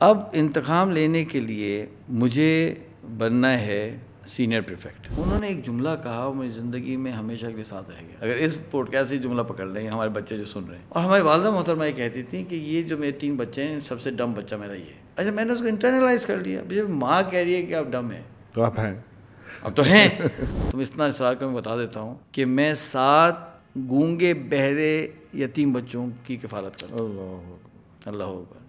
اب انتقام لینے کے لیے مجھے بننا ہے سینئر پریفیکٹ. انہوں نے ایک جملہ کہا وہ میری زندگی میں ہمیشہ کے لیے ساتھ رہ گیا. اگر اس پوڈ کاسٹ سے جملہ پکڑ لیں ہمارے بچے جو سن رہے ہیں, اور ہماری والدہ محترمہ یہ کہتی تھی کہ یہ جو میرے 3 بچے ہیں سب سے ڈم بچہ میرا یہ ہے. اچھا میں نے اس کو انٹرنلائز کر لیا. جب ماں کہہ رہی ہے کہ آپ ڈم ہیں تو آپ ہیں, اب تو ہیں. تم اتنا اصرار کر میں بتا دیتا ہوں کہ میں 7 گونگے بہرے یتیم بچوں کی کفالت کرتا ہوں. اللہ اکبر.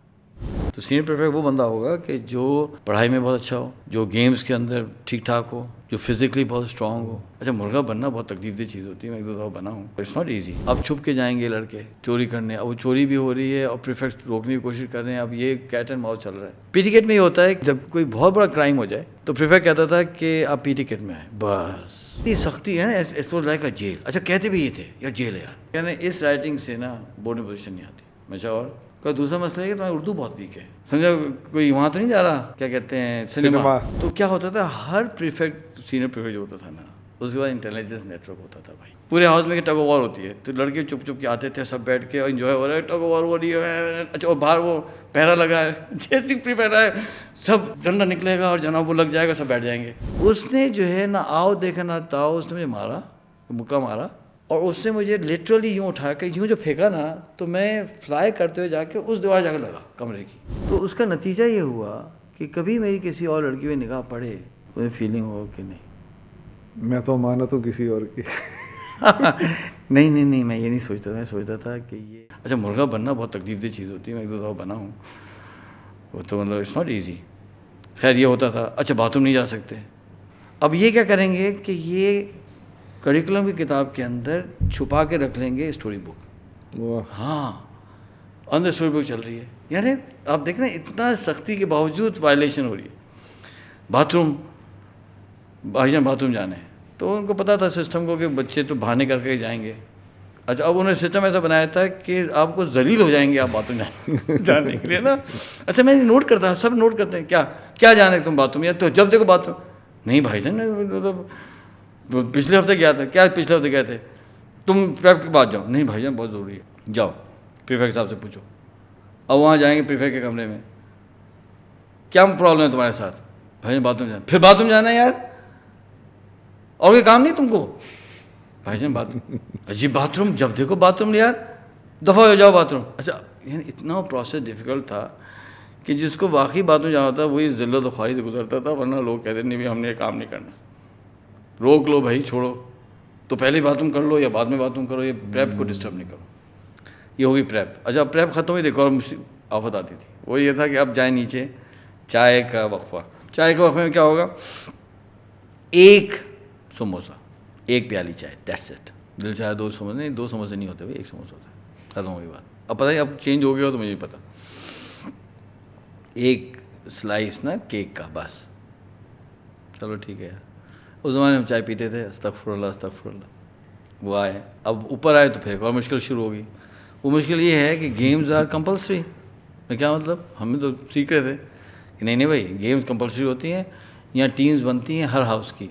تو سینئر پریفیکٹ وہ بندہ ہوگا کہ جو پڑھائی میں بہت اچھا ہو, جو گیمز کے اندر ٹھیک ٹھاک ہو, جو فزیکلی بہت اسٹرانگ ہو. اچھا مرغا بننا بہت تکلیف دہ چیز ہوتی ہے, میں 1-2 دفعہ بنا ہوں, اٹس ناٹ ایزی. اب چھپ کے جائیں گے لڑکے چوری کرنے, اب وہ چوری بھی ہو رہی ہے اور پریفیکٹ روکنے کی کوشش کر رہے ہیں. اب یہ کیٹ اینڈ ماؤس چل رہا ہے. پی ٹی کٹ میں یہ ہوتا ہے کہ جب کوئی بہت بڑا کرائم ہو جائے تو پریفیکٹ کہتا تھا کہ آپ پی ٹی کٹ میں آئیں بس. یہ سختی ہے نا, اٹس لائک اے جیل. اچھا کہتے بھی یہ تھے یار جیل ہے یار. یعنی اس رائٹنگ سے نا بورڈ میں پوزیشن نہیں آتی. اچھا اور کوئی دوسرا مسئلہ ہے کہ تمہاری اردو بہت ویک ہے, سمجھا. کوئی وہاں تو نہیں جا رہا, کیا کہتے ہیں, سنیما. تو کیا ہوتا تھا, ہر پریفیکٹ سینئر پریفیکٹ جو ہوتا تھا نا, اس کے بعد انٹیلیجنس نیٹ ورک ہوتا تھا بھائی. پورے ہاؤس میں ٹگ آف وار ہوتی ہے, تو لڑکے چپ چپ کے آتے تھے, سب بیٹھ کے انجوائے ہو رہا ہے, ٹگ آف وار ہو رہی ہے. اچھا اور باہر وہ پہرا لگا ہے, جیسے پری پہرا ہے, سب ڈنڈا نکلے گا اور جناب وہ لگ جائے گا, سب بیٹھ جائیں گے. اس نے جو ہے نہ آؤ دیکھا نہ تاؤ, اس نے مجھے مارا, مکہ مارا, اور اس نے مجھے لٹرلی یوں اٹھا کے یوں جو پھینکا نا, تو میں فلائی کرتے ہوئے جا کے اس دیوار جا کے لگا کمرے کی. تو اس کا نتیجہ یہ ہوا کہ کبھی میری کسی اور لڑکی میں نگاہ پڑے مجھے فیلنگ ہو کہ نہیں میں تو مانت ہوں کسی اور کی. نہیں میں یہ نہیں سوچتا تھا. میں سوچتا تھا کہ یہ اچھا مرغا بننا بہت تکلیف دہ چیز ہوتی ہے, میں 1-2 دفعہ بنا ہوں, وہ تو مطلب اٹس ناٹ ایزی. خیر یہ ہوتا تھا. اچھا باتھ روم نہیں جا سکتے. اب یہ کیا کریں گے کہ یہ کریکولم کی کتاب کے اندر چھپا کے رکھ لیں گے اسٹوری بک. ہاں اندر اسٹوری بک چل رہی ہے. یعنی آپ دیکھ رہے ہیں اتنا سختی کے باوجود وائلیشن ہو رہی ہے. باتھ روم, بھائی جان باتھ روم جانے ہیں, تو ان کو پتا تھا سسٹم کو کہ بچے تو بہانے کر کے جائیں گے. اچھا اب انہوں نے سسٹم ایسا بنایا تھا کہ آپ کو ذلیل ہو جائیں گے آپ باتھ روم جانے کے لیے نا. اچھا میں نوٹ کرتا ہوں, سب نوٹ کرتے ہیں, کیا جانے تم باتھ روم, یا تو جب دیکھو باتھ روم. نہیں بھائی جان مطلب پچھلے ہفتے گیا تھا, کیا پچھلے ہفتے گئے تھے, تم پریپ کے بعد جاؤ. نہیں بھائی جان بہت ضروری ہے, جاؤ پریفیکٹ صاحب سے پوچھو. اب وہاں جائیں گے پریفیکٹ کے کمرے میں, کیا پرابلم ہے تمہارے ساتھ, بھائی جان باتھ روم جانا. پھر باتھ روم جانا ہے یار, اور کوئی کام نہیں تم کو. بھائی جان باتھ روم, عجیب باتھ روم, جب دیکھو باتھ روم یار, دفعہ ہو جاؤ باتھ روم. اچھا یعنی اتنا پروسیس ڈیفیکلٹ تھا کہ جس کو واقعی باتھ روم جانا تھا وہی ذلت و خواری سے گزرتا تھا, ورنہ لوگ کہتے نہیں بھی ہم نے یہ کام نہیں کرنا, روک لو بھائی, چھوڑو, تو پہلے باتھ روم کر لو یا بعد میں باتھ روم کرو, یہ پریپ کو ڈسٹرب نہیں کرو. یہ ہوگی پریپ. اچھا پریپ ختم ہوئی, دیکھو اور آفت آتی تھی. وہ یہ تھا کہ اب جائیں نیچے, چائے کا وقفہ. چائے کے وقفے میں کیا ہوگا, 1 سموسا, 1 پیالی چائے, دیٹس اٹ. دل چاہے 2 سموسے, نہیں 2 سموسے نہیں ہوتے بھائی, 1 سموسا ہوتا ہے, ختم ہوگی بات. اب پتہ نہیں اب چینج ہو گیا ہو تو مجھے نہیں پتا. 1 سلائس نا کیک کا, بس. چلو ٹھیک ہے. اس زمانے میں ہم چائے پیتے تھے, استغفر اللہ استغفر اللہ. وہ آئے, اب اوپر آئے تو پھر ایک اور مشکل شروع ہوگی. وہ مشکل یہ ہے کہ گیمز آر کمپلسری. میں کیا مطلب, ہمیں تو سیکھ رہے تھے کہ نہیں بھائی گیمز کمپلسری ہوتی ہیں, یہاں ٹیمز بنتی ہیں ہر ہاؤس کی.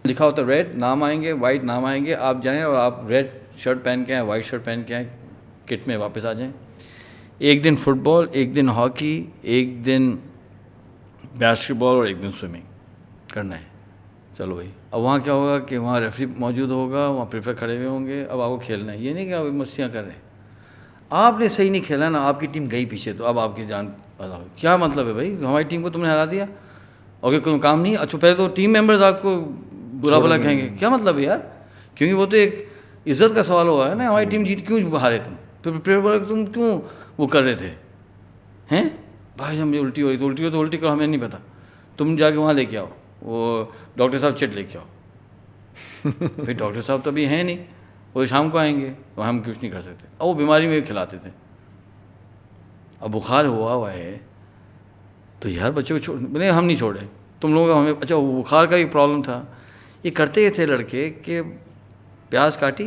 لکھا ہوتا ہے ریڈ نام آئیں گے, وائٹ نام آئیں گے, آپ جائیں اور آپ ریڈ شرٹ پہن کے آئیں, وائٹ شرٹ پہن کے آئیں, کٹ میں واپس آ جائیں. 1 دن فٹ بال, 1 دن ہاکی, 1 دن باسکٹ بال اور 1 دن سوئمنگ کرنا ہے. چلو بھائی. اب وہاں کیا ہوگا کہ وہاں ریفری موجود ہوگا, وہاں پریفیکٹ کھڑے ہوئے ہوں گے. اب آپ کو کھیلنا ہے, یہ نہیں کہ آپ مستیاں کر رہے ہیں. آپ نے صحیح نہیں کھیلا نا, آپ کی ٹیم گئی پیچھے, تو اب آپ کی جان پیدا ہوئی. کیا مطلب ہے بھائی, ہماری ٹیم کو تم نے ہرا دیا اور کوئی کام نہیں. اچھا پہلے تو ٹیم ممبرز آپ کو برا بھلا کہیں گے, کیا مطلب ہے یار, کیونکہ وہ تو ایک عزت کا سوال ہوا ہے نا, ہماری ٹیم جیت کیوں ہارے تم, پھر بولے تم کیوں وہ کر رہے تھے ہیں. بھائی جب مجھے الٹی ہو رہی تو الٹی ہو تو الٹی کرو, ہمیں نہیں پتا, تم جا کے وہاں لے کے آؤ, وہ ڈاکٹر صاحب چٹ لے کے آؤ. پھر ڈاکٹر صاحب تو ابھی ہیں نہیں, وہ شام کو آئیں گے, تو ہم کچھ نہیں کر سکتے. اور وہ بیماری میں بھی کھلاتے تھے. اب بخار ہوا ہے تو یار بچے کو نہیں, ہم نہیں چھوڑے تم لوگوں کا, ہمیں. اچھا وہ بخار کا بھی پرابلم تھا. یہ کرتے یہ تھے لڑکے کہ پیاز کاٹی,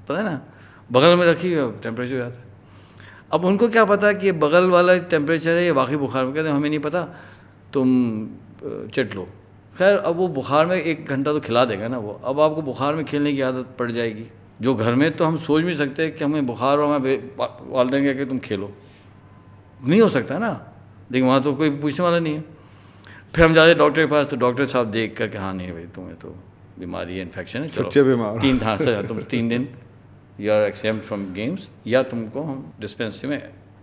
پتہ ہے نا, بغل میں رکھی, ٹیمپریچر ہو جاتا ہے. اب ان کو کیا پتا کہ یہ بغل والا ٹیمپریچر ہے یا واقعی بخار میں, کہتے ہیں ہمیں نہیں پتا, تم چٹ لو. خیر اب وہ بخار میں 1 گھنٹہ تو کھلا دے گا نا وہ. اب آپ کو بخار میں کھیلنے کی عادت پڑ جائے گی, جو گھر میں تو ہم سوچ بھی سکتے کہ ہمیں بخار ہو, ہمیں والدین کہہ کہ تم کھیلو, نہیں ہو سکتا نا. لیکن وہاں تو کوئی پوچھنے والا نہیں ہے. پھر ہم جاتے ڈاکٹر کے پاس تو ڈاکٹر صاحب دیکھ کر کہ ہاں نہیں بھائی تمہیں تو بیماری ہے, انفیکشن ہے, چلو سچے بیمار 3 تم 3 دن یو آر ایکسیمپٹ فرام گیمس, یا تم کو ہم ڈسپینسری میں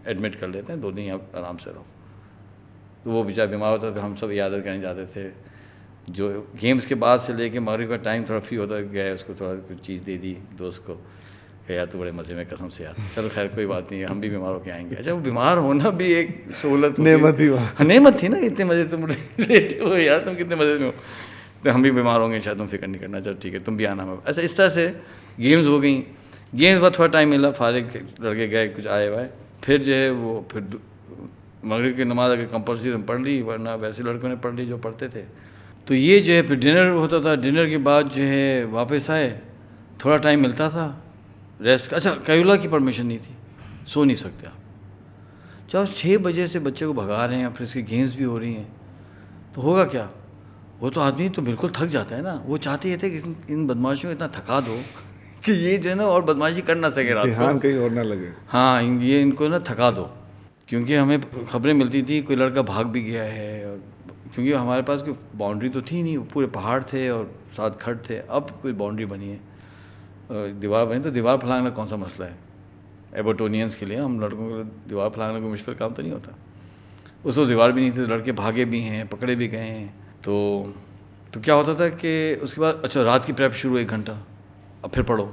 ایڈمٹ کر لیتے ہیں, 2 دن آپ آرام سے رہو. تو وہ بیچارہ بیمار ہوتا تھا, ہم سب عیادت کرنے جاتے تھے. جو گیمس کے بعد سے لے کے مغرب کا ٹائم تھوڑا فری ہوتا گیا, اس کو تھوڑا کچھ چیز دے دی دوست کو کہ یار تو بڑے مزے میں, قسم سے یار, چلو خیر کوئی بات نہیں ہے, ہم بھی بیمار ہو کے آئیں گے. اچھا وہ بیمار ہونا بھی ایک سہولت, نعمت ہی وہاں, نعمت تھی نا, اتنے مزے تم لیٹے ہو یار, تم کتنے مزے میں ہو, تو ہم بھی بیمار ہوں گے شاید, تم فکر نہیں کرنا, چلو ٹھیک ہے تم بھی آنا. اچھا اس طرح سے گیمز ہو گئیں. گیمز بعد تھوڑا ٹائم ملا, فارغ لڑکے گئے, کچھ آئے وائے, پھر جو ہے وہ پھر مغرب کی نماز اگر کمپلسری پڑھ لی, ورنہ ویسے لڑکوں نے پڑھ لی جو پڑھتے تھے. تو یہ جو ہے پھر ڈنر ہوتا تھا, ڈنر کے بعد جو ہے واپس آئے, تھوڑا ٹائم ملتا تھا ریسٹ کا. اچھا قیلولہ کی پرمیشن نہیں تھی, سو نہیں سکتے آپ. جب 6 بجے سے بچے کو بھگا رہے ہیں, پھر اس کی گیمز بھی ہو رہی ہیں, تو ہوگا کیا؟ وہ تو آدمی تو بالکل تھک جاتا ہے نا. وہ چاہتے یہ تھے کہ ان بدماشیوں کو اتنا تھکا دو کہ یہ جو ہے نا اور بدماشی کر نہ سکے رات کو, کہیں اور نہ لگے. ہاں یہ ان کو نا تھکا دو. کیونکہ ہمیں خبریں ملتی تھی کوئی لڑکا بھاگ بھی گیا ہے, اور کیونکہ ہمارے پاس کوئی باؤنڈری تو تھی نہیں, پورے پہاڑ تھے اور ساتھ کھڈ تھے. اب کوئی باؤنڈری بنی ہے, دیوار بنی, تو دیوار پھلانگنا کون سا مسئلہ ہے ایبوٹونینس کے لیے. ہم لڑکوں کے دیوار پھلانگنا کوئی مشکل کام تو نہیں ہوتا. اس وقت دیوار بھی نہیں تھی, لڑکے بھاگے بھی ہیں, پکڑے بھی گئے ہیں. تو کیا ہوتا تھا کہ اس کے بعد اچھا رات کی پریپ شروع 1 گھنٹہ, اب پھر پڑھو.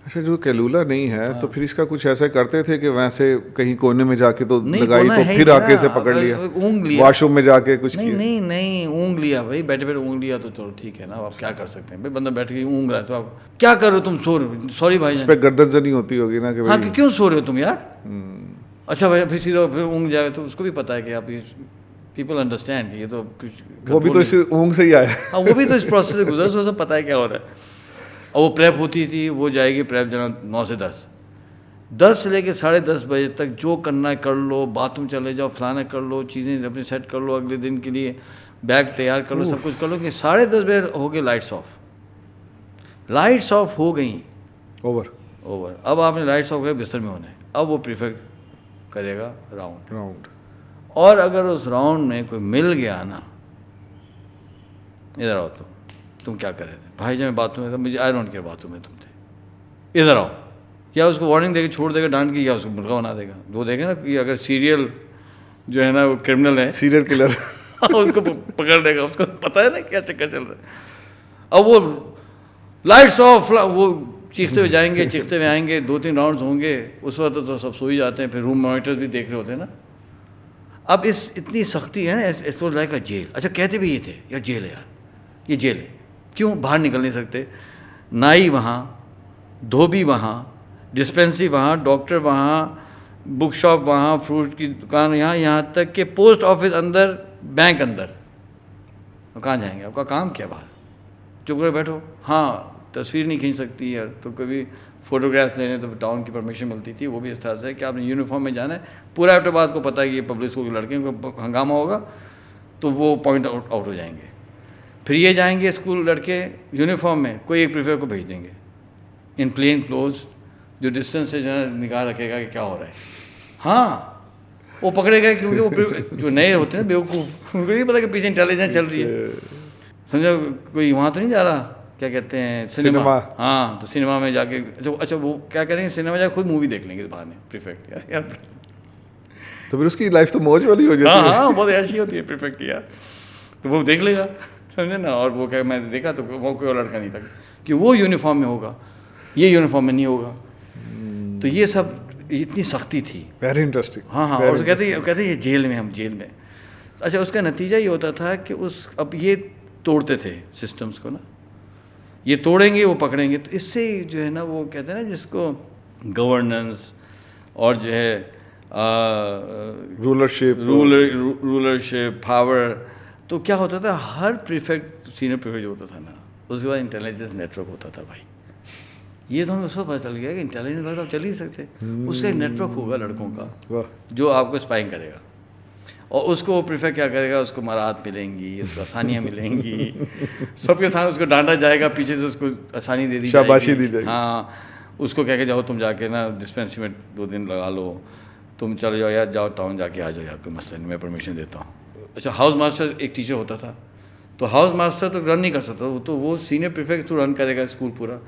اچھا جو کیلولہ نہیں ہے تو پھر اس کا کچھ ایسا کرتے تھے کہ ویسے کہیں کونے میں جا کے تو لگائی تو پھر آگے سے پکڑ لیا, اونگ لیا, واش روم میں جا کے کچھ نہیں اونگ لیا بھائی, بیٹھے بیٹھے اونگ لیا تو چلو ٹھیک ہے نا, آپ کیا کر سکتے ہیں بھائی, بندہ بیٹھ کے اونگ رہا ہے تو آپ کیا کر رہے ہو, تم سو رہے ہو, سوری بھائی جان, پہ گردن سے نہیں ہوتی ہوگی نا کہ ہاں کہ کیوں سو رہے ہو تم یار. اچھا بھائی پھر سیدھا پھر اونگ جائے تو اس کو بھی پتا ہے کہ آپ پیپل انڈرسٹینڈ کہ یہ تو کچھ, وہ بھی تو اس اونگ سے ہی آیا, ہاں وہ بھی تو اس پروسیس سے گزرا, سب پتہ ہے کیا ہو رہا ہے. اور وہ پریپ ہوتی تھی, وہ جائے گی پریپ جناب 9 سے 10 سے لے کے 10:30 بجے تک جو کرنا ہے کر لو, باتھ روم چلے جاؤ, فلانا کر لو, چیزیں اپنی سیٹ کر لو, اگلے دن کے لیے بیگ تیار کر لو, سب کچھ کر لو کہ 10:30 بجے ہو گئے لائٹس آف ہو گئیں, اوور. اب آپ نے لائٹس آف کر بستر میں ہونا ہے. اب وہ پریفر کرے گا راؤنڈ, اور اگر اس راؤنڈ میں کوئی مل گیا نا, ادھر آؤ تم کیا کر رہے تھے بھائی جان, باتھ روم میں, مجھے I don't care bath room میں تم تھے, ادھر آؤ. یا اس کو وارننگ دے کے چھوڑ دے گا ڈانٹ کے, یا اس کو مرغا بنا دے گا. وہ دیکھیں نا کہ اگر سیریل جو ہے نا وہ کرمنل ہے, سیریل کلر, اس کو پکڑ لے گا, اس کو پتہ ہے نا کیا چکر چل رہا ہے. اب وہ لائٹس آف, وہ چیختے ہوئے جائیں گے, چیختے ہوئے آئیں گے, 2-3 راؤنڈز ہوں گے, اس وقت تو سب سو ہی جاتے ہیں. پھر روم مانیٹرز بھی دیکھ رہے ہوتے ہیں نا. اب اتنی سختی ہے نا, اس کو لائک جیل. اچھا کہتے بھی یہ تھے یار جیل ہے, یار یہ جیل ہے, کیوں باہر نکل نہیں سکتے. نائی وہاں, دھوبی وہاں, ڈسپینسری وہاں, ڈاکٹر وہاں, بک شاپ وہاں, فروٹ کی دکان یہاں تک کہ پوسٹ آفس اندر, بینک اندر. کہاں جائیں گے, آپ کا کام کیا باہر, چپ کر بیٹھو. ہاں تصویر نہیں کھینچ سکتی ہے, تو کبھی فوٹوگرافس لینے تو ٹاؤن کی پرمیشن ملتی تھی. وہ بھی اس طرح سے کہ آپ نے یونیفارم میں جانا ہے. پورا ایبٹآباد کو پتہ ہے کہ یہ پبلک اسکول کے لڑکیوں کو ہنگامہ ہوگا تو وہ پوائنٹ آؤٹ ہو جائیں گے. پھر یہ جائیں گے اسکول لڑکے یونیفارم میں, کوئی ایک پریفیکٹ کو بھیج دیں گے ان پلین کلوز, جو ڈسٹینس سے جو ہے نگاہ رکھے گا کہ کیا ہو رہا ہے. ہاں وہ پکڑے گئے, کیونکہ وہ جو نئے ہوتے ہیں بیوقوف, ان کو نہیں پتا کہ پیچھے انٹیلیجنس چل رہی ہے. سمجھو کوئی وہاں تو نہیں جا رہا, کیا کہتے ہیں, سنیما. ہاں تو سنیما میں جا کے, اچھا وہ کیا کریں گے, سنیما جا کے خود مووی دیکھ لیں گے اس بہانے پریفیکٹ. یار تو پھر اس کی لائف تو موج والی ہو جاتی ہے. ہاں بہت ایسی ہوتی ہے پریفیکٹ یار, تو وہ دیکھ لے گا, سمجھے نا. اور وہ کہ میں نے دیکھا تو وہ کوئی اور لڑکا نہیں تھا کہ وہ یونیفارم میں ہوگا, یہ یونیفارم میں نہیں ہوگا. تو یہ سب اتنی سختی تھی. Very interesting. ہاں اور کہتے ہیں یہ جیل میں, ہم جیل میں. اچھا اس کا نتیجہ یہ ہوتا تھا کہ اب یہ توڑتے تھے سسٹمز کو نا, یہ توڑیں گے وہ پکڑیں گے, تو اس سے جو ہے نا وہ کہتے ہیں نا جس کو گورننس اور جو ہے رولرشپ پاور. تو کیا ہوتا تھا, ہر پریفیکٹ سینئر پریفیکٹ جو ہوتا تھا نا, اس کے بعد انٹیلیجنس نیٹ ورک ہوتا تھا. بھائی یہ تو ہمیں اس کو پتہ چل گیا کہ انٹیلیجنس بات آپ چل ہی سکتے, اس کا ایک نیٹ ورک ہوگا لڑکوں کا جو آپ کو اسپائنگ کرے گا, اور اس کو وہ پریفیکٹ کیا کرے گا, اس کو مراحت ملیں گی, اس کو آسانیاں ملیں گی, سب کے سامنے اس کو ڈانٹا جائے گا, پیچھے سے اس کو آسانی دے دی جائے گی. ہاں اس کو کہہ کے جاؤ تم جا کے نا ڈسپینسری میں 2 دن لگا لو, تم چلو جاؤ یار، جاؤ ٹاؤن جا کے آ جاؤ یار، کوئی مسئلہ نہیں، میں پرمیشن دیتا ہوں. اچھا ہاؤس ماسٹر ایک ٹیچر ہوتا تھا، تو ہاؤس ماسٹر تو رن نہیں کر سکتا، تو وہ سینئر پریفیکٹ تو رن کرے گا اسکول پورا.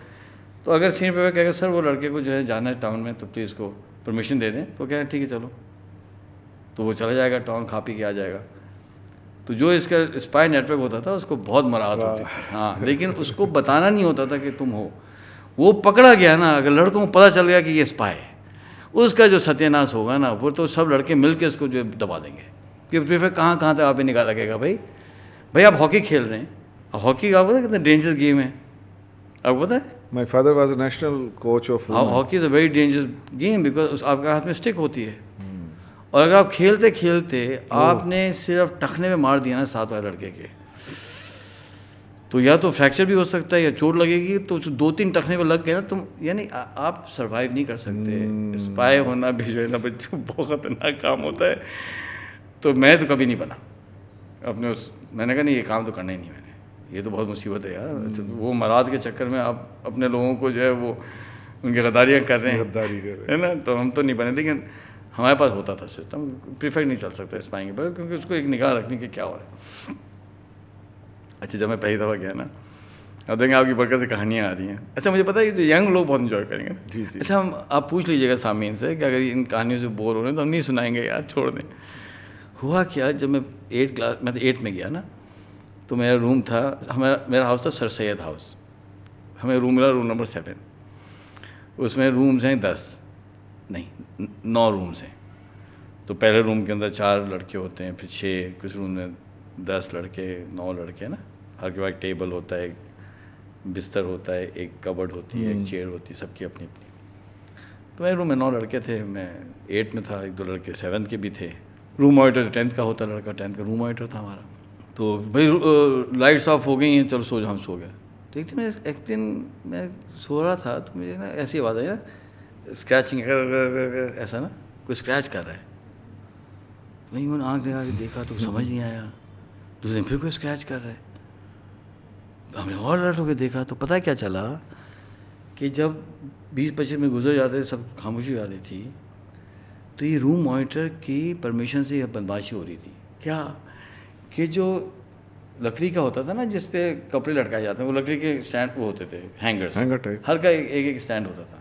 تو اگر سینئر پریفیکٹ کہے گا سر وہ لڑکے کو جو ہے جانا ہے ٹاؤن میں تو پلیز کو پرمیشن دے دیں، تو کہیں ٹھیک ہے چلو، تو وہ چلا جائے گا ٹاؤن، کھا پی کے آ جائے گا. تو جو اس کا اسپائی نیٹ ورک ہوتا تھا اس کو بہت مراحت ہوتی تھی. ہاں لیکن اس کو بتانا نہیں ہوتا تھا کہ تم ہو. وہ پکڑا گیا نا، اگر لڑکوں کو پتہ چل گیا کہ یہ اسپائی ہے، اس کا جو ستیہ ناش ہوگا نا، وہ تو سب لڑکے مل کے اس کو جو دبا دیں گے کہ پریفیکٹ کہاں تک آپ نے نگاہ رکھے گا. بھائی آپ ہاکی کھیل رہے ہیں، ہاکی آپ پتہ کتنا ڈینجرس گیم ہے، آپ کو پتہ ہے؟ My father was a national coach of women. Hockey is a very dangerous game because آپ کے ہاتھ میں اسٹک ہوتی ہے، اور اگر آپ کھیلتے کھیلتے آپ نے صرف ٹخنے میں مار دیا نا ساتھ والے لڑکے کے، تو یا تو فریکچر بھی ہو سکتا ہے یا چوٹ لگے گی. تو 2-3 ٹخنے کو لگ گئے نا تم، یعنی آپ سروائیو نہیں کر سکتے. اسپائی ہونا بھی جو ہے نا بچوں بہت خطرناک کام ہوتا ہے. تو میں تو کبھی نہیں بنا اپنے میں نے کہا نہیں یہ کام تو کرنا ہی نہیں میں نے، یہ تو بہت مصیبت ہے یار. وہ مراد کے چکر میں آپ اپنے لوگوں کو جو ہے وہ ان کی غداریاں کر رہے ہیں، ہے نا. تو ہم تو نہیں بنے، لیکن ہمارے پاس ہوتا تھا سسٹم. پریفیکٹ نہیں چل سکتا اسپائنگ کے، کیونکہ اس کو ایک نگاہ رکھنے کہ کیا ہو رہا ہے. اچھا جب میں پہلی دفعہ گیا نا، اب دیکھیں آپ کی برکت سے کہانیاں آ رہی ہیں. اچھا مجھے پتا ہے کہ جو ینگ لوگ بہت انجوائے کریں گے. اچھا آپ پوچھ لیجیے گا سامعین سے کہ اگر ان کہانیوں سے بور ہو رہے ہیں تو ہم نہیں سنائیں گے یار، چھوڑ دیں. ہوا کیا، جب میں 8 میں گیا نا، تو میرا روم تھا، میرا ہاؤس تھا سر سید ہاؤس. ہمیں روم ملا روم نمبر 7. اس میں رومز ہیں 9 رومز ہیں. تو پہلے روم کے اندر 4 لڑکے ہوتے ہیں، پھر 6، کچھ روم میں 10 لڑکے 9 لڑکے نا. ہر کے بعد ایک ٹیبل ہوتا ہے، ایک بستر ہوتا ہے، ایک کبڈ ہوتی ہے، ایک چیئر ہوتی ہے، سب کی اپنی اپنی. تو میرے روم میں 9 لڑکے تھے، میں 8 میں تھا، 1-2 لڑکے 7 کے بھی تھے. روم مانیٹر 10 کا ہوتا لڑکا، 10 کا روم مانیٹر تھا ہمارا. تو بھائی لائٹس آف ہو گئی ہیں، چلو سو جاؤ. ہم سو گئے. ٹھیک تھی. میں ایک دن میں سو رہا تھا تو مجھے نا ایسی آواز آئی نا، اسکریچنگ ایسا نا، کوئی اسکریچ کر رہا ہے. میں نے آنکھ لگا کے دیکھا تو سمجھ نہیں آیا. دوسرے دن پھر کوئی اسکریچ کر رہا ہے. ہم نے اور الرٹ ہو کے دیکھا تو پتہ کیا چلا کہ جب 20-25 میں گزر جاتے سب خاموشی ہو جاتی تھی، تو یہ روم مانیٹر کی پرمیشن سے یہ بدماشی ہو رہی تھی. کیا کہ جو لکڑی کا ہوتا تھا نا جس پہ کپڑے لٹکائے جاتے ہیں، وہ لکڑی کے اسٹینڈ وہ ہوتے تھے، ہینگرس، ہر کا ایک اسٹینڈ ہوتا تھا.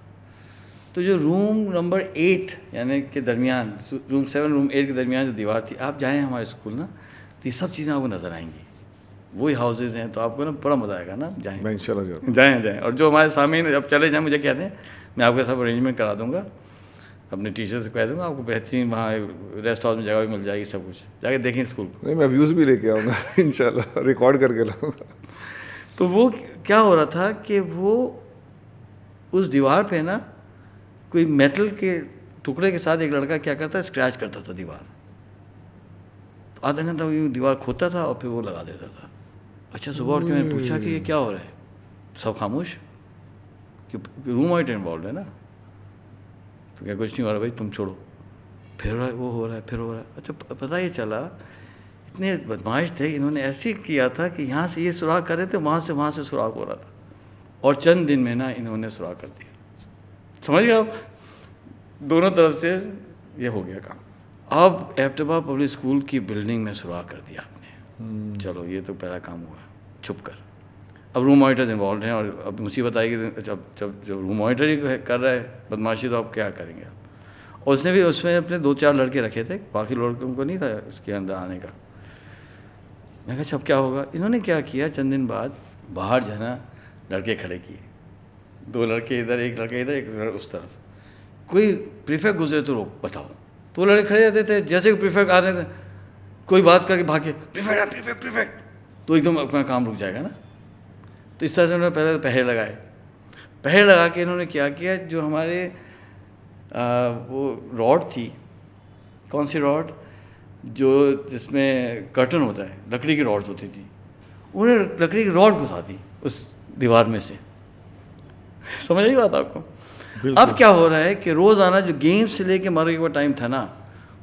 تو جو روم نمبر 8 یعنی کہ درمیان، روم 7 روم 8 کے درمیان جو دیوار تھی، آپ جائیں ہمارے اسکول نا تو یہ سب چیزیں آپ کو نظر آئیں گی. وہی ہاؤسز ہیں، تو آپ کو نا بڑا مزہ آئے گا نا. جائیں. اور جو ہمارے سامعین اب چلے جائیں مجھے کہتے ہیں، میں آپ کے ساتھ ارینجمنٹ کرا دوں گا، اپنے ٹیچر سے کہہ دوں گا، آپ کو بہترین وہاں ریسٹ ہاؤس میں جگہ بھی مل جائے گی، سب کچھ. جا کے دیکھیں اسکول کو. میں ویوز بھی لے کے آؤں گا انشاءاللہ، ریکارڈ کر کے لاؤں گا. تو وہ کیا ہو رہا تھا کہ وہ اس دیوار پہ نا کوئی میٹل کے ٹکڑے کے ساتھ ایک لڑکا کیا کرتا ہے، اسکریچ کرتا تھا دیوار. تو آدھا گھنٹہ وہ دیوار کھودتا تھا اور پھر وہ لگا دیتا تھا. اچھا صبح اٹھ کے میں نے پوچھا کہ یہ کیا ہو رہا ہے، سب خاموش، کہ روم مانیٹر انوالوڈ ہے نا. تو کیا کچھ نہیں ہو رہا بھائی تم چھوڑو. پھر وہ ہو رہا ہے، پھر ہو رہا ہے. اچھا پتہ یہ چلا اتنے بدماش تھے، انہوں نے ایسے کیا تھا کہ یہاں سے یہ سوراخ کر رہے تھے، وہاں سے سوراخ ہو رہا تھا. اور چند دن میں نا انہوں نے سوراخ کر دیا. سمجھ گئے آپ، دونوں طرف سے یہ ہو گیا کام. اب ایبٹبا پبلک اسکول کی بلڈنگ میں سوراخ کر دیا آپ نے. چلو یہ تو پہلا کام ہوا چھپ کر. اب روم مانیٹرز انوالوڈ ہیں، اور اب مصیبت آئے گی جب روم مانیٹر ہی کر رہا ہے بدماشی، تو آپ کیا کریں گے آپ. اور اس نے بھی اس میں اپنے 2-4 لڑکے رکھے تھے، باقی لڑکوں کو نہیں تھا اس کے اندر آنے کا. میں کہا اچھا اب کیا ہوگا. انہوں نے کیا کیا، چند دن بعد باہر جو ہے نا لڑکے کھڑے کیے، 2 لڑکے ادھر، ایک لڑکا ادھر، ایک لڑکا اس طرف. کوئی پریفیکٹ گزرے تو روک بتاؤ. تو وہ لڑکے کھڑے رہتے تھے، جیسے کہ پریفیکٹ آ رہے تھے کوئی بات کر کے بھاگے، پریفیکٹ، تو ایک دم اپنا کام رک جائے گا نا. تو اس طرح سے انہوں نے پہلے پہرے لگائے. پہرے لگا کے انہوں نے کیا کیا، جو ہمارے وہ راڈ تھی، کون سی راڈ، جو جس میں کرٹن ہوتا ہے، لکڑی کی راڈز ہوتی تھی، انہوں نے لکڑی کی راڈ گھسا دی اس دیوار میں سے. سمجھ آئی بات آپ کو. اب کیا ہو رہا ہے کہ روزانہ جو گیم سے لے کے مرنے کا ٹائم تھا نا،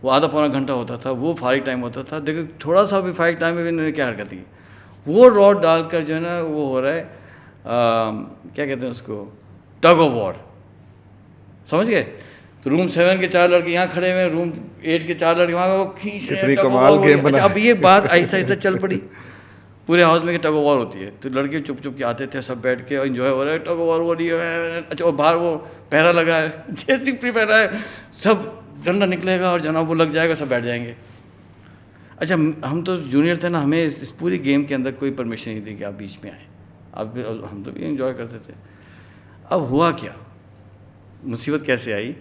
وہ آدھا پونا گھنٹہ ہوتا تھا، وہ فارغ ٹائم ہوتا تھا. دیکھو تھوڑا سا بھی فارغ ٹائم میں بھی انہوں نے کیا حرکت کی، وہ راڈ ڈال کر جو ہے نا وہ ہو رہا ہے کیا کہتے ہیں اس کو، ٹگ آف وار. سمجھ گئے. تو روم 7 کے 4 لڑکے یہاں کھڑے ہوئے ہیں, روم 8 کے 4 لڑکے وہاں, وہ کھینچ رہے ہیں. اچھا اب یہ بات ایسا ایسا چل پڑی پورے ہاؤس میں کہ ٹگ آف وار ہوتی ہے. تو لڑکے چپ چپ کے آتے تھے, سب بیٹھ کے انجوائے ہو رہا ہے, ٹگ آف وار ہو رہی ہے. اچھا اور باہر وہ پہرا لگا ہے, جیسی پری پہرا ہے, سب ڈنڈا نکلے گا اور جناب وہ لگ جائے گا, سب بیٹھ جائیں گے. اچھا ہم تو جونیئر تھے نا, ہمیں اس پوری گیم کے اندر کوئی پرمیشن نہیں دی کہ آپ بیچ میں آئیں. اب ہم تو بھی انجوائے کرتے تھے. اب ہوا کیا, مصیبت کیسے آئی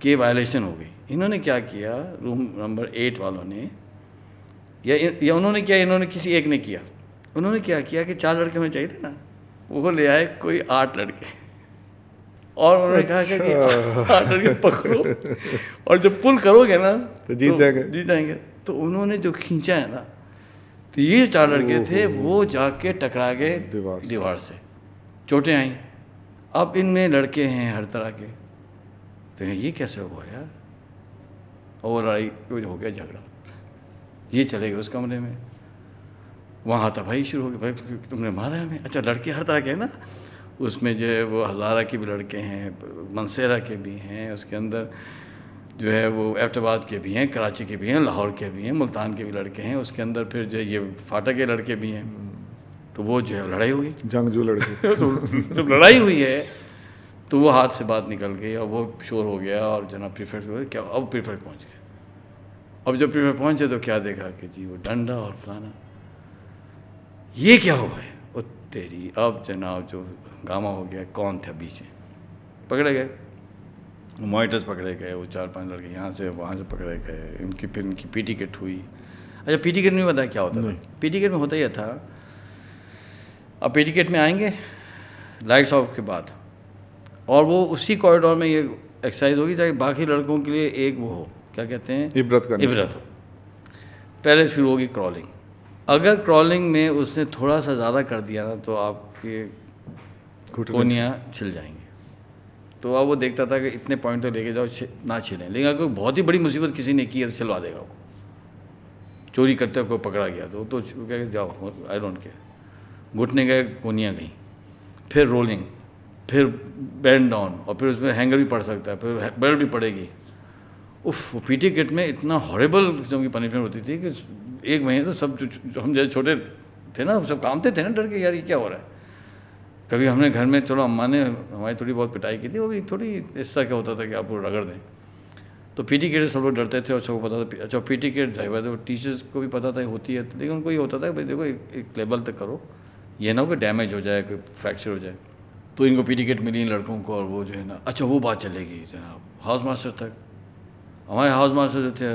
کہ وائلیشن ہو گئی. انہوں نے کیا کیا, روم نمبر 8 والوں نے, یا انہوں نے کیا, انہوں نے کسی ایک نے کیا. انہوں نے کیا کیا کہ 4 لڑکے ہمیں چاہیے تھے نا, وہ لے آئے کوئی 8 لڑکے, اور انہوں نے کہا کہ 8 لڑکے پکڑو اور جب پل کرو گے نا تو جیت جائیں گے. تو انہوں نے جو کھینچا ہے نا, تو یہ 4 لڑکے تھے, وہ جا کے ٹکرا گئے دیوار سے, چوٹیں آئیں. اب ان میں لڑکے ہیں ہر طرح کے, تو یہ کیسے ہوا یار, اور لڑائی ہو گیا, جھگڑا, یہ چلے گئے اس کمرے میں, وہاں ہاتھا بھائی شروع ہو گیا, بھائی تم نے مارا ہے ہمیں. اچھا لڑکے ہر طرح کے ہیں نا, اس میں جو ہے وہ ہزارہ کے بھی لڑکے ہیں, منصیرہ کے بھی ہیں, اس کے اندر جو ہے وہ ایبٹ آباد کے بھی ہیں, کراچی کے بھی ہیں, لاہور کے بھی ہیں, ملتان کے بھی لڑکے ہیں, اس کے اندر پھر جو ہے یہ فاٹا کے لڑکے بھی ہیں. تو وہ جو ہے لڑائی ہوئی, جنگجو لڑکے. تو جب لڑائی ہوئی ہے تو وہ ہاتھ سے بات نکل گئی اور وہ شور ہو گیا, اور جناب پریفیکٹ ہو گیا. کیا اب پریفیکٹ پہنچ گئے. اب جب پریفیکٹ پہنچے تو کیا دیکھا کہ جی وہ ڈنڈا اور فلانا, یہ کیا ہوا ہے, وہ تیری. اب جناب جو ہنگامہ ہو گیا, کون تھا بیچ میں, پکڑے گئے مانیٹرز, پکڑے گئے وہ 4-5 لڑکے, یہاں سے وہاں سے پکڑے گئے. ان کی پھر ان کی پی ٹی کٹ ہوئی. اچھا پی ٹی کٹ نہیں بتایا کیا ہوتا تھا. پی ٹی کٹ میں ہوتا یہ تھا, اب پی ٹی کٹ میں آئیں گے لائٹس آف کے بعد, اور وہ اسی کوریڈور میں یہ ایکسرسائز ہوگی تاکہ باقی لڑکوں کے لیے ایک وہ ہو, کیا کہتے ہیں, عبرت ہو. پہلے شروع ہوگی کرالنگ. اگر کرالنگ میں اس نے تھوڑا سا زیادہ کر دیا نا تو آپ کے کونیاں چھل جائیں گے. تو اب وہ دیکھتا تھا کہ اتنے پوائنٹ تک لے کے جاؤ, نہ چھلیں. لیکن اگر کوئی بہت ہی بڑی مصیبت کسی نے کی ہے تو چلوا دے گا. وہ چوری کرتے ہوئے کوئی پکڑا گیا تو کہ جاؤ, آئی ڈونٹ کیئر. گھٹنے گئے, کونیاں گئیں, پھر رولنگ, پھر بینڈ ڈاؤن, اور پھر اس میں ہینگر بھی پڑ سکتا ہے, پھر بیلٹ بھی پڑے گی. وہ پی ٹی کٹ میں اتنا ہارریبل قسم کی پنشمنٹ ہوتی تھی کہ 1 مہینے تو سب جو ہم جیسے چھوٹے تھے نا, سب کامتے تھے نا ڈر کے, یار یہ کیا ہو رہا ہے. کبھی ہم نے گھر میں, چلو اماں نے ہماری تھوڑی بہت پٹائی کی تھی, وہ بھی تھوڑی اس طرح کا ہوتا تھا کہ آپ کو رگڑ دیں. تو پی ٹی کٹ سے سب لوگ ڈرتے تھے, اور سب کو پتا تھا. اچھا پی ٹی کٹ ظاہر ٹیچرس کو بھی پتا تھا ہوتی ہے, لیکن ان کو یہ ہوتا تھا کہ بھائی دیکھو ایک لیول تک کرو, یہ نہ ہو کہ ڈیمیج ہو جائے, کوئی فریکچر ہو جائے. تو ان کو پی ٹی کٹ ملی ان لڑکوں کو, اور وہ جو ہے نا, اچھا وہ بات چلے گی جناب ہاؤس ماسٹر تک. ہمارے ہاؤس ماسٹر جو تھے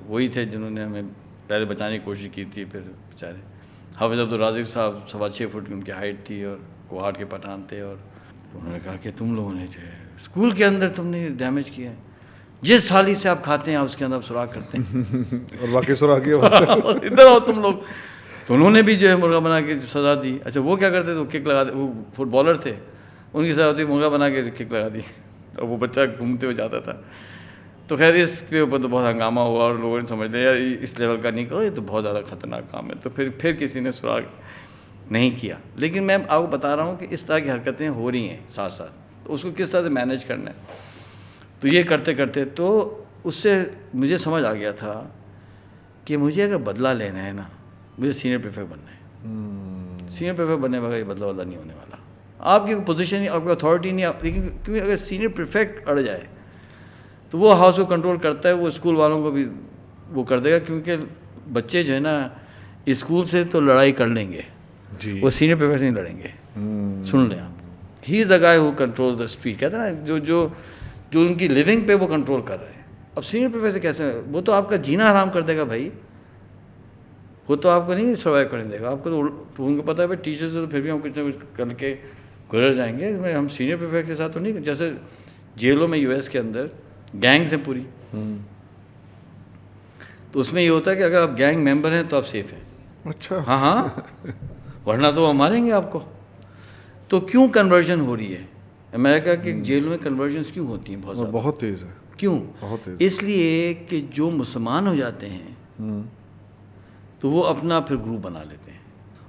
وہی تھے جنہوں نے ہمیں پہلے بچانے کی کوشش کی تھی. پھر بیچارے حافظ عبدالرازق صاحب 6.25 فٹ کی ان کی ہائٹ تھی, اور کوہاٹ کے پٹھان تھے, اور انہوں نے کہا کہ تم لوگوں نے جو ہے اسکول کے اندر تم نے ڈیمیج کیا ہے, جس تھالی سے آپ کھاتے ہیں اس کے اندر آپ سوراخ کرتے ہیں, اور باقی سوراخ کیا ادھر آؤ تم لوگ. تو انہوں نے بھی جو ہے مرغا بنا کے سزا دی. اچھا وہ کیا کرتے تھے, وہ کک لگا دے, وہ فٹ بالر تھے, ان کی سزا ہوتی مرغا بنا کے کک لگا دی, تو وہ بچہ گھومتے ہوئے جاتا تھا. تو خیر اس کے اوپر تو بہت ہنگامہ ہوا, اور لوگوں نے سمجھ لیا یار اس لیول کا نہیں کرو, یہ تو بہت زیادہ خطرناک کام ہے. تو پھر کسی نے سراغ نہیں کیا. لیکن میں آپ کو بتا رہا ہوں کہ اس طرح کی حرکتیں ہو رہی ہیں ساتھ ساتھ, تو اس کو کس طرح سے مینیج کرنا ہے. تو یہ کرتے کرتے تو اس سے مجھے سمجھ آ گیا تھا کہ مجھے اگر بدلہ لینا ہے نا, مجھے سینئر پریفیکٹ بننا ہے. سینئر پریفیکٹ بننے والا یہ بدلہ نہیں ہونے والا. آپ کی پوزیشن نہیں, آپ کی اتھارٹی نہیں, لیکن کیونکہ اگر سینئر پریفیکٹ اڑ جائے تو وہ ہاؤس کو کنٹرول کرتا ہے, وہ اسکول والوں کو بھی وہ کر دے گا. کیونکہ بچے جو ہے نا اسکول سے تو لڑائی کر لیں گے, وہ سینئر پریفیکٹ سے نہیں لڑیں گے. سن لیں آپ, ہی از دا گائے ہو کنٹرول دا اسٹریٹ, کہتے ہیں نا جو ان کی لیونگ پہ وہ کنٹرول کر رہے ہیں. اب سینئر پریفیکٹ سے کیسے, وہ تو آپ کا جینا حرام کر دے گا بھائی, وہ تو آپ کو نہیں سروائیو کرنے دے گا. آپ کو تو ان کو پتہ ہے بھائی ٹیچر سے تو پھر بھی ہم کچھ نہ کچھ کر کے گزر جائیں گے, ہم سینئر پریفیکٹ کے ساتھ تو نہیں. جیسے جیلوں میں US کے اندر گینگز ہیں پوری, تو اس میں یہ ہوتا ہے کہ اگر آپ گینگ ممبر ہیں تو آپ سیف ہیں. اچھا, ہاں ورنہ تو وہ ماریں گے آپ کو. تو کیوں کنورژن ہو رہی ہے امریکہ کے جیلوں میں, کنورژنس کیوں ہوتی ہیں بہت زیادہ, بہت تیز ہے. کیوں؟ بہت تیز. اس لیے کہ جو مسلمان ہو جاتے ہیں تو وہ اپنا پھر گروپ بنا لیتے ہیں,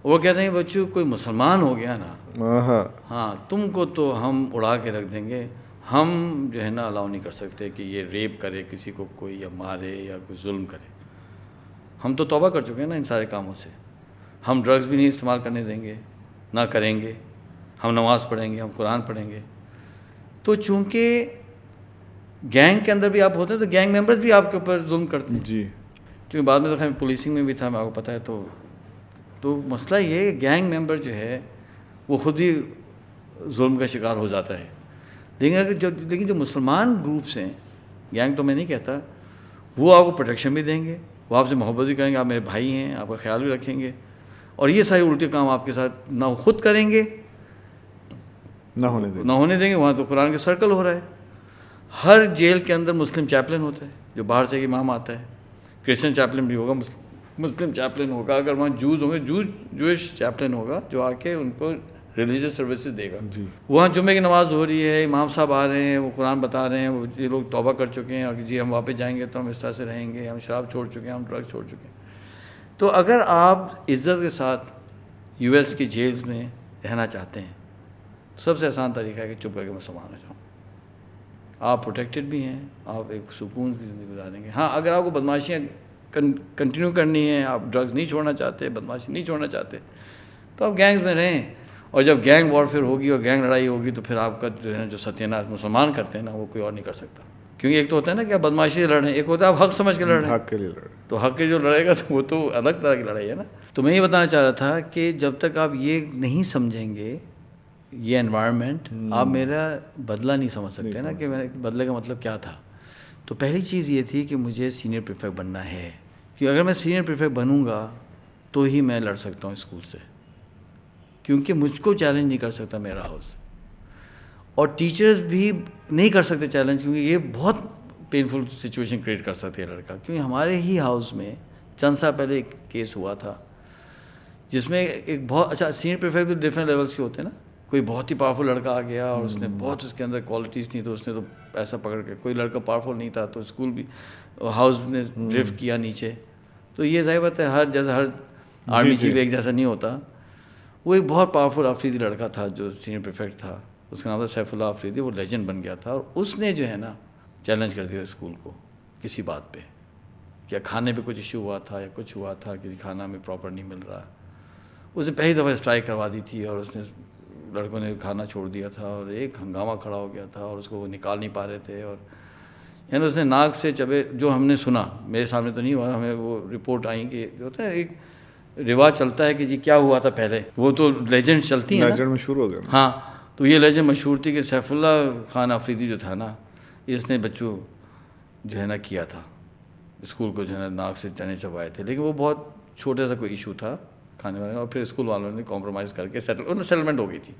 اور وہ کہتے ہیں بچوں کوئی مسلمان ہو گیا نا, ہاں تم کو تو ہم اڑا کے رکھ دیں گے, ہم جو ہے نا الاؤ نہیں کر سکتے کہ یہ ریپ کرے کسی کو کوئی، یا مارے یا کوئی ظلم کرے. ہم تو توبہ کر چکے ہیں نا ان سارے کاموں سے. ہم ڈرگز بھی نہیں استعمال کرنے دیں گے، نہ کریں گے. ہم نماز پڑھیں گے، ہم قرآن پڑھیں گے. تو چونکہ گینگ کے اندر بھی آپ ہوتے ہیں تو گینگ ممبرز بھی آپ کے اوپر ظلم کرتے ہیں. جی. چونکہ بعد میں تو خیر پولیسنگ میں بھی تھا، آپ کو پتہ ہے. تو مسئلہ یہ ہے کہ گینگ ممبر جو ہے وہ خود ہی ظلم کا شکار ہو جاتا ہے. لیکن جو مسلمان گروپس ہیں، گینگ تو میں نہیں کہتا، وہ آپ کو پروٹیکشن بھی دیں گے، وہ آپ سے محبت بھی کریں گے، آپ میرے بھائی ہیں، آپ کا خیال بھی رکھیں گے. اور یہ سارے الٹے کام آپ کے ساتھ نہ خود کریں گے نہ ہونے دیں گے. وہاں تو قرآن کے سرکل ہو رہا ہے. ہر جیل کے اندر مسلم چیپلن ہوتا ہے، جو باہر سے ایک امام آتا ہے. کرسچن چیپلن بھی ہوگا، مسلم چیپلن ہوگا. اگر وہاں جوز ہوں گے، جوئش چیپلن ہوگا جو آ کے ان کو ریلیجیس سروسز دے گا. وہاں جمعے کی نماز ہو رہی ہے، امام صاحب آ رہے ہیں، وہ قرآن بتا رہے ہیں، وہ یہ لوگ توبہ کر چکے ہیں اور جی ہم واپس جائیں گے تو ہم اس طرح سے رہیں گے، ہم شراب چھوڑ چکے ہیں، ہم ڈرگ چھوڑ چکے ہیں. تو اگر آپ عزت کے ساتھ یو ایس کی جیلز میں رہنا چاہتے ہیں، سب سے آسان طریقہ ہے کہ چپ کر کے مسلمان ہو جاؤ. آپ پروٹیکٹڈ بھی ہیں، آپ ایک سکون کی زندگی گزاریں گے. ہاں اگر آپ کو بدماشیاں کنٹینیو کرنی ہیں، آپ ڈرگز نہیں چھوڑنا چاہتے، بدماشی نہیں چھوڑنا چاہتے، تو آپ گینگز میں رہیں. اور جب گینگ وارفیئر ہوگی اور گینگ لڑائی ہوگی تو پھر آپ کا جو ہے جو ستیہ ناش مسلمان کرتے ہیں نا، وہ کوئی اور نہیں کر سکتا. کیونکہ ایک تو ہوتا ہے نا کہ آپ بدماشی سے لڑ رہے ہیں، ایک ہوتا ہے آپ حق سمجھ کے لڑ رہے ہیں. حق کے لیے لڑ. تو حق کے جو لڑے گا تو وہ تو الگ طرح کی لڑائی ہے نا. تو میں یہ بتانا چاہ رہا تھا کہ جب تک آپ یہ نہیں سمجھیں گے یہ انوائرمنٹ، آپ میرا بدلہ نہیں سمجھ سکتے نا کہ میرے بدلے کا مطلب کیا تھا. تو پہلی چیز یہ تھی کہ مجھے سینئر پریفیکٹ بننا ہے، کہ اگر میں سینئر پریفیکٹ بنوں گا تو ہی میں لڑ سکتا ہوں اسکول سے، کیونکہ مجھ کو چیلنج نہیں کر سکتا میرا ہاؤس. اور ٹیچرز بھی نہیں کر سکتے چیلنج، کیونکہ یہ بہت پینفل سچویشن کریٹ کر سکتے ہیں لڑکا. کیونکہ ہمارے ہی ہاؤس میں چند سال پہلے ایک کیس ہوا تھا جس میں ایک بہت اچھا سینئر پریفیکٹ بھی ڈفرینٹ لیولس کے ہوتے ہیں نا. کوئی بہت ہی پاورفل لڑکا آ گیا اور اس نے بہت اس کے اندر کوالٹیز تھیں، تو اس نے تو ایسا پکڑ کے. کوئی لڑکا پاورفل نہیں تھا تو اسکول بھی ہاؤس نے ڈرفٹ کیا نیچے. تو یہ ظاہر بات ہے ہر آرمی چیف ایک جیسا نہیں ہوتا. وہ ایک بہت پاورفل آفریدی لڑکا تھا جو سینئر پریفیکٹ تھا، اس کا نام تھا سیف اللہ آفریدی. وہ لیجنڈ بن گیا تھا اور اس نے جو ہے نا چیلنج کر دیا اسکول کو کسی بات پہ، یا کھانے پہ کچھ ایشو ہوا تھا یا کچھ ہوا تھا کہ کھانا میں پراپر نہیں مل رہا. اس نے پہلی دفعہ اسٹرائک کروا دی تھی اور اس نے لڑکوں نے کھانا چھوڑ دیا تھا اور ایک ہنگامہ کھڑا ہو گیا تھا اور اس کو وہ نکال نہیں پا رہے تھے. اور یعنی اس نے ناک سے چبے، جو ہم نے سنا، میرے سامنے تو نہیں ہوا، ہمیں وہ رپورٹ آئیں کہ جو ہوتا ہے ایک رواج چلتا ہے کہ جی کیا ہوا تھا پہلے، وہ تو لیجنڈ چلتی ہیں، لیجنڈ مشہور ہو گیا. ہاں تو یہ لیجنڈ مشہور تھی کہ سیف اللہ خان آفریدی جو تھا نا، اس نے بچوں جو ہے نا کیا تھا اسکول کو، جو ہے نا ناک سے چنے چبائے تھے. لیکن وہ بہت چھوٹا سا کوئی ایشو تھا کھانے والے، اور پھر اسکول والوں نے کمپرومائز کر کے سیٹلمنٹ ہو گئی تھی.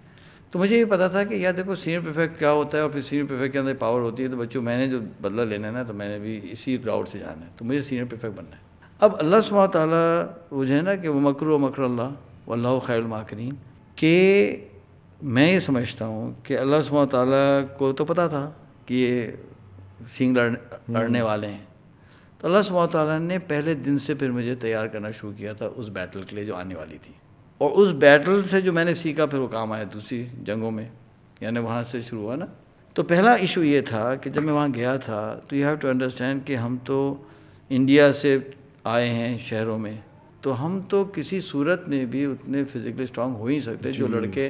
تو مجھے یہ پتا تھا کہ یار دیکھو سینئر پریفیکٹ کیا ہوتا ہے، اور پھر سینئر پریفیکٹ کے اندر پاور ہوتی ہے. تو بچوں میں نے جو بدلہ لینا ہے نا، تو میں نے بھی اسی راؤٹ سے جانا ہے. تو مجھے سینئر پریفیکٹ بننا ہے. اب اللہ سبحانہ تعالیٰ وہ جو ہے نا کہ وہ مکر و مکر اللہ واللہ خیر الماکرین، کہ میں یہ سمجھتا ہوں کہ اللہ سبحانہ تعالیٰ کو تو پتہ تھا کہ یہ سینگ لڑنے والے ہیں. تو اللہ سبحانہ تعالیٰ نے پہلے دن سے پھر مجھے تیار کرنا شروع کیا تھا اس بیٹل کے لیے جو آنے والی تھی. اور اس بیٹل سے جو میں نے سیکھا پھر وہ کام آیا دوسری جنگوں میں، یعنی وہاں سے شروع ہوا نا. تو پہلا ایشو یہ تھا کہ جب میں وہاں گیا تھا تو یو ہیو ٹو انڈرسٹینڈ کہ ہم تو انڈیا سے آئے ہیں شہروں میں، تو ہم تو کسی صورت میں بھی اتنے فزیکلی اسٹرانگ ہو ہی سکتے جو لڑکے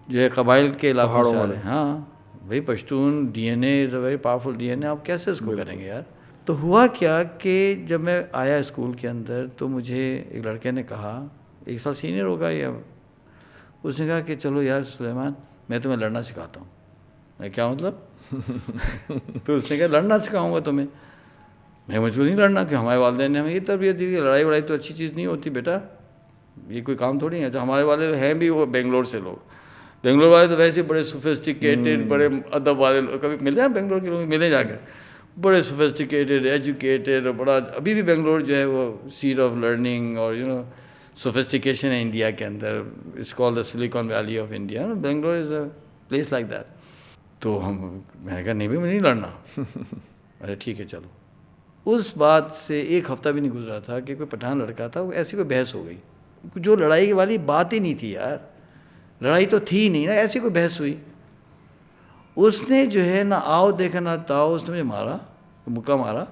جو ہے قبائل کے علاقوں سے آ رہے ہیں. ہاں بھائی Pashtun D N A is a very powerful D N A, آپ کیسے اس کو کریں گے یار. تو ہوا کیا کہ جب میں آیا اسکول کے اندر تو مجھے ایک لڑکے نے کہا، ایک سال سینئر ہوگا یا، اس نے کہا کہ چلو یار سلیمان میں تمہیں لڑنا سکھاتا ہوں. میں کیا مطلب؟ تو اس نے کہا لڑنا سکھاؤں گا تمہیں. میں مجھ کو نہیں لڑنا، کہ ہمارے والدین نے ہمیں یہ تربیت دی کہ لڑائی وڑائی تو اچھی چیز نہیں ہوتی بیٹا، یہ کوئی کام تھوڑی ہے. تو ہمارے والے ہیں بھی وہ بنگلور سے لوگ، بنگلور والے تو ویسے بڑے سوفسٹیکیٹڈ، بڑے ادب والے لوگ. کبھی مل جائیں بنگلور کے لوگ، ملے جا کر، بڑے سوفسٹیکیٹڈ ایجوکیٹڈ، اور بڑا ابھی بھی بنگلور جو ہے وہ سیٹ آف لرننگ اور سوفسٹیکیشن ہے انڈیا کے اندر. It's called the Silicon Valley of India. Bangalore is a place like that. تو میں نے کہا نہیں بھائی مجھے نہیں لڑنا. ارے ٹھیک ہے چلو. اس بات سے ایک ہفتہ بھی نہیں گزرا تھا کہ کوئی پٹھان لڑکا تھا، وہ ایسی کوئی بحث ہو گئی جو لڑائی والی بات ہی نہیں تھی یار، لڑائی تو تھی نہیں نا، ایسی کوئی بحث ہوئی. اس نے جو ہے نہ آؤ دیکھا نہ تاؤ، اس نے مجھے مارا، مکہ مارا،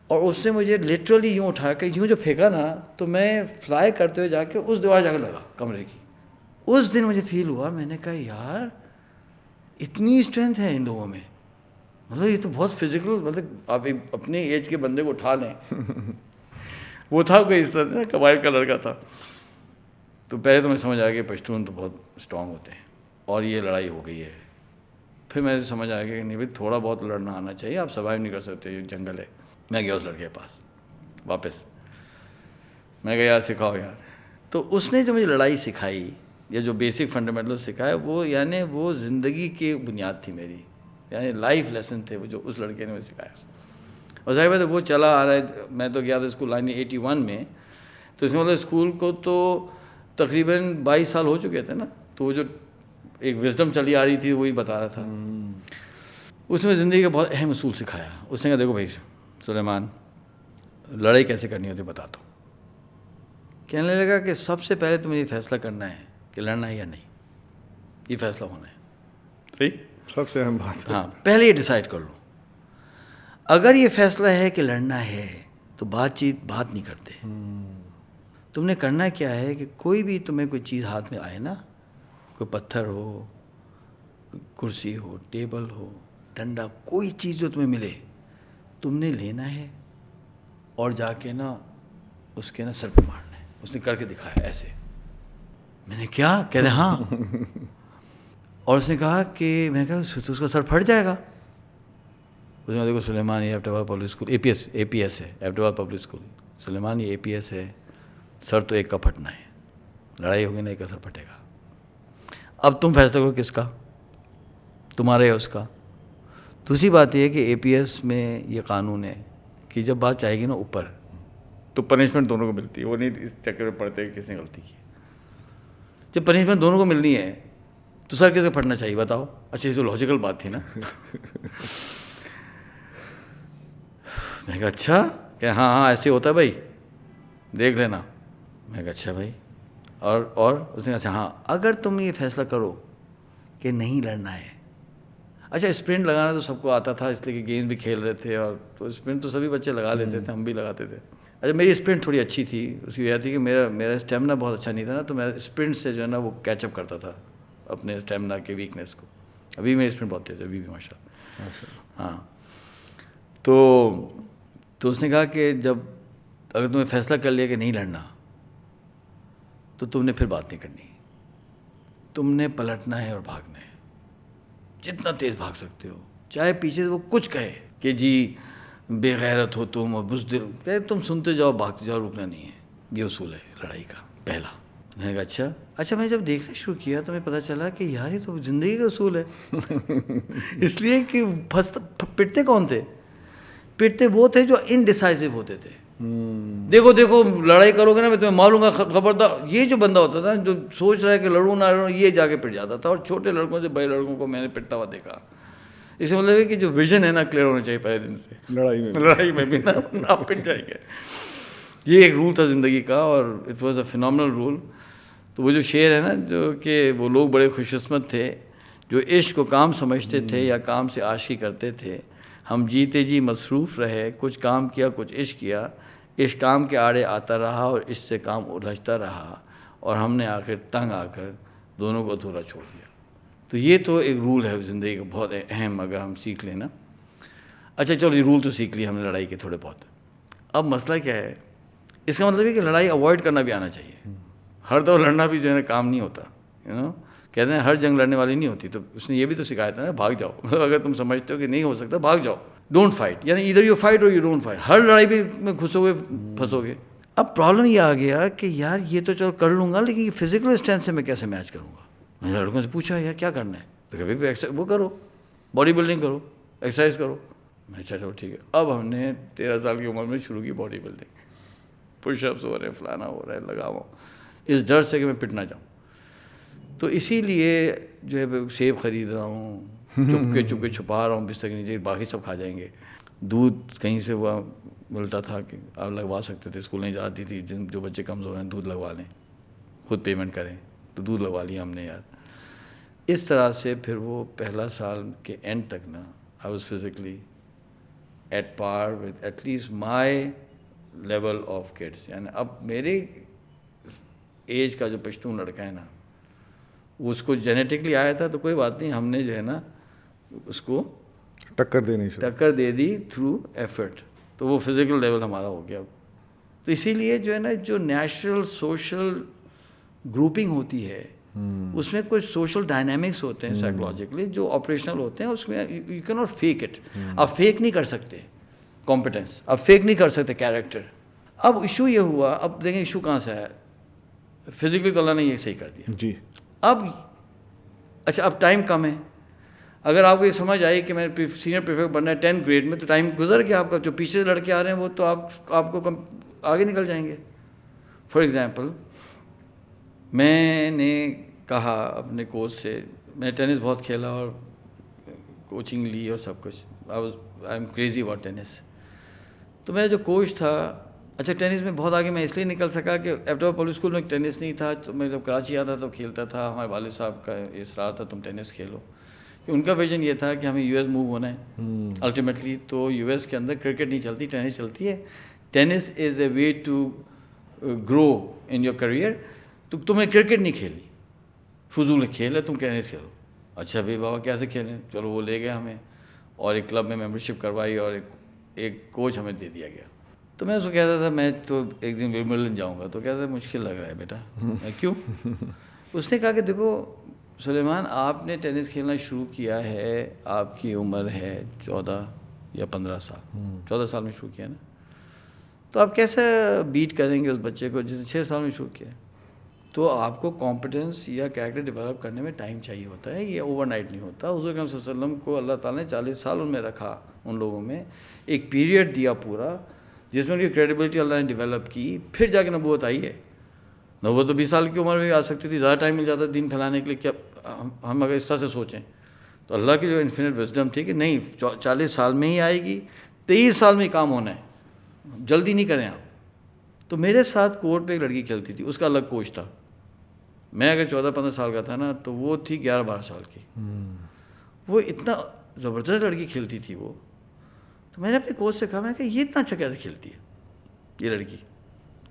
اور اس نے مجھے لٹرلی یوں اٹھا کے یوں جو پھینکا نا، تو میں فلائی کرتے ہوئے جا کے اس دیوار جا کے لگا کمرے کی. اس دن مجھے فیل ہوا، میں نے کہا یار اتنی اسٹرینتھ ہے ان لوگوں میں، مطلب یہ تو بہت فزیکل، مطلب آپ اپنے ایج کے بندے کو اٹھا لیں. وہ تھا کوئی اس طرح سے قبائل کا لڑکا تھا. تو پہلے تو میں سمجھ آیا کہ پشتون تو بہت اسٹرانگ ہوتے ہیں اور یہ لڑائی ہو گئی ہے. پھر میں سمجھ آیا کہ نہیں بھائی تھوڑا بہت لڑنا آنا چاہیے، آپ سروائیو نہیں کر سکتے، یہ جنگل ہے. میں گیا اس لڑکے کے پاس واپس، میں کہا یار سکھاؤ یار. تو اس نے جو مجھے لڑائی سکھائی یا جو بیسک فنڈامنٹل سکھایا، وہ یعنی وہ زندگی کی بنیاد تھی میری، یعنی لائف لیسن تھے وہ جو اس لڑکے نے مجھے سکھایا. اور ظاہر بات ہے وہ چلا آ رہا ہے. میں تو گیا تھا اسکول 1981 میں، تو اس میں مطلب اسکول کو تو تقریباً 22 سال ہو چکے تھے نا. تو وہ جو ایک وزڈم چلی آ رہی تھی وہی بتا رہا تھا. اس میں زندگی کا بہت اہم اصول سکھایا. اس نے کہا دیکھو بھائی سلیمان، لڑائی کیسے کرنی ہوتی بتاتا ہوں. کہنے لگا کہ سب سے پہلے تمہیں یہ فیصلہ کرنا ہے کہ لڑنا ہے یا نہیں. یہ فیصلہ ہونا ہے. صحیح، سب سے اہم بات. ہاں، پہلے یہ ڈیسائیڈ کر لو. اگر یہ فیصلہ ہے کہ لڑنا ہے تو بات نہیں کرتے. تم نے کرنا کیا ہے کہ کوئی بھی تمہیں کوئی چیز ہاتھ میں آئے نا، کوئی پتھر ہو، کرسی ہو، ٹیبل ہو، ڈنڈا، کوئی چیز جو تمہیں ملے، تم نے لینا ہے اور جا کے نا اس کے نا سر پہ مارنا ہے. اس نے کر کے دکھایا ایسے. میں نے کیا کہہ رہے ہاں. اور اس نے کہا کہ میں نے کہا تو اس کا سر پھٹ جائے گا. اس نے دیکھو سلیمان، یہ ایبٹ آباد پبلک اسکول اے پی ایس ہے، ایبٹ آباد پبلک اسکول. سلیمان یہ اے پی ایس ہے، سر تو ایک کا پھٹنا ہے. لڑائی ہوگی نا ایک کا سر پھٹے گا. اب تم فیصلہ کرو کس کا، تمہارا یا اس کا. دوسری بات یہ ہے کہ اے پی ایس میں یہ قانون ہے کہ جب بات چاہے گی نا اوپر، تو پنشمنٹ دونوں کو ملتی ہے. وہ نہیں اس چکر میں پڑتے کہ کس نے غلطی کی. جب پنشمنٹ دونوں کو ملنی ہے تو سر کس کا پھٹنا چاہیے بتاؤ. اچھا یہ تو لاجیکل بات تھی نا. میں کہا اچھا، کہ ہاں ایسے ہوتا ہے بھائی، دیکھ لینا. میں کہا اچھا بھائی. اور اس نے کہا اچھا ہاں اگر تم یہ فیصلہ کرو کہ نہیں لڑنا ہے. اچھا اسپرنٹ لگانا تو سب کو آتا تھا، اس لیے کہ گیمز بھی کھیل رہے تھے، اور تو اسپرنٹ تو سبھی بچے لگا لیتے تھے، ہم بھی لگاتے تھے. اچھا میری اسپرنٹ تھوڑی اچھی تھی. اس کی وجہ تھی کہ میرا اسٹیمنا بہت اچھا نہیں تھا نا، تو میں اسپرنٹ سے جو ہے نا وہ کیچ اپ کرتا تھا اپنے اسٹیمنا کے ویکنیس کو. ابھی میری اسپرنٹ بہت تیز ہے، ابھی بھی ماشاء اللہ. ہاں تو اس نے کہا کہ جب اگر تم نے فیصلہ کر لیا کہ نہیں لڑنا، تو تم نے پھر بات نہیں کرنی. تم نے پلٹنا ہے اور بھاگنا ہے. جتنا تیز بھاگ سکتے ہو، چاہے پیچھے سے وہ کچھ کہے کہ جی بے غیرت ہو تم اور بزدل، کہ تم سنتے جاؤ بھاگتے جاؤ، رکنا نہیں ہے. یہ اصول ہے لڑائی کا پہلا. میں نے کہا اچھا میں جب دیکھنا شروع کیا تو مجھے پتہ چلا کہ یار یہ تو زندگی کا اصول ہے. اس لیے کہ پٹتے کون تھے؟ پٹتے وہ تھے جو انڈیسائزو ہوتے تھے. دیکھو لڑائی کرو گے نا میں تمہیں ماروں گا خبردار. یہ جو بندہ ہوتا تھا جو سوچ رہا ہے کہ لڑوں نہ لڑوں، یہ جا کے پٹ جاتا تھا. اور چھوٹے لڑکوں سے بڑے لڑکوں کو میں نے پٹتا ہوا دیکھا. اس کا مطلب ہے کہ جو ویژن ہے نا کلیئر ہونا چاہیے پہلے دن سے. لڑائی میں بھی نہ پٹ جائیں گے. یہ ایک رول تھا زندگی کا، اور it was a phenomenal role. تو وہ جو شعر ہے نا، جو کہ وہ لوگ بڑے خوش قسمت تھے جو عشق کو کام سمجھتے تھے یا کام سے عاشقی کرتے تھے. ہم جیتے جی مصروف رہے، کچھ کام کیا کچھ عشق کیا. عشق کام کے آڑے آتا رہا اور اس سے کام الجھتا رہا، اور ہم نے آخر تنگ آ کر دونوں کو ادھورا چھوڑ دیا. تو یہ تو ایک رول ہے زندگی کا بہت اہم، اگر ہم سیکھ لیں نا. اچھا چلو یہ رول تو سیکھ لی ہم نے لڑائی کے تھوڑے بہت. اب مسئلہ کیا ہے؟ اس کا مطلب ہے کہ لڑائی اوائڈ کرنا بھی آنا چاہیے. ہر دور لڑنا بھی جو ہے نا کام نہیں ہوتا. کہتے ہیں ہر جنگ لڑنے والی نہیں ہوتی. تو اس نے یہ بھی تو سکھایا تھا نا، بھاگ جاؤ. مطلب اگر تم سمجھتے ہو کہ نہیں ہو سکتا بھاگ جاؤ. ڈونٹ فائٹ، یعنی ادھر یو فائٹ اور یو ڈونٹ فائٹ. ہر لڑائی میں گھسو گے پھنسو گے. اب پرابلم یہ آ گیا کہ یار یہ تو چلو کر لوں گا، لیکن یہ فزیکل اسٹرینتھ سے میں کیسے میچ کروں گا. میں نے لڑکوں سے پوچھا یار کیا کرنا ہے؟ تو کبھی بھی وہ کرو، باڈی بلڈنگ کرو، ایکسرسائز کرو. میں اچھا چلو ٹھیک ہے. اب ہم نے 13 سال کی عمر میں شروع کی باڈی بلڈنگ. پش اپس ہو رہے ہیں، فلانا ہو رہا ہے، لگاؤ اس ڈر سے کہ میں پٹ نہ جاؤں. تو اسی لیے جو ہے سیب خرید رہا ہوں، چپ کے چھپا رہا ہوں بستر کے نیچے، باقی سب کھا جائیں گے. دودھ کہیں سے وہ ملتا تھا کہ آپ لگوا سکتے تھے، اسکول نہیں جاتی تھی، جو بچے کمزور ہیں دودھ لگوا لیں، خود پیمنٹ کریں. تو دودھ لگوا لیا ہم نے یار. اس طرح سے پھر وہ پہلا سال کے اینڈ تک نا I was physically at par with at least my level of kids. یعنی اب میرے ایج کا جو پشتون لڑکا ہے نا اس کو جینیٹکلی آیا تھا تو کوئی بات نہیں, ہم نے جو ہے نا اس کو ٹکر دے دی تھرو ایفرٹ, تو وہ فزیکل لیول ہمارا ہو گیا. تو اسی لیے جو ہے نا جو نیچرل سوشل گروپنگ ہوتی ہے اس میں کچھ سوشل ڈائنامکس ہوتے ہیں سائیکولوجیکلی جو آپریشنل ہوتے ہیں, اس میں you can not fake it. آپ فیک نہیں کر سکتے کمپیٹنس, آپ فیک نہیں کر سکتے کیریکٹر. اب ایشو یہ ہوا, اب دیکھیں ایشو کہاں سے آیا, فزیکلی تو اللہ نے یہ صحیح کر دیا جی. اب اچھا اب ٹائم کم ہے, اگر آپ کو یہ سمجھ آئی کہ میں سینئر پریفیکٹ بننا ہے 10th گریڈ میں, تو ٹائم گزر گیا آپ کا. جو پیچھے سے لڑکے آ رہے ہیں وہ تو آپ کو آگے نکل جائیں گے. فار ایگزامپل میں نے کہا اپنے کوچ سے, میں ٹینس بہت کھیلا اور کوچنگ لی اور سب کچھ, I am crazy about tennis. تو میرا جو کوچ تھا, اچھا ٹینس میں بہت آگے میں اس لیے نکل سکا کہ ایفٹر پبلک اسکول میں ٹینس نہیں تھا, تو میں جب کراچی آتا تو کھیلتا تھا. ہمارے والد صاحب کا اصرار تھا تم ٹینس کھیلو, کہ ان کا ویژن یہ تھا کہ ہمیں یو ایس موو ہونا ہے الٹیمیٹلی. تو یو ایس کے اندر کرکٹ نہیں چلتی, ٹینس چلتی ہے. Tennis is a way to grow in your career. تو تمہیں کرکٹ نہیں کھیلنی, فضول کھیل ہے, تم ٹینس کھیلو. اچھا بھائی بابا کیسے کھیلیں, چلو وہ لے گئے ہمیں اور ایک کلب میں ممبرشپ کروائی اور ایک کوچ ہمیں دے دیا گیا. تو میں اس کو کہتا تھا میں تو ایک دن ومبلڈن جاؤں گا, تو کہتا تھا مشکل لگ رہا ہے بیٹا. کیوں؟ اس نے کہا کہ دیکھو سلیمان, آپ نے ٹینس کھیلنا شروع کیا ہے, آپ کی عمر ہے 14 یا 15 سال, 14 سال میں شروع کیا نا, تو آپ کیسے بیٹ کریں گے اس بچے کو جس نے 6 سال میں شروع کیا؟ تو آپ کو کمپیٹنس یا کریکٹر ڈیولپ کرنے میں ٹائم چاہیے ہوتا ہے, یہ اوور نائٹ نہیں ہوتا. حضور اکرم صلی اللہ علیہ وسلم کو اللہ تعالیٰ نے 40 سال ان میں رکھا, ان لوگوں میں ایک پیریڈ دیا پورا جس میں ان کی کریڈیبلٹی اللہ نے ڈیولپ کی, پھر جا کے نبوت آئی ہے. نبوت تو 20 سال کی عمر میں بھی آ سکتی تھی, زیادہ ٹائم مل جاتا دین پھیلانے کے لیے. کیا ہم اگر اس طرح سے سوچیں تو اللہ کی جو انفینٹ وزڈم تھی کہ نہیں 40 سال میں ہی آئے گی, 23 سال میں ہی کام ہونا ہے, جلدی نہیں کریں آپ. تو میرے ساتھ کورٹ پہ ایک لڑکی کھیلتی تھی, اس کا الگ کوچ تھا. میں اگر 14-15 سال کا تھا نا تو وہ تھی 11-12 سال کی. وہ اتنا زبردست لڑکی کھیلتی تھی وہ. تو میں نے اپنے کوچ سے کہا, میں کہ یہ اتنا اچھا کیسے کھیلتی ہے یہ لڑکی؟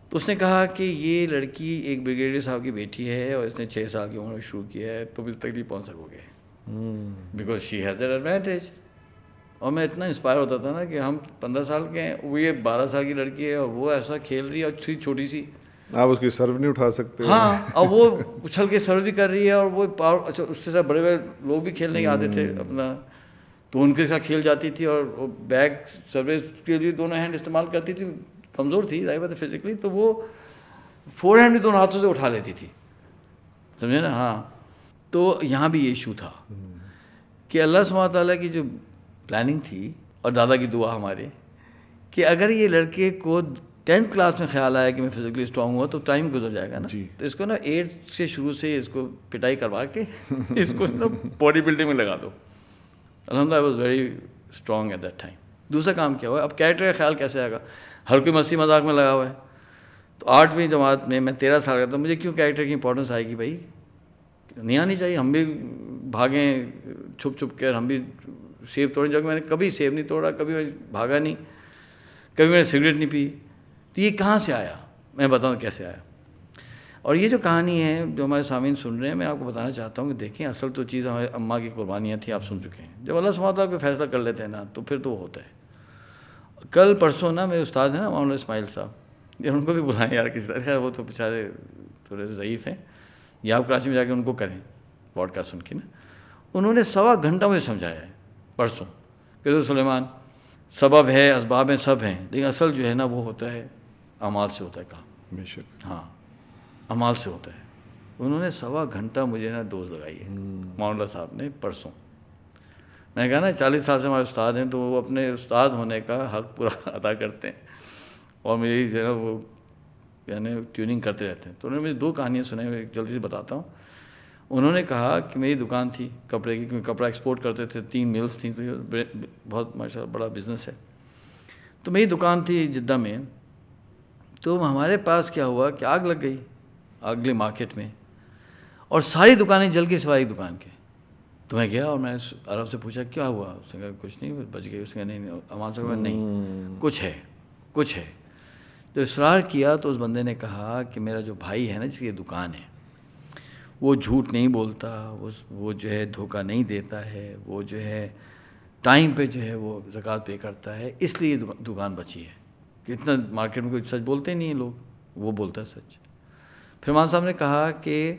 تو اس نے کہا کہ یہ لڑکی ایک بریگیڈیئر صاحب کی بیٹی ہے اور اس نے 6 سال کی عمر میں شروع کیا ہے, تم اس تک نہیں پہنچ سکو گے because she has that advantage. اور میں اتنا انسپائر ہوتا تھا نا کہ ہم 15 سال کے ہیں, وہ یہ 12 سال کی لڑکی ہے اور وہ ایسا کھیل رہی ہے, اور چھوٹی سی, آپ اس کی سرو نہیں اٹھا سکتے. ہاں, اور وہ اچھل کے سرو بھی کر رہی ہے, اور وہ پاور, اچھا اس سے زیادہ بڑے بڑے لوگ بھی کھیلنے آتے تھے اپنا, تو ان کے ساتھ کھیل جاتی تھی. اور وہ بیک سروس کے لیے دونوں ہینڈ استعمال کرتی تھی, کمزور تھی ظاہر بات ہے فزیکلی, تو وہ فور ہینڈ بھی دونوں ہاتھوں سے اٹھا لیتی تھی, سمجھے نا. ہاں, تو یہاں بھی یہ ایشو تھا کہ اللہ سبحانہ تعالیٰ کی جو پلاننگ تھی اور دادا کی دعا ہمارے, کہ اگر یہ لڑکے کو 10th کلاس میں خیال آیا کہ میں فزیکلی اسٹرانگ ہوا تو ٹائم گزر جائے گا نا. تو اس کو نا 8 سے شروع سے اس کو پٹائی کروا کے اس کو نا باڈی بلڈنگ میں لگا دو. الحمدللہ I was very strong at that time. دوسرا کام کیا ہوا, اب کیریکٹر کا خیال کیسے آئے گا؟ ہر کوئی مستی مذاق میں لگا ہوا ہے. تو 8ویں جماعت میں 13 سال کا تھا, مجھے کیوں کیریکٹر کی امپورٹنس آئے گی بھائی؟ نہیں آنی چاہیے. ہم بھی بھاگیں چھپ چھپ کر, ہم بھی سیب توڑیں, جب میں نے کبھی سیب نہیں توڑا, کبھی میں بھاگا نہیں, کبھی میں نے سگریٹ نہیں پی. تو یہ کہاں سے آیا؟ میں بتاؤں کیسے آیا. اور یہ جو کہانی ہے جو ہمارے سامعین سن رہے ہیں, میں آپ کو بتانا چاہتا ہوں کہ دیکھیں اصل تو چیز ہمارے اماں کی قربانیاں تھیں, آپ سن چکے ہیں. جب اللہ سبحانہ تعالیٰ کوئی فیصلہ کر لیتے ہیں نا تو پھر تو وہ ہوتا ہے. کل پرسوں نا میرے استاد ہیں نا مولانا اسماعیل صاحب, ان کو بھی بلائیں یار کسی طرح, خیر وہ تو بیچارے تھوڑے سے ضعیف ہیں, یا آپ کراچی میں جا کے ان کو کریں پوڈ کاسٹ سن کے نا. انہوں نے 1.25 گھنٹہ مجھے سمجھایا ہے پرسوں کہ سلیمان سبب ہے, اسباب ہیں, سب ہیں, لیکن اصل جو ہے نا وہ ہوتا ہے اعمال سے ہوتا ہے کام. بے شک, ہاں اعمال سے ہوتا ہے. انہوں نے 1.25 گھنٹہ مجھے نا ڈوز لگائی ہے مولانا صاحب نے پرسوں. میں نے کہا نا 40 سال سے ہمارے استاد ہیں تو وہ اپنے استاد ہونے کا حق پورا ادا کرتے ہیں, اور میری جو ہے نا وہ یعنی ٹیوننگ کرتے رہتے ہیں. تو انہوں نے مجھے 2 کہانیاں سنائی, میں جلدی سے بتاتا ہوں. انہوں نے کہا کہ میری دکان تھی کپڑے کی, کیونکہ کپڑا ایکسپورٹ کرتے تھے, 3 ملز تھیں, تو یہ بہت ماشاء اللہ بڑا بزنس ہے. تو میری دکان تھی جدہ میں. تو ہمارے پاس کیا ہوا کہ آگ لگ گئی اگلے مارکیٹ میں, اور ساری دکانیں جل گئی سوائے ایک دکان کے. تو میں گیا اور میں نے عرب سے پوچھا کیا ہوا، اس نے کہا کچھ نہیں بچ گئی. اس نے کہا نہیں امان صاحب نہیں کچھ ہے. تو اصرار کیا تو اس بندے نے کہا کہ میرا جو بھائی ہے نا جس کی دکان ہے وہ جھوٹ نہیں بولتا، وہ جو ہے دھوکہ نہیں دیتا ہے، وہ جو ہے ٹائم پہ جو ہے وہ زکوٰۃ پے کرتا ہے، اس لیے دکان بچی ہے. کہ اتنا مارکیٹ میں کوئی سچ بولتے نہیں ہیں لوگ، وہ بولتا ہے سچ. پھر امان صاحب نے کہا کہ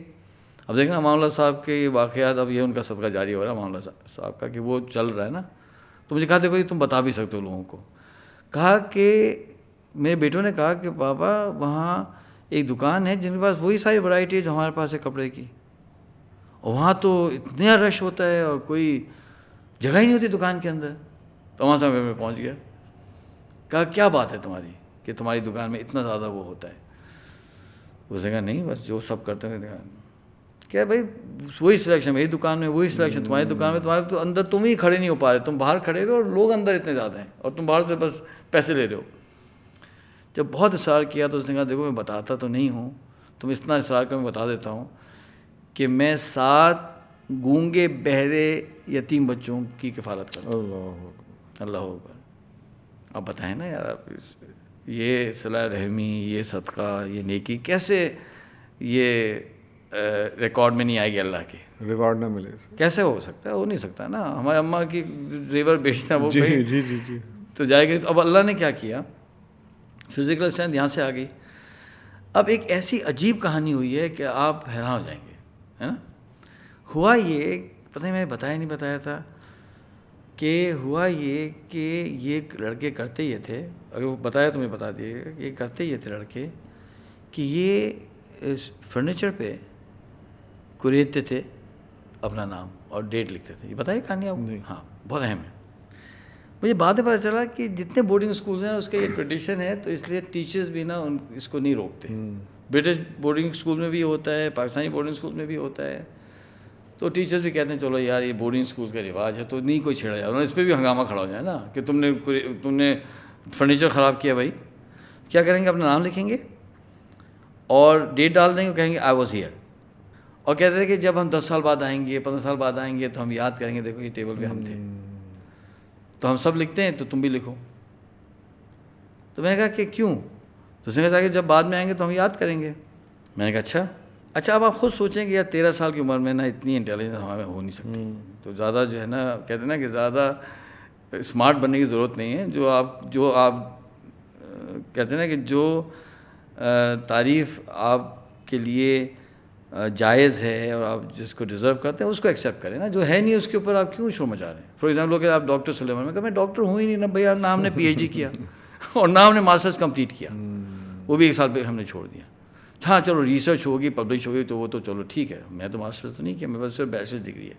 اب دیکھنا امان اللہ صاحب کے یہ واقعات، اب یہ ان کا صدقہ جاری ہو رہا ہے امان اللہ صاحب کا کہ وہ چل رہا ہے نا. تو مجھے کہا دیکھو یہ تم بتا بھی سکتے ہو لوگوں کو. کہا کہ میرے بیٹوں نے کہا کہ پاپا وہاں ایک دکان ہے جن کے پاس وہی ساری ورائٹی ہے جو ہمارے پاس ہے کپڑے کی، اور وہاں تو اتنا رش ہوتا ہے اور کوئی جگہ ہی نہیں ہوتی دکان کے اندر. تو امان صاحب میں پہنچ گیا. کہا کیا بات ہے تمہاری کہ تمہاری دکان میں اتنا زیادہ وہ ہوتا ہے. اس نے کہا نہیں بس جو سب کرتے ہیں. کیا بھائی وہی سلیکشن میری دکان میں، وہی سلیکشن تمہاری دکان میں، تمہارے تو اندر تم ہی کھڑے نہیں ہو پا رہے، تم باہر کھڑے ہوئے اور لوگ اندر اتنے زیادہ ہیں اور تم باہر سے بس پیسے لے رہے ہو. جب بہت اصرار کیا تو اس نے کہا دیکھو میں بتاتا تو نہیں ہوں، تم اتنا اصرار کر میں بتا دیتا ہوں کہ میں 7 گونگے بہرے یتیم بچوں کی کفالت کرتا ہوں. اللہ اکبر. اب بتائیں نا یار آپ یہ صلہ رحمی، یہ صدقہ، یہ نیکی کیسے یہ ریکارڈ میں نہیں آئے گی، اللہ کے ریوارڈ نہ ملے کیسے ہو سکتا ہے؟ ہو نہیں سکتا نا. ہمارے اماں کی ریور بیچنا وہ جی کہیں جی جی جی تو جائے گی. تو اب اللہ نے کیا کیا، فزیکل اسٹرینتھ یہاں سے آ گئی. اب ایک ایسی عجیب کہانی ہوئی ہے کہ آپ حیران ہو جائیں گے، ہے نا. ہوا یہ پتہ نہیں میں بتایا تھا کہ ہوا یہ کہ یہ لڑکے کرتے یہ تھے، اگر وہ بتایا تو میں بتا دیے گا، یہ کرتے یہ تھے لڑکے کہ یہ فرنیچر پہ کوریدتے تھے اپنا نام اور ڈیٹ لکھتے تھے. یہ بتائیے کہانی آپ کو؟ ہاں بہت اہم ہے. مجھے بعد میں پتہ چلا کہ جتنے بورڈنگ اسکولز ہیں اس کا یہ ٹریڈیشن ہے، تو اس لیے ٹیچرز بھی نا اس کو نہیں روکتے. برٹش بورڈنگ اسکول میں بھی ہوتا ہے، پاکستانی بورڈنگ اسکول میں بھی ہوتا ہے. تو ٹیچرز بھی کہتے ہیں چلو یار یہ بورڈنگ اسکول کا رواج ہے تو نہیں کوئی چھیڑا جائے. اس پہ بھی ہنگامہ کھڑا ہو جائے نا کہ تم نے فرنیچر خراب کیا. بھائی کیا کریں گے، اپنا نام لکھیں گے اور ڈیٹ ڈال دیں گے، کہیں گے آئی واز ہیئر. اور کہتے ہیں کہ جب ہم 10 سال بعد آئیں گے، 15 سال بعد آئیں گے تو ہم یاد کریں گے دیکھو یہ ٹیبل پہ ہم تھے. تو ہم سب لکھتے ہیں تو تم بھی لکھو. تو میں نے کہا کہ کیوں؟ تو اس نے کہا کہ جب بعد میں آئیں گے تو ہم یاد کریں گے. میں نے کہا اچھا اب آپ خود سوچیں کہ یار 13 سال کی عمر میں نا اتنی انٹیلیجنس ہمیں ہو نہیں سکتی. تو زیادہ جو ہے نا کہتے ہیں نا کہ زیادہ اسمارٹ بننے کی ضرورت نہیں ہے. جو آپ کہتے ہیں نا کہ جو تعریف آپ کے لیے جائز ہے اور آپ جس کو ڈیزرو کرتے ہیں اس کو ایکسیپٹ کریں نا. جو ہے نہیں اس کے اوپر آپ کیوں شور مچا رہے ہیں؟ فار ایگزامپل کہ آپ ڈاکٹر سلیمان، میں کہا میں ڈاکٹر ہوں ہی نہیں نا بھائی. نہ ہم نے پی ایچ ڈی کیا اور نہ ہم نے ماسٹرز کمپلیٹ کیا، وہ بھی 1 سال پہ ہم نے چھوڑ دیا. ہاں چلو ریسرچ ہوگی، پبلش ہوگی تو وہ تو چلو ٹھیک ہے. میں تو ماسٹرز تو نہیں کیا، میرے پاس صرف بیچلرز ڈگری ہے.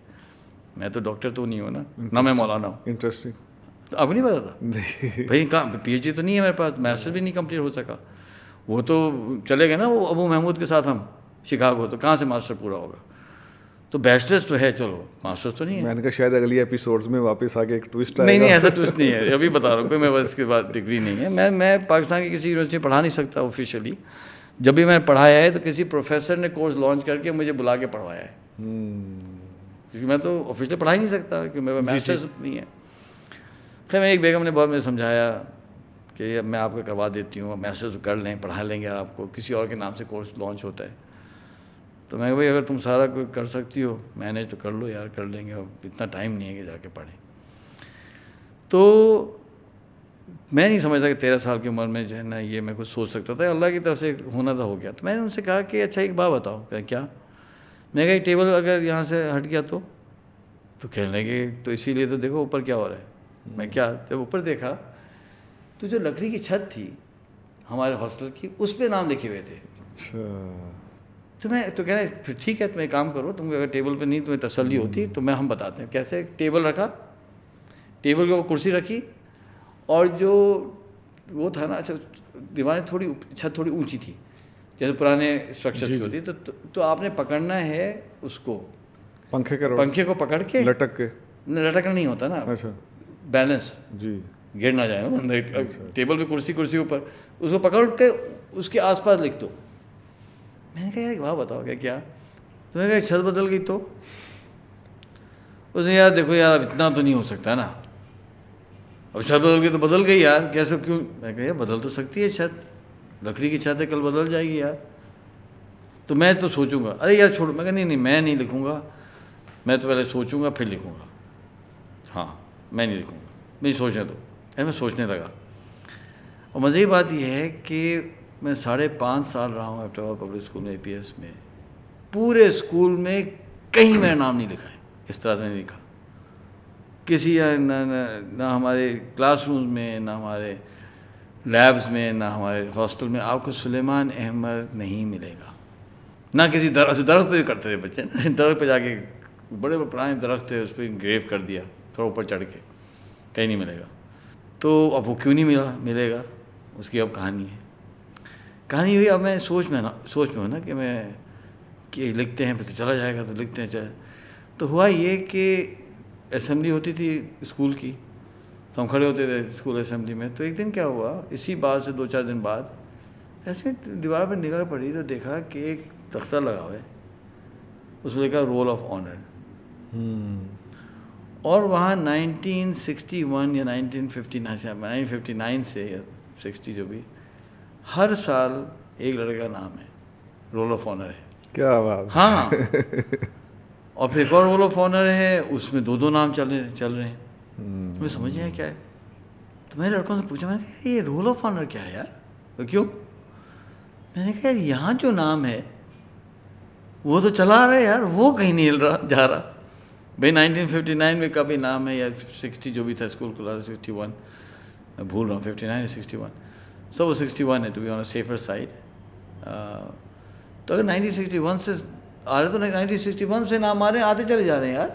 میں تو ڈاکٹر تو نہیں ہوں نا، نہ میں مولانا ہوں. انٹرسٹنگ. تو آپ کو نہیں پتا تھا بھائی؟ کہاں پی ایچ ڈی تو نہیں ہے میرے پاس، ماسٹر بھی نہیں کمپلیٹ ہو سکا. وہ تو چلے گئے نا وہ ابو محمود کے ساتھ ہم شکاگو، تو کہاں سے ماسٹر پورا ہوگا. تو بیچلرز تو ہے، چلو ماسٹرز تو نہیں ہے. میں نے کہا شاید اگلی ایپیسوڈز میں واپس آگے ایک ٹوسٹ آئے گا. نہیں ایسا ٹوسٹ نہیں ہے، ابھی بتا رہا ہوں. کوئی میرے پاس اس کے بعد ڈگری نہیں ہے. میں پاکستان کی کسی یونیورسٹی میں پڑھا نہیں سکتا آفیشیلی. جب بھی میں نے پڑھایا ہے تو کسی پروفیسر نے کورس لانچ کر کے مجھے بلا کے پڑھوایا ہے، کیونکہ میں تو آفیشیلی پڑھا ہی نہیں سکتا کہ میرے ماسٹرز نہیں ہے. خیر میری ایک بیگم نے بہت مجھے سمجھایا کہ میں آپ کو کروا دیتی ہوں، ماسٹرز کر لیں، پڑھا لیں گے آپ کو، کسی اور کے نام سے کورس لانچ ہوتا ہے. تو میں بھائی اگر تم سارا کوئی کر سکتی ہو مینیج تو کر لو یار، کر لیں گے. اب اتنا ٹائم نہیں ہے کہ جا کے پڑھیں. تو میں نہیں سمجھتا کہ 13 سال کی عمر میں جو ہے نا یہ میں کچھ سوچ سکتا تھا. اللہ کی طرف سے ہونا تھا، ہو گیا. تو میں نے ان سے کہا کہ اچھا ایک بات بتاؤ. کیا؟ میں کہا یہ ٹیبل اگر یہاں سے ہٹ گیا تو کہنے لگے تو اسی لیے تو دیکھو اوپر کیا ہو رہا ہے. میں کیا؟ جب اوپر دیکھا تو جو لکڑی کی چھت تھی ہمارے ہاسٹل کی اس پہ نام لکھے ہوئے تھے. تو میں تو کہہ رہے پھر ٹھیک ہے تم ایک کام کرو، تم اگر ٹیبل پہ نہیں تمہیں تسلی ہوتی تو ہم بتاتے ہیں کیسے. ٹیبل رکھا، ٹیبل کے اوپر کرسی رکھی، اور جو وہ تھا نا، اچھا دیواریں تھوڑی چھت تھوڑی اونچی تھی جیسے پرانے اسٹرکچرس کی ہوتی، تو آپ نے پکڑنا ہے اس کو، پنکھے کو پکڑ کے لٹک کے. لٹکنا نہیں ہوتا نا، بیلنس جی گر نہ جائے نا. ٹیبل پہ کرسی اوپر، اس کو پکڑ کے اس کے آس پاس لکھ دو. میں نے کہا یار ایک بات بتاؤ کیا؟ تو میں نے کہا چھت بدل گئی تو اس نے یار دیکھو یار اب اتنا تو نہیں ہو سکتا نا, اب چھت بدل گئی تو بدل گئی یار, کیسے کیوں؟ میں کہا یار بدل تو سکتی ہے چھت, لکڑی کی چھت ہے, کل بدل جائے گی یار. تو میں تو سوچوں گا, ارے یار چھوڑو. میں کہا نہیں میں نہیں لکھوں گا, میں تو پہلے سوچوں گا پھر لکھوں گا. ہاں میں نہیں لکھوں گا, نہیں سوچنے دو. میں سوچنے لگا. اور مزے کی بات یہ ہے کہ میں 5.5 سال رہا ہوں ایفٹر پبلک اسکول میں, اے پی ایس میں. پورے اسکول میں کہیں میرا نام نہیں لکھا ہے, اس طرح سے نہیں لکھا کسی, نہ ہمارے کلاس رومز میں, نہ ہمارے لیبز میں, نہ ہمارے ہاسٹل میں آپ کو سلیمان احمد نہیں ملے گا. نہ کسی درخت پہ بھی کرتے تھے بچے, درخت پہ جا کے, بڑے پرانے درخت تھے اس پہ انگریو کر دیا تھوڑا اوپر چڑھ کے, کہیں نہیں ملے گا. تو اب وہ کیوں نہیں ملے گا, اس کی اب کہانی ہے. کہانی ہوئی اب میں سوچ میں ہوں نا کہ لکھتے ہیں پھر تو چلا جائے گا, تو لکھتے ہیں چلے. تو ہوا یہ کہ اسمبلی ہوتی تھی اسکول کی, تو ہم کھڑے ہوتے تھے اسکول اسمبلی میں. تو ایک دن کیا ہوا, اسی بات سے 2-4 دن بعد ایسے دیوار پر نگاہ پڑی تو دیکھا کہ ایک تختہ لگا ہوا ہے, اس میں لکھا رول آف آنر. اور وہاں 1961 یا 1959 سے یا 60 جو بھی, ہر سال ایک لڑکے کا نام ہے, رول آف آنر ہے. کیا بات. ہاں, اور پھر ایک اور رول آف آنر ہے, اس میں 2 نام چل رہے ہیں. مجھے سمجھ نہیں آیا کیا ہے. تو میں نے لڑکوں سے پوچھا, میں نے کہا یہ رول آف آنر کیا ہے یار, کیوں؟ میں نے کہا یار یہاں جو نام ہے وہ تو چلا آ رہا ہے یار, وہ کہیں نہیں ہل رہا جا رہا. بھائی 1959 میں کبھی نام ہے, یا 60 جو بھی تھا اسکول کھلا تھا 61, میں بھول رہا ہوں 59 یا 61, سو وہ 61 ہے to be on a safer side. تو اگر 1961 سے آ رہے تو 1961 سے نام آ رہے ہیں, آتے چلے جا رہے ہیں یار.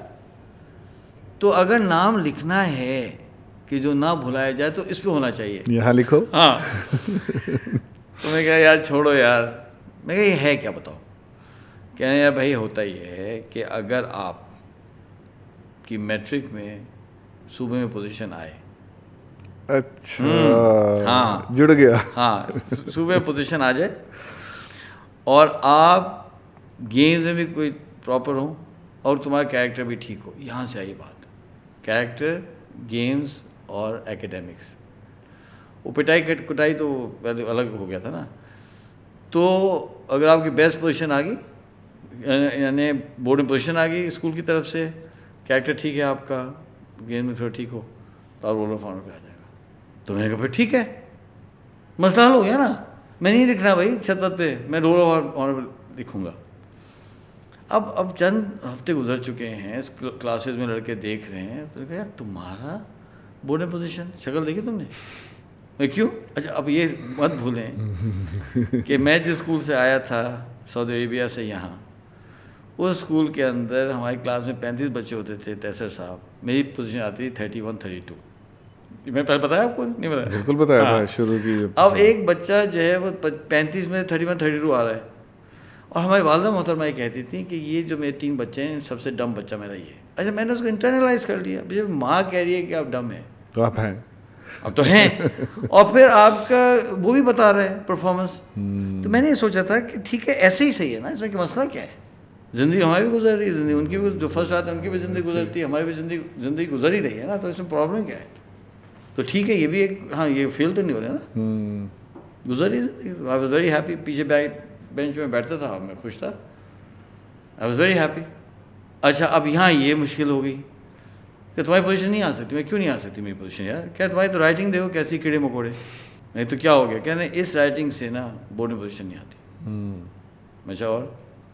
تو اگر نام لکھنا ہے کہ جو نہ بھلایا جائے تو اس پہ ہونا چاہیے, یہاں لکھو. ہاں. تو میں کہا یار چھوڑو یار. میں کہا یہ ہے کیا بتاؤ. کہنے یار بھائی ہوتا یہ ہے کہ اگر آپ کی میٹرک میں صوبے میں پوزیشن آئے, اچھا ہاں جڑ گیا, ہاں صوبے میں پوزیشن آ جائے, اور آپ گیمز میں بھی کوئی پراپر ہوں, اور تمہارا کیریکٹر بھی ٹھیک ہو, یہاں سے آئی بات. کیریکٹر, گیمز اور ایکیڈیمکس. وہ پٹائی کٹائی تو پہلے الگ ہو گیا تھا نا. تو اگر آپ کی بیسٹ پوزیشن آ گئی, یعنی بورڈ میں پوزیشن آ گئی اسکول کی طرف سے, کیریکٹر ٹھیک ہے آپ کا, گیم میں تھوڑا ٹھیک ہو, تو آپ رول آف آنر پہ آ جائے گا. تو میں نے کہا پھر ٹھیک ہے, مسئلہ حل ہو گیا نا. میں نہیں لکھنا بھائی چھت پہ, میں رول آف آنر لکھوں گا. اب چند ہفتے گزر چکے ہیں, کلاسز میں لڑکے دیکھ رہے ہیں, تو کہا یار تمہارا بورڈ میں پوزیشن, شکل دیکھی تم نے؟ میں کیوں؟ اچھا اب یہ مت بھولیں کہ میں جس اسکول سے آیا تھا سعودی عربیہ سے یہاں, اس اسکول کے اندر ہماری کلاس میں 35 بچے ہوتے تھے. تیسر صاحب, میری پوزیشن آتی تھی 31-32. میں پہلے بتایا آپ کو نہیں بتایا؟ بالکل بتایا تھا شروع کی. اب ایک بچہ جو ہے وہ 35 میں 31-32 آ رہا ہے, اور ہماری والدہ محترمہ یہ کہتی تھی کہ یہ جو میرے 3 بچے ہیں سب سے ڈم بچہ میرا یہ ہے. اچھا میں نے اس کو انٹرنلائز کر لیا, جب ماں کہہ رہی ہے کہ آپ ڈم ہیں تو آپ ہیں, اب تو ہیں, اور پھر آپ کا وہ بھی بتا رہے ہیں پرفارمنس. تو میں نے یہ سوچا تھا کہ ٹھیک ہے ایسے ہی صحیح ہے نا, اس میں کہ مسئلہ کیا ہے. زندگی ہماری بھی گزر رہی ہے, زندگی ان کی بھی, جو فرسٹ آتے ہیں ان کی بھی زندگی گزرتی ہے, ہماری بھی زندگی گزر ہی رہی ہے نا. تو اس میں پرابلم کیا ہے؟ تو ٹھیک ہے یہ بھی ایک, ہاں یہ فیل تو نہیں ہو رہا نا, گزر رہی زندگی. آئی واز ویری ہیپی. پیچھے بینچ میں بیٹھتا تھا, میں خوش تھا, آئی واز ویری ہیپی. اچھا اب یہاں یہ مشکل ہو گئی کہ تمہاری پوزیشن نہیں آ سکتی. میں کیوں نہیں آ سکتی میری پوزیشن یار؟ کیا تمہاری تو رائٹنگ دیکھو کیسی کیڑے مکوڑے. نہیں تو کیا ہو گیا؟ کہنے اس رائٹنگ سے نا بورڈ میں پوزیشن نہیں آتی. اچھا اور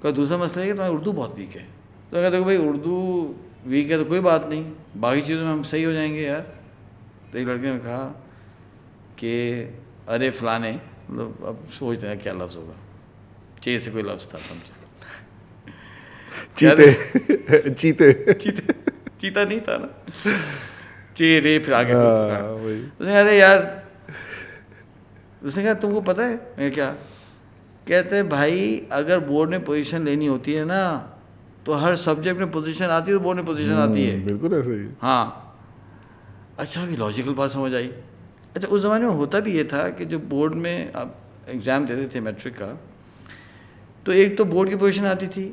کوئی دوسرا مسئلہ ہے کہ تمہاری اردو بہت ویک ہے. تو کہتے بھائی اردو ویک ہے تو کوئی بات نہیں, باقی چیزوں میں ہم صحیح ہو جائیں گے یار. تو ایک لڑکے نے کہا کہ ارے فلانے, مطلب اب سوچتے ہیں کیا لفظ ہوگا, چیز سے کوئی لفظ تھا سمجھا, چیتا نہیں تھا نا, چیرے, پھر آگے اس نے کہا ارے یار, اس نے کہا تم کو پتہ ہے؟ میں کیا کہتے بھائی اگر بورڈ میں پوزیشن لینی ہوتی ہے نا تو ہر سبجیکٹ میں پوزیشن آتی ہے, تو بورڈ میں پوزیشن آتی ہے. بالکل ایسے ہی. ہاں اچھا ابھی لاجیکل بات سمجھ آئی. اچھا اس زمانے میں ہوتا بھی یہ تھا کہ جو بورڈ میں آپ ایگزام دیتے تھے میٹرک کا, تو ایک تو بورڈ کی پوزیشن آتی تھی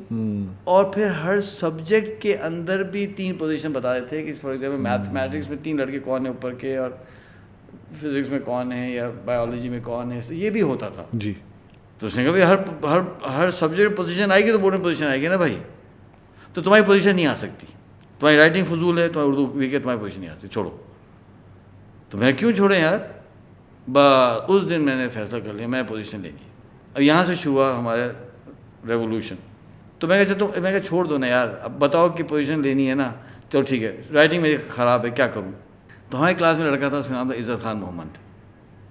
اور پھر ہر سبجیکٹ کے اندر بھی 3 پوزیشن بتا دیتے کہ فار ایگزامپل میتھمیٹکس میں 3 لڑکے کون ہیں اوپر کے، اور فزکس میں کون ہے یا بایولوجی میں کون ہے، یہ بھی ہوتا تھا جی. تو اس نے کہا ہر سبجیکٹ میں پوزیشن آئے گی تو بورڈ میں پوزیشن آئے گی نا بھائی، تو تمہاری پوزیشن نہیں آ سکتی، تمہاری رائٹنگ فضول ہے، تمہاری اردو ویک ہے، تمہاری پوزیشن نہیں آتی، چھوڑو. تو میں کیوں چھوڑیں یار، بس اس دن میں نے فیصلہ کر لیا میں نے پوزیشن لینی ہے. اب یہاں سے شروع ہوا ہمارا ریولوشن. تو میں کہا چھوڑ دو نا یار، اب بتاؤ کہ پوزیشن لینی ہے نا، چلو ٹھیک ہے، رائٹنگ میری خراب ہے کیا کروں. تو ہماری کلاس میں لڑکا تھا، اس کا نام تھا عزت خان محمد.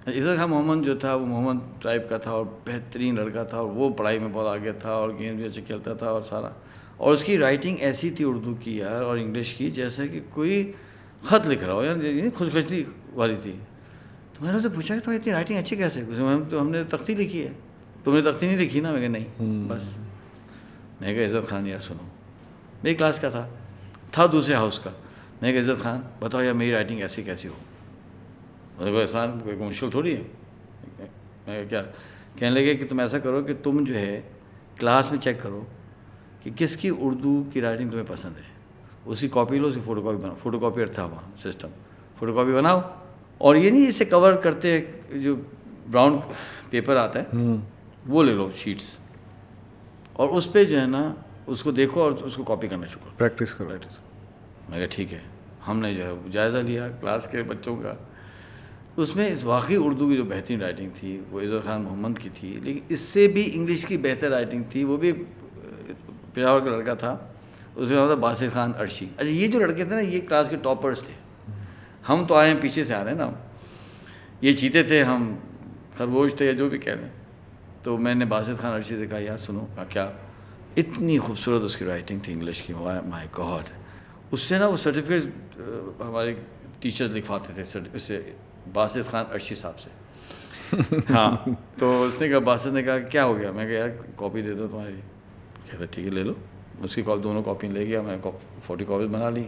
عزت خان محمد جو تھا وہ محمد ٹائپ کا تھا اور بہترین لڑکا تھا، اور وہ پڑھائی میں بہت آگے تھا اور گیم بھی اچھے کھیلتا تھا اور سارا. اور اس کی رائٹنگ ایسی تھی اردو کی یار اور انگلش کی جیسے کہ کوئی خط لکھ رہا ہو یار، خوشخطی والی تھی. تو میں نے اسے پوچھا کہ تمہیں اتنی رائٹنگ اچھی کیسے؟ تو ہم نے تختی لکھی ہے. تم نے تختی نہیں لکھی نا؟ میں کہا نہیں. بس میں کہا عزت خان یار سنو، میری کلاس کا تھا دوسرے ہاؤس کا. میں کہا عزت خان بتاؤ یار میری رائٹنگ ایسی کیسی ہو؟ میرے کو احسان کوئی مشکل تھوڑی ہے. میں کہا کیا؟ کہنے لگے کہ تم ایسا کرو کہ تم جو ہے کلاس میں چیک کرو کہ کس کی اردو کی رائٹنگ تمہیں پسند ہے، اس کی کاپی لو، اس کی فوٹو کاپی بناؤ. فوٹو کاپی تھا وہاں سسٹم، فوٹو کاپی بناؤ. اور یہ نہیں اسے کور کرتے جو براؤن پیپر آتا ہے وہ لے لو شیٹس، اور اس پہ جو ہے نا اس کو دیکھو اور اس کو کاپی کرنا شروع کرو، پریکٹس کرو. میں کہا ٹھیک ہے. ہم نے جو ہے جائزہ لیا کلاس کے بچوں کا. اس میں واقعی اردو کی جو بہترین رائٹنگ تھی وہ عزت خان محمد کی تھی، لیکن اس سے بھی انگلش کی بہتر رائٹنگ تھی. وہ بھی پشاور کا لڑکا تھا، اس کا نام تھا باسط خان عرشی. اچھا یہ جو لڑکے تھے نا یہ کلاس کے ٹاپرز تھے. ہم تو آئے ہیں پیچھے سے آ رہے ہیں نا، یہ چیتے تھے، ہم خرگوش تھے یا جو بھی کہہ لیں. تو میں نے باسط خان عرشی سے کہا یار سنو. کہا کیا؟ اتنی خوبصورت اس کی رائٹنگ تھی انگلش کی، مائی گاڈ. اس سے نا وہ سرٹیفکیٹ ہمارے ٹیچرز لکھواتے تھے اس سے باسط خان عرشی صاحب سے. ہاں تو اس نے کہا، باسط نے کہا کیا ہو گیا؟ میں کہا یار کاپی دے دو تمہاری. کہتا ٹھیک ہے لے لو. اس کی دونوں کاپی لے گیا، میں نے 40 کاپیز بنا لی.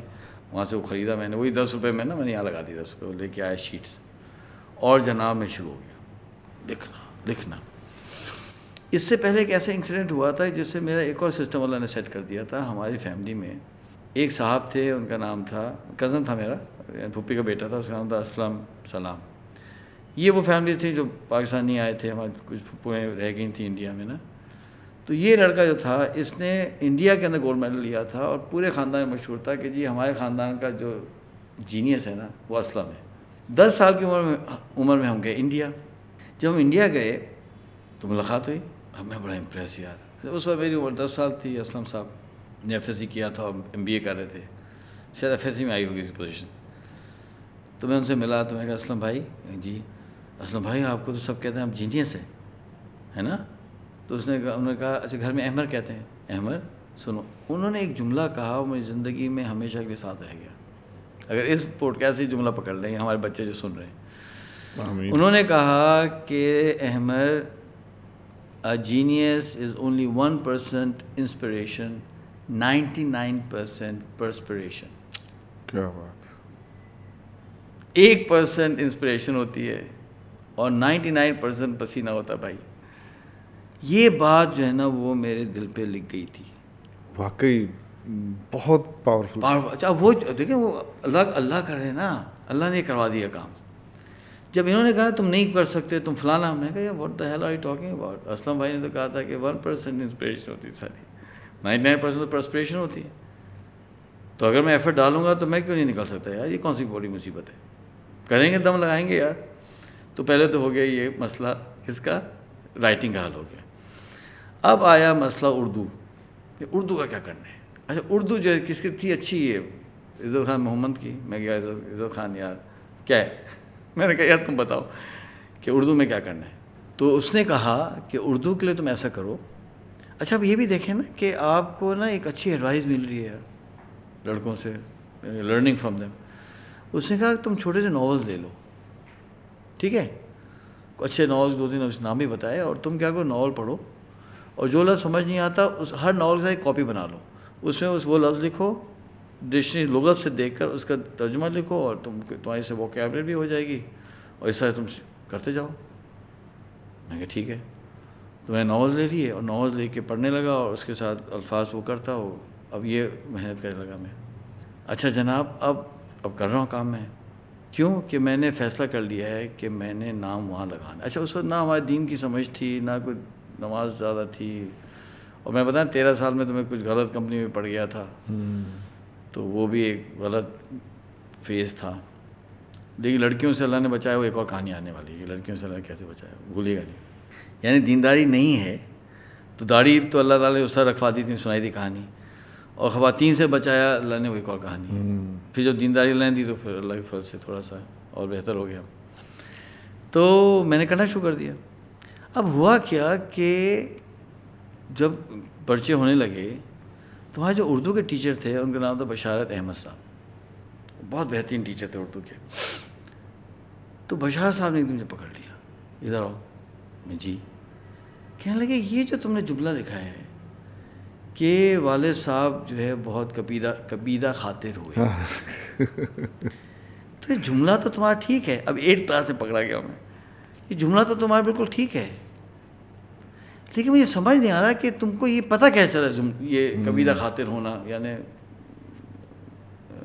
وہاں سے وہ خریدا میں نے، وہی 10 روپے میں نا میں نے یہاں لگا دی 10 روپے. وہ لے کے آیا شیٹس، اور جناب میں شروع ہو گیا لکھنا. اس سے پہلے ایک ایسا انسیڈنٹ ہوا تھا جس سے میرا ایک اور سسٹم اللہ نے سیٹ کر دیا تھا. ہماری فیملی میں ایک صاحب تھے، ان کا نام تھا، کزن تھا میرا، پھوپھی کا بیٹا تھا، اس کا نام تھا اسلم سلام. یہ وہ فیملی تھی جو پاکستانی آئے تھے، ہمارے کچھ پھوپھویں رہ گئی تھیں انڈیا میں نا. تو یہ لڑکا جو تھا اس نے انڈیا کے اندر گولڈ میڈل لیا تھا اور پورے خاندان میں مشہور تھا کہ جی ہمارے خاندان کا جو جینیس ہے نا وہ اسلم ہے. 10 سال کی عمر میں ہم گئے انڈیا. جب ہم انڈیا گئے تو ملاقات ہوئی. اب میں بڑا امپریس یار. اس وقت میری عمر 10 سال تھی. اسلم صاحب نے ایف ایس سی کیا تھا اور MBA کر رہے تھے، شاید ایف ایس سی میں آئی ہوگی اس پوزیشن. تو میں ان سے ملا تو میں کہا اسلم بھائی، جی اسلم بھائی آپ کو تو سب کہتے ہیں آپ جینیس ہے نا؟ تو انہوں نے کہا اچھا گھر میں احمد کہتے ہیں. احمد سنو، انہوں نے ایک جملہ کہا وہ میری زندگی میں ہمیشہ کے لیے ساتھ رہ گیا. اگر اس پوڈ کاسٹ سے جملہ پکڑ لیں گے ہمارے بچے جو سن رہے ہیں، انہوں نے کہا کہ Ahmad a genius is only 1% inspiration, 99% perspiration. کیا بات. 1% انسپریشن ہوتی ہے اور 99% پسینہ ہوتا ہے بھائی. یہ بات جو ہے نا وہ میرے دل پہ لکھ گئی تھی. واقعی بہت پاورفل. اچھا وہ دیکھیں وہ اللہ کر رہے ہیں نا، اللہ نے کروا دیا کام. جب انہوں نے کہا تم نہیں کر سکتے تم فلانا، میں کہا what the hell are you talking about. اسلم بھائی نے تو کہا تھا کہ 1% انسپریشن ہوتی ہے ساری، 99% تو پرسپریشن ہوتی ہے. تو اگر میں ایفرٹ ڈالوں گا تو میں کیوں نہیں نکل سکتا یار؟ یہ کون سی بڑی مصیبت ہے؟ کریں گے دم لگائیں گے یار. تو پہلے تو ہو گیا یہ مسئلہ کس کا، رائٹنگ کا حل ہو گیا. اب آیا مسئلہ اردو. اردو کا کیا کرنا ہے؟ اچھا اردو جو ہے کس کی تھی اچھی ہے؟ عزت خان محمد کی. میں گیا عزت خان یار کیا ہے؟ میں نے کہا یار تم بتاؤ کہ اردو میں کیا کرنا ہے. تو اس نے کہا کہ اردو کے لیے تم ایسا کرو. اچھا اب یہ بھی دیکھیں نا کہ آپ کو نا ایک اچھی ایڈوائس مل رہی ہے یار لڑکوں سے، لرننگ فرام دیم. اس نے کہا کہ تم چھوٹے سے ناولز لے لو، ٹھیک ہے، اچھے ناولز 2-3 نام بھی بتائے، اور تم کیا کرو ناول پڑھو اور جو لفظ سمجھ نہیں آتا اس ہر ناول سے ایک کاپی بنا لو. اس میں وہ لفظ لکھو، ڈکشنری لغت سے دیکھ کر اس کا ترجمہ لکھو، اور تمہاری سے ووکیبلری بھی ہو جائے گی، اور اس طرح تم کرتے جاؤ. میں کہا ٹھیک ہے. تو میں ناولز لے لیے اور ناولز لے کے پڑھنے لگا اور اس کے ساتھ الفاظ وہ کرتا ہو. اب یہ محنت کرنے لگا میں. اچھا جناب اب کر رہا ہوں کام میں. کیوں کہ میں نے فیصلہ کر لیا ہے کہ میں نے نام وہاں لگانا. اچھا اس وقت نہ ہمارے دین کی سمجھ تھی نہ کوئی نماز زیادہ تھی, اور میں بتائیں 13 سال میں تو میں کچھ غلط کمپنی میں پڑ گیا تھا, تو وہ بھی ایک غلط فیز تھا. لیکن لڑکیوں سے اللہ نے بچایا, وہ ایک اور کہانی آنے والی ہے کہ لڑکیوں سے اللہ نے کیسے بچایا, بھولیے گا نہیں. یعنی دینداری نہیں ہے تو داڑھی تو اللہ تعالیٰ نے اس طرح رکھوا دی تھی, سنائی تھی کہانی, اور خواتین سے بچایا اللہ نے, وہ ایک اور کہانی ہے. پھر جب دینداری اللہ نے دی تو پھر اللہ کے فضل سے تھوڑا سا اور بہتر ہو گیا. تو میں نے کرنا شروع کر دیا. اب ہوا کیا کہ جب پرچے ہونے لگے تو وہاں جو اردو کے ٹیچر تھے ان کا نام تھا بشارت احمد صاحب, بہت بہترین ٹیچر تھے اردو کے. تو بشار صاحب نے ایک دن مجھے پکڑ لیا, ادھر آؤ. میں جی. کہنے لگے یہ جو تم نے جملہ لکھا ہے کہ والد صاحب جو ہے بہت کبیدہ خاطر ہوئے, تو یہ جملہ تو تمہارا ٹھیک ہے. اب 8 کلاس میں پکڑا گیا میں. یہ جملہ تو تمہارا بالکل ٹھیک ہے, لیکن مجھے سمجھ نہیں آ رہا کہ تم کو یہ پتہ کیسے چلا یہ کبیدہ خاطر ہونا یعنی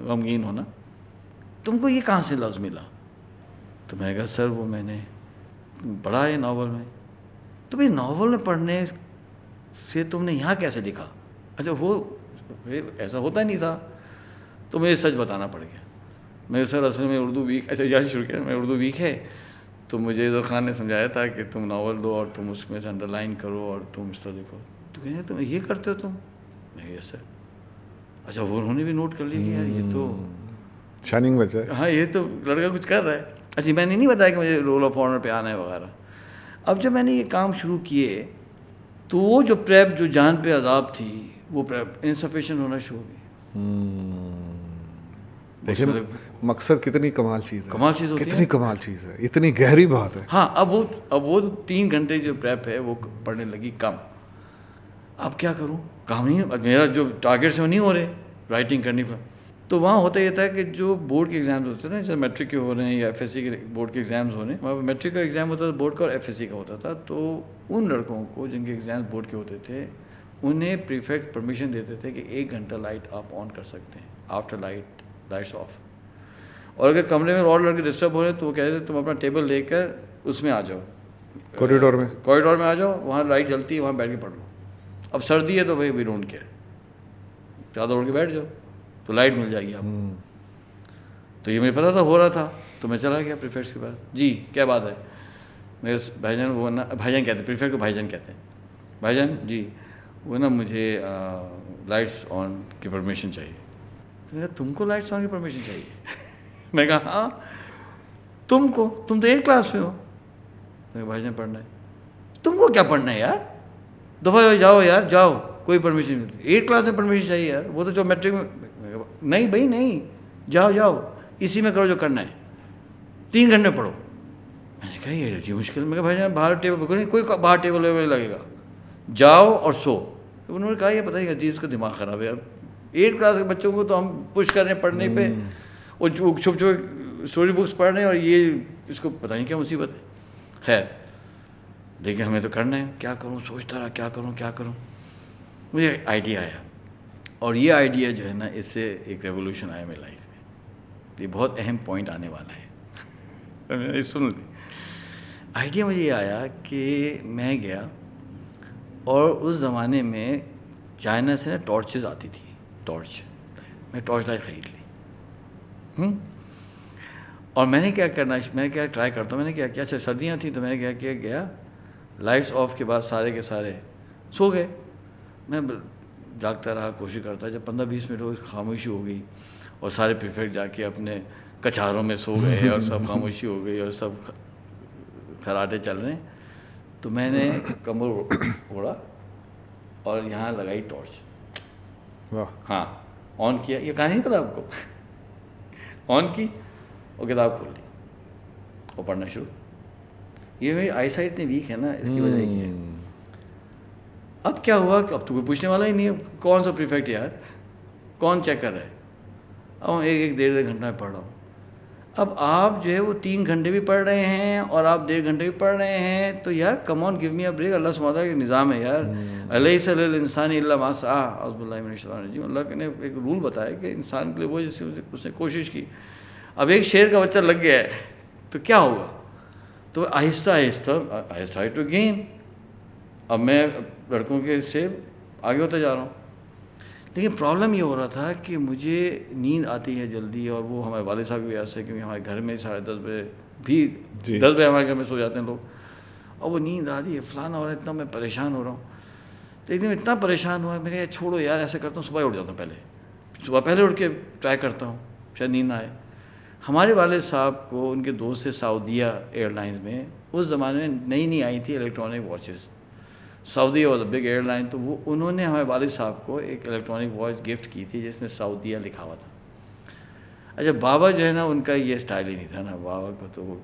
غمگین ہونا, تم کو یہ کہاں سے لفظ ملا؟ تو میں نے کہا سر وہ میں نے پڑھا ہے ناول میں. تو بھائی ناول میں پڑھنے سے تم نے یہاں کیسے لکھا؟ اچھا وہ ایسا ہوتا نہیں تھا. تو مجھے سچ بتانا پڑ گیا. میں سر اصل میں اردو ویک, اچھا یاد شروع کیا میں اردو ویک ہے, تو مجھے عزت خان نے سمجھایا تھا کہ تم ناول دو اور تم اس میں سے انڈر لائن کرو اور تم اس طرح لکھو. تو کہنے تم یہ کرتے ہو تم؟ میں یس سر. اچھا وہ انہوں نے بھی نوٹ کر لیا کہ یار یہ تو شائننگ بچہ ہے, ہاں یہ تو لڑکا کچھ کر رہا ہے. اچھا میں نے نہیں بتایا کہ مجھے رول آف آنر پہ آنا ہے وغیرہ. اب جب میں نے یہ کام شروع کیے تو وہ جو پریپ جو جان پہ عذاب تھی وہ پریپ انسفیشینٹ ہونا شروع ہو گئی. دیکھیں مقصد کتنی کمال چیز ہے, کمال چیز ہوتی ہے, کتنی کمال چیز ہے, اتنی گہری بات ہے. ہاں اب وہ 3 گھنٹے جو پریپ ہے وہ پڑھنے لگی کم. اب کیا کروں, کام نہیں, میرا جو ٹارگیٹ سے وہ نہیں ہو رہے رائٹنگ کرنی پر. تو وہاں ہوتا یہ تھا کہ جو بورڈ کے ایگزامز ہوتے ہیں نا, جیسے میٹرک کے ہو رہے ہیں یا ایف ایس سی کے بورڈ کے ایگزامز ہو رہے ہیں, وہاں پہ میٹرک کا ایگزام ہوتا تھا بورڈ کا اور ایف ایس سی کا ہوتا تھا. تو ان لڑکوں کو جن کے ایگزامز بورڈ کے ہوتے تھے انہیں پریفیکٹ پرمیشن دیتے تھے کہ 1 گھنٹہ لائٹ آپ آن کر سکتے ہیں, آفٹر لائٹس آف. اور اگر کمرے میں اور لڑکے ڈسٹرب ہو رہے ہیں تو وہ کہتے تھے تم اپنا ٹیبل لے کر اس میں آ جاؤ, کوریڈور میں آ جاؤ, وہاں لائٹ جلتی ہے, وہاں بیٹھ کے پڑھ لو. اب سردی ہے تو بھائی وی ڈونٹ کیئر, چادر اوڑھ کے بیٹھ جاؤ تو لائٹ مل جائے گی آپ کو. تو یہ مجھے پتا تھا ہو رہا تھا, تو میں چلا گیا پریفیکٹس کے پاس. جی کیا بات ہے؟ میرے بھائی جان, وہ نا بھائی جان کہتے ہیں, پریفیکٹ کو بھائی جان کہتے ہیں. بھائی جان جی وہ نا مجھے لائٹس آن کی پرمیشن چاہیے. تو میں نے تم کو لائٹس آن کی پرمیشن چاہیے؟ میں کہا ہاں تم تو 8 کلاس میں ہو. میں بھائی جان پڑھنا ہے. تم کو کیا پڑھنا ہے یار, دفعہ جاؤ یار جاؤ, کوئی پرمیشن نہیں. 8 کلاس میں پرمیشن چاہیے یار, وہ تو جو میٹرک میں. نہیں بھائی نہیں, جاؤ اسی میں کرو جو کرنا ہے, 3 گھنٹے پڑھو. میں نے کہا یہ مشکل. میں کہا بھائی جان باہر ٹیبل پہ کوئی باہر ٹیبل ویبل لگے گا, جاؤ اور سو. انہوں نے کہا یہ پتہ نہیں عزیز کا دماغ خراب ہے یار, 8 کلاس کے بچوں کو تو ہم پش کر رہے ہیں پڑھنے پہ, اور چھپ اسٹوری بکس پڑھ رہے ہیں, اور یہ اس کو پتہ نہیں کیا مصیبت ہے. خیر لیکن ہمیں تو کرنا ہے, کیا کروں, سوچتا رہا کیا کروں. مجھے آئیڈیا آیا, اور یہ آئیڈیا جو ہے نا اس سے ایک ریولوشن آیا میری لائف میں. یہ بہت اہم پوائنٹ آنے والا ہے, سن لیں. آئیڈیا مجھے یہ آیا کہ میں گیا, اور اس زمانے میں چائنا سے نا ٹارچز آتی تھی, میں ٹارچ لائٹ خرید لی. اور میں نے کیا ٹرائی کرتا ہوں, میں نے کیا اچھا سردیاں تھیں تو میں نے کیا گیا, لائٹس آف کے بعد سارے کے سارے سو گئے. میں جاگتا رہا, کوشش کرتا, جب 15-20 منٹ ہو خاموشی ہو گئی, اور سارے پریفیکٹ جا کے اپنے کچھاروں میں سو گئے, اور سب خاموشی ہو گئی, اور سب خراٹے چل رہے ہیں. تو میں نے کمبل اوڑھا اور یہاں لگائی ٹارچ, ہاں آن کیا, یہ کہانی نہیں پتا آپ کو, آن کی اور کتاب کھول لی اور پڑھنا شروع. یہ میری آئی سائٹ اتنی ویک ہے نا, اس کی وجہ یہ ہے. اب کیا ہوا کہ اب تو کوئی پوچھنے والا ہی نہیں ہے کون سا پریفیکٹ یار, کون چیک کر رہا ہے. اب 1-1 1.5 گھنٹہ میں پڑھ رہا ہوں. اب آپ جو ہے وہ 3 گھنٹے بھی پڑھ رہے ہیں اور آپ 1.5 گھنٹے بھی پڑھ رہے ہیں، تو یار کم آن گیو می اے بریک. اللہ سبحانہ تعالیٰ کا نظام ہے یار، الیس للانسان الا ما سعی، اعوذ باللہ من الشیطان الرجیم. اللہ نے ایک رول بتایا کہ انسان کے لیے وہ جیسے اس نے کوشش کی. اب ایک شیر کا بچہ لگ گیا ہے تو کیا ہوگا؟ تو آہستہ آہستہ آئی ٹرائی ٹو گین. اب میں لڑکوں کے سے آگے ہوتا جا رہا ہوں، لیکن پرابلم یہ ہو رہا تھا کہ مجھے نیند آتی ہے جلدی، اور وہ ہمارے والد صاحب بھی ایسے، کیونکہ ہمارے گھر میں 10:30 بجے بھی 10 بجے ہمارے گھر میں سو جاتے ہیں لوگ، اور وہ نیند آ رہی ہے فلانا ہو رہا ہے، اتنا میں پریشان ہو رہا ہوں. تو ایک دن اتنا پریشان ہوا، میں نے کہا چھوڑو یار ایسا کرتا ہوں صبح اٹھ جاتا ہوں، صبح پہلے اٹھ کے ٹرائی کرتا ہوں شاید نیند نہ آئے. ہمارے والد صاحب کو ان کے دوست سے سعودیہ ایئر لائنز میں اس زمانے میں نئی آئی تھی electronic watches. Saudia was a big airline, تو وہ انہوں نے ہمارے والد صاحب کو ایک الیکٹرانک واچ گفٹ کی تھی جس میں سعودیہ لکھا ہوا تھا. اچھا بابا جو ہے نا ان کا یہ اسٹائل ہی نہیں تھا نا، بابا کو تو وہ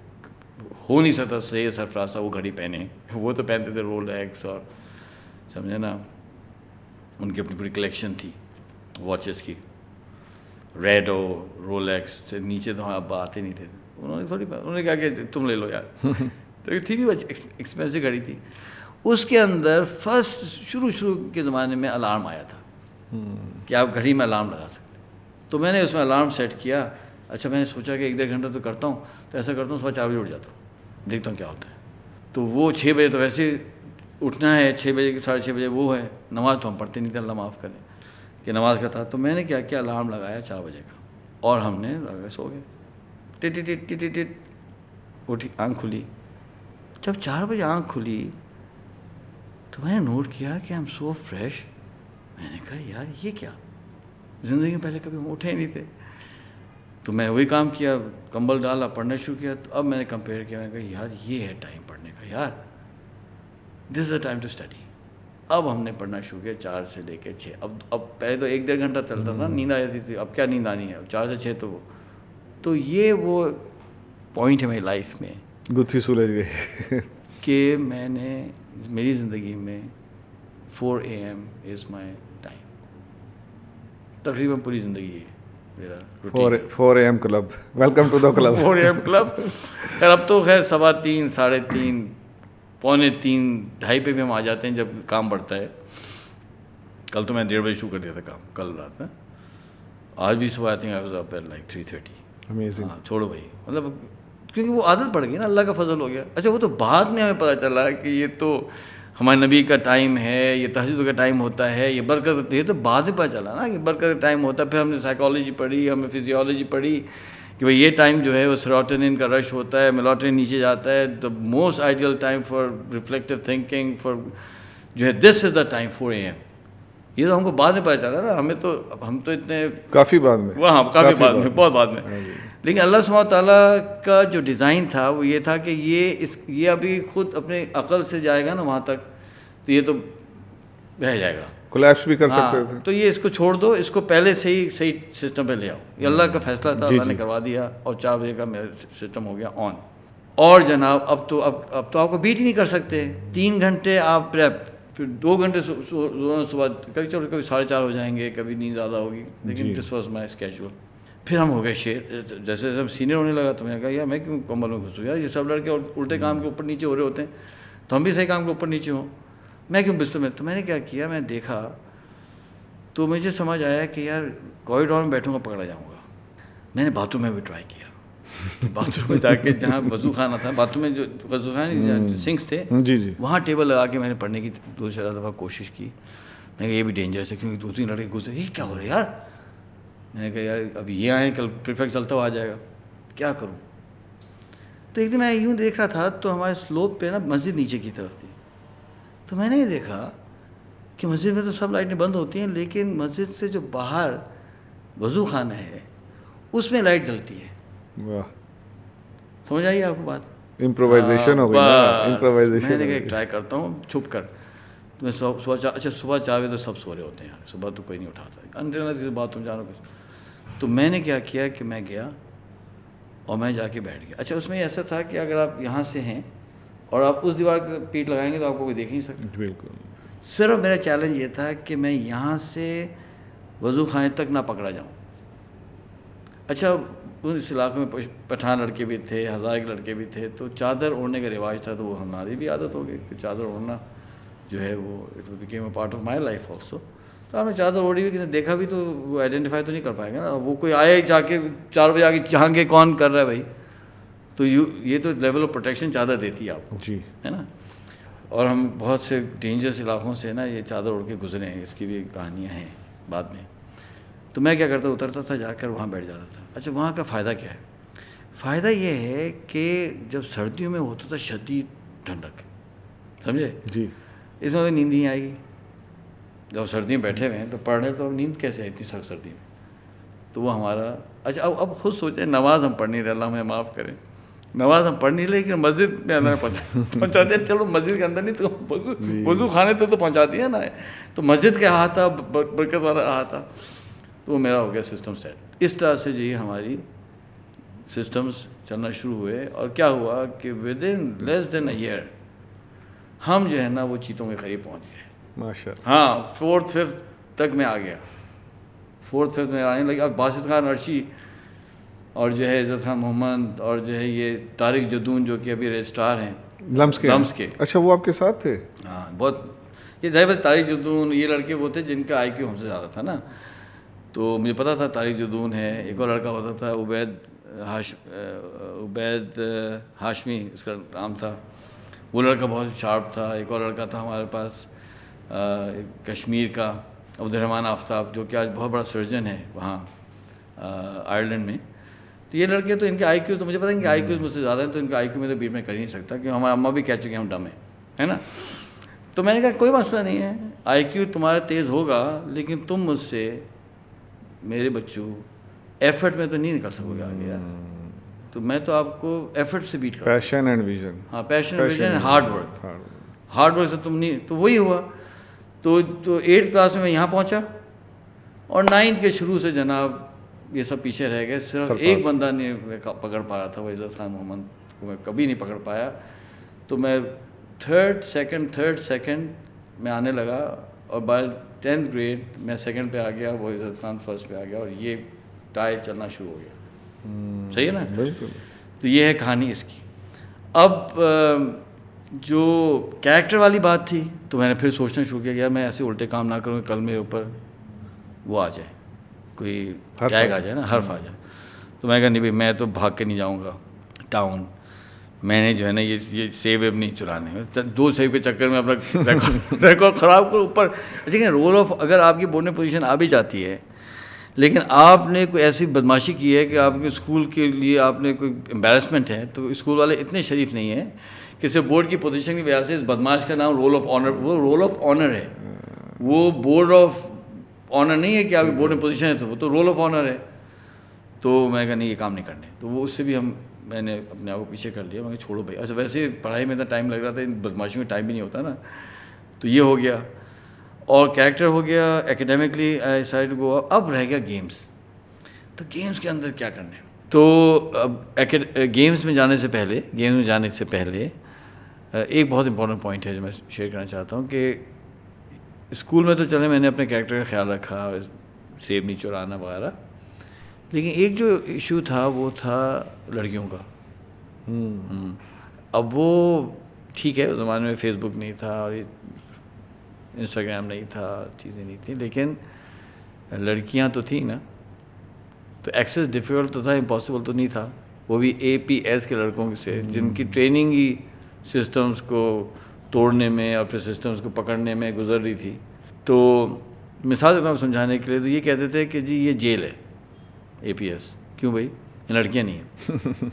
ہو نہیں سکتا صحیح سرفراز صاحب وہ گھڑی پہنے، وہ تو پہنتے تھے رول ایکس اور سمجھے نا، ان کی اپنی پوری کلیکشن تھی واچز کی، ریڈ اور رول ایکس سے نیچے تو ابا آتے نہیں تھے. انہوں نے کہا کہ تم لے لو یار. تو یہ تھی بھی ایکسپینسو گھڑی تھی. اس کے اندر فرسٹ شروع کے زمانے میں الارم آیا تھا کہ آپ گھڑی میں الارم لگا سکتے. تو میں نے اس میں الارم سیٹ کیا. اچھا میں نے سوچا کہ 1.5 گھنٹہ تو کرتا ہوں، تو ایسا کرتا ہوں صبح 4 بجے اٹھ جاتا ہوں، دیکھتا ہوں کیا ہوتا ہے. تو وہ 6 بجے تو ویسے اٹھنا ہے، 6 بجے 6:30 بجے وہ ہے. نماز تو ہم پڑھتے نہیں تھے، اللہ معاف کرے کہ نماز کا تھا. تو میں نے کیا کیا، الارم لگایا 4 بجے کا، اور ہم نے لگا سو گئے. ٹٹ ٹٹ ٹٹ ٹٹ اٹھی، آنکھ کھلی. جب 4 بجے آنکھ کھلی تو میں نے نوٹ کیا کہ آئی ایم سو فریش. میں نے کہا یار یہ کیا، زندگی میں پہلے کبھی ہم اٹھے نہیں تھے. تو میں وہی کام کیا، کمبل ڈالا، پڑھنا شروع کیا. تو اب میں نے کمپیئر کیا، میں نے کہا یار یہ ہے ٹائم پڑھنے کا، یار دس از اے ٹائم ٹو اسٹڈی. اب ہم نے پڑھنا شروع کیا 4 سے لے کے 6. اب پہلے تو 1.5 گھنٹہ چلتا تھا، نیند آ جاتی تھی. اب کیا نیند آنی ہے، 4 سے 6 تو یہ وہ پوائنٹ ہے میری لائف میں، گتھی سلجھ گئی کہ میں نے میری زندگی میں 4 AM از مائی ٹائم. تقریباً پوری زندگی ہے میرا routine. 4 AM club, welcome to the club. 4 AM club. خیر اب تو خیر 3:15 3:30 پونے 3 2:30 پہ بھی ہم آ جاتے ہیں جب کام بڑھتا ہے. کل تو میں 1:30 بجے شروع کر دیا تھا کام، کل رات میں. آج بھی صبح I was up at like 3:30. Amazing. ہاں چھوڑو بھائی، مطلب کیونکہ وہ عادت پڑ گئی نا، اللہ کا فضل ہو گیا. اچھا وہ تو بعد میں ہمیں پتہ چلا کہ یہ تو ہمارے نبی کا ٹائم ہے، یہ تہجد کا ٹائم ہوتا ہے، یہ برکت، یہ تو بعد میں پتہ چلا نا کہ برکت کا ٹائم ہوتا ہے. پھر ہم نے سائیکالوجی پڑھی، ہم نے فزیولوجی پڑھی کہ بھائی یہ ٹائم جو ہے وہ سیروٹونن کا رش ہوتا ہے، میلاٹونن نیچے جاتا ہے. The most ideal time for reflective thinking for جو ہے this is the time 4 AM. یہ تو ہم کو بعد میں پتہ چلا نا، ہم تو اتنے کافی بعد میں، وہاں کافی بعد میں، بہت بعد میں. لیکن اللہ سبحانہ تعالیٰ کا جو ڈیزائن تھا وہ یہ تھا کہ یہ ابھی خود اپنے عقل سے جائے گا نا وہاں تک تو یہ تو رہ جائے گا، کولیپس بھی کر سکتے تھے. تو یہ اس کو چھوڑ دو، اس کو پہلے سے ہی صحیح سسٹم پہ لے آؤ. یہ اللہ کا فیصلہ تھا، اللہ نے کروا دیا، اور 4 بجے کا میرا سسٹم ہو گیا آن. اور جناب اب تو آپ کو بیٹ ہی نہیں کر سکتے. 3 گھنٹے آپ پریپ، پھر 2 گھنٹے صبح، کبھی 4:30 ہو جائیں گے، کبھی نیند زیادہ ہوگی، لیکن دس واز مائی اسکیجول. پھر ہم ہو گئے شیر. جیسے جیسے ہم سینئر ہونے لگا تو میں نے کہا یار میں کیوں کمبل میں گھسوں، یار یہ سب لڑکے الٹے کام کے اوپر نیچے ہو رہے ہوتے ہیں، تو ہم بھی صحیح کام کے اوپر نیچے ہوں، میں کیوں بستر میں. تو میں نے کیا کیا، میں دیکھا تو مجھے سمجھ آیا کہ یار کوریڈور میں بیٹھوں گا پکڑا جاؤں گا. میں نے باتھ روم میں بھی ٹرائی کیا، باتھ روم میں جا کے جہاں وضو خانہ تھا، باتھ روم میں جو وضو خانے سنکس تھے وہاں ٹیبل لگا کے میں نے پڑھنے کی 2-4 دفعہ کوشش کی. میں نے کہا یہ بھی ڈینجرس ہے کیونکہ 2-3 لڑکے گھسے، یہ کیا ہو رہا ہے یار. میں نے کہا یار اب یہ آئیں، کل پریفیکٹ چلتا ہوا آ جائے گا، کیا کروں. تو ایک دن میں یوں دیکھ رہا تھا تو ہمارے سلوپ پہ نا مسجد نیچے کی طرف تھی. تو میں نے یہ دیکھا کہ مسجد میں تو سب لائٹیں بند ہوتی ہیں، لیکن مسجد سے جو باہر وضو خانہ ہے اس میں لائٹ جلتی ہے. واہ، سمجھ آئیے آپ کو بات. امپرووائزیشن ہو گئی نا، امپرووائزیشن. میں نے کہا ٹرائی کرتا ہوں چھپ کر. تو میں صبح 4 بجے تو سب سو رہے ہوتے ہیں یار، صبح تو کوئی نہیں اٹھاتا، انٹرنل کی بات تم جانو کچھ. تو میں نے کیا کیا کہ میں گیا اور میں جا کے بیٹھ گیا. اچھا اس میں ایسا تھا کہ اگر آپ یہاں سے ہیں اور آپ اس دیوار کی پیٹ لگائیں گے تو آپ کو کوئی دیکھ نہیں سکتا. بالکل. صرف میرا چیلنج یہ تھا کہ میں یہاں سے وضو خانے تک نہ پکڑا جاؤں. اچھا اس علاقے میں پٹھان لڑکے بھی تھے، ہزارے کے لڑکے بھی تھے، تو چادر اوڑھنے کا رواج تھا، تو وہ ہماری بھی عادت ہو گئی کہ چادر اوڑھنا جو ہے وہ it became a part of my life also. تو ہم نے چادر اوڑھی ہوئی، کسی نے دیکھا بھی تو وہ آئیڈینٹیفائی تو نہیں کر پائے گا نا. وہ کوئی آئے جا کے 4 بجے آ کے جہاں کے کون کر رہا ہے بھائی. تو یہ تو لیول آف پروٹیکشن چادر دیتی ہے آپ کو، جی ہے نا. اور ہم بہت سے ڈینجرس علاقوں سے نا یہ چادر اوڑھ کے گزرے ہیں، اس کی بھی کہانیاں ہیں بعد میں. تو میں کیا کرتا، اترتا تھا، جا کر وہاں بیٹھ جاتا تھا. اچھا وہاں کا فائدہ کیا ہے؟ فائدہ یہ ہے کہ جب سردیوں میں ہوتا تھا شدید ٹھنڈک، سمجھے. جی اس میں نیند نہیں آئے گی. جب سردی میں بیٹھے ہوئے ہیں تو پڑھ رہے تو نیند کیسے آئی اتنی سخت سردی میں. تو وہ ہمارا اچھا اب خود سوچیں، نماز ہم پڑھ نہیں رہے، اللہ ہمیں معاف کرے، نماز ہم پڑھ نہیں رہے لیکن مسجد میں اللہ نے پہنچا دیا. چلو مسجد کے اندر نہیں تو وضو خانے تو پہنچا دیا نا. تو مسجد کا احاطہ برکت والا احاطہ، تو وہ میرا ہو گیا سسٹم سیٹ. اس طرح سے جو یہ ہماری سسٹمز چلنا شروع ہوئے. اور کیا ہوا کہ with in less then a year ہم جو ہے نا وہ چیتوں کے قریب پہنچ گئے. ماشاء اللہ. ہاں 4th 5th تک میں آ گیا. 4th 5th میں آنے لگا. اب باسط خان عرشی اور جو ہے عزت خان محمد اور جو ہے یہ طارق جدون جو کہ ابھی رجسٹرار ہیں لمس کے. اچھا وہ آپ کے ساتھ تھے؟ ہاں بہت. یہ ظاہر بات طارق جدون یہ لڑکے وہ تھے جن کا آئی کیو ہم سے زیادہ تھا نا. تو مجھے پتا تھا طارق جدون ہے. ایک اور لڑکا ہوتا تھا عبید ہاشمی اس کا نام تھا. وہ لڑکا بہت شارپ تھا. ایک اور لڑکا تھا ہمارے پاس کشمیر کا عبد الرحمن آفتاب جو کہ آج بہت بڑا سرجن ہے وہاں آئرلینڈ میں. تو یہ لڑکے تو ان کے آئی کیو تو مجھے پتا ہے ان کے آئی کیوز مجھ سے زیادہ ہیں. تو ان کا آئی کیو میں تو بیٹ میں کر ہی نہیں سکتا کہ ہمارا اماں بھی کہہ چکے ہیں ہم ڈم ہیں، ہے نا. تو میں نے کہا کوئی مسئلہ نہیں ہے، آئی کیو تمہارا تیز ہوگا لیکن تم مجھ سے میرے بچوں ایفرٹ میں تو نہیں نکل سکو گے آگے یار. تو میں تو آپ کو ایفرٹ سے بیٹ کروں. Passion and vision. ہاں passion and vision, hard work سے تم نہیں. تو وہی ہوا. تو 8th کلاس میں یہاں پہنچا اور 9th کے شروع سے جناب یہ سب پیچھے رہ گئے. صرف ایک بندہ نہیں پکڑ پا رہا تھا، وہ عزت خان محمد کو میں کبھی نہیں پکڑ پایا. تو میں 3rd سیکنڈ میں آنے لگا اور بائی 10th گریڈ میں 2nd پہ آ گیا، وہ عزت خان 1st پہ آ گیا اور یہ ٹائی چلنا شروع ہو گیا. صحیح ہے نا. بالکل. تو یہ ہے کہانی اس کی. اب جو کریکٹر والی بات تھی تو میں نے پھر سوچنا شروع کیا کہ یار میں ایسے الٹے کام نہ کروں کہ کل میرے اوپر وہ آ جائے، کوئی ٹیگ آ جائے نا، حرف آ جائے. تو میں کہا نہیں بھائی میں تو بھاگ کے نہیں جاؤں گا ٹاؤن. میں نے جو ہے نا یہ سیب ویب نہیں چرانے. 2 سیب کے چکر میں اپنا ریکارڈ خراب کرو اوپر. دیکھیں رول آف اگر آپ کی بورڈ میں پوزیشن آ بھی جاتی ہے لیکن آپ نے کوئی ایسی بدماشی کی ہے کہ آپ کے اسکول کے لیے آپ نے کوئی امبیرسمنٹ ہے، تو اسکول والے اتنے شریف نہیں ہیں کہ صرف بورڈ کی پوزیشن کی وجہ سے اس بدماش کا نام رول آف آنر. وہ رول آف آنر ہے، وہ بورڈ آف آنر نہیں ہے کہ آپ کی بورڈ میں پوزیشن ہے تو وہ تو رول آف آنر ہے. تو میں کہا نہیں یہ کام نہیں کرنے. تو وہ اس سے بھی میں نے اپنے آپ کو پیچھے کر لیا. میں کہا چھوڑو بھائی. اچھا ویسے پڑھائی میں اتنا ٹائم لگ رہا تھا، ان بدماشیوں میں ٹائم بھی نہیں ہوتا نا. تو یہ ہو گیا اور کریکٹر ہو گیا. ایکیڈیمکلی آئی اسٹارٹ ٹو گو. اب رہ گیا گیمس. تو گیمس کے اندر کیا کرنا ہے. تو اب گیمس میں جانے سے پہلے ایک بہت امپورٹنٹ پوائنٹ ہے جو میں شیئر کرنا چاہتا ہوں کہ اسکول میں تو چلے میں نے اپنے کریکٹر کا خیال رکھا، سیب نہیں چرانا وغیرہ، لیکن ایک جو ایشو تھا وہ تھا لڑکیوں کا. اب وہ ٹھیک ہے اس زمانے میں فیس بک نہیں تھا اور انسٹاگرام نہیں تھا، چیزیں نہیں تھیں، لیکن لڑکیاں تو تھیں نا. تو ایکسیس ڈیفیکلٹ تو تھا، امپاسبل تو نہیں تھا. وہ بھی APS کے لڑکوں سے جن کی ٹریننگ ہی سسٹمز کو توڑنے میں اور پھر سسٹمز کو پکڑنے میں گزر رہی تھی. تو مثال دیتا ہوں سمجھانے کے لیے. تو یہ کہتے تھے کہ جی یہ جیل ہے APS. کیوں بھائی؟ یہ لڑکیاں نہیں ہیں.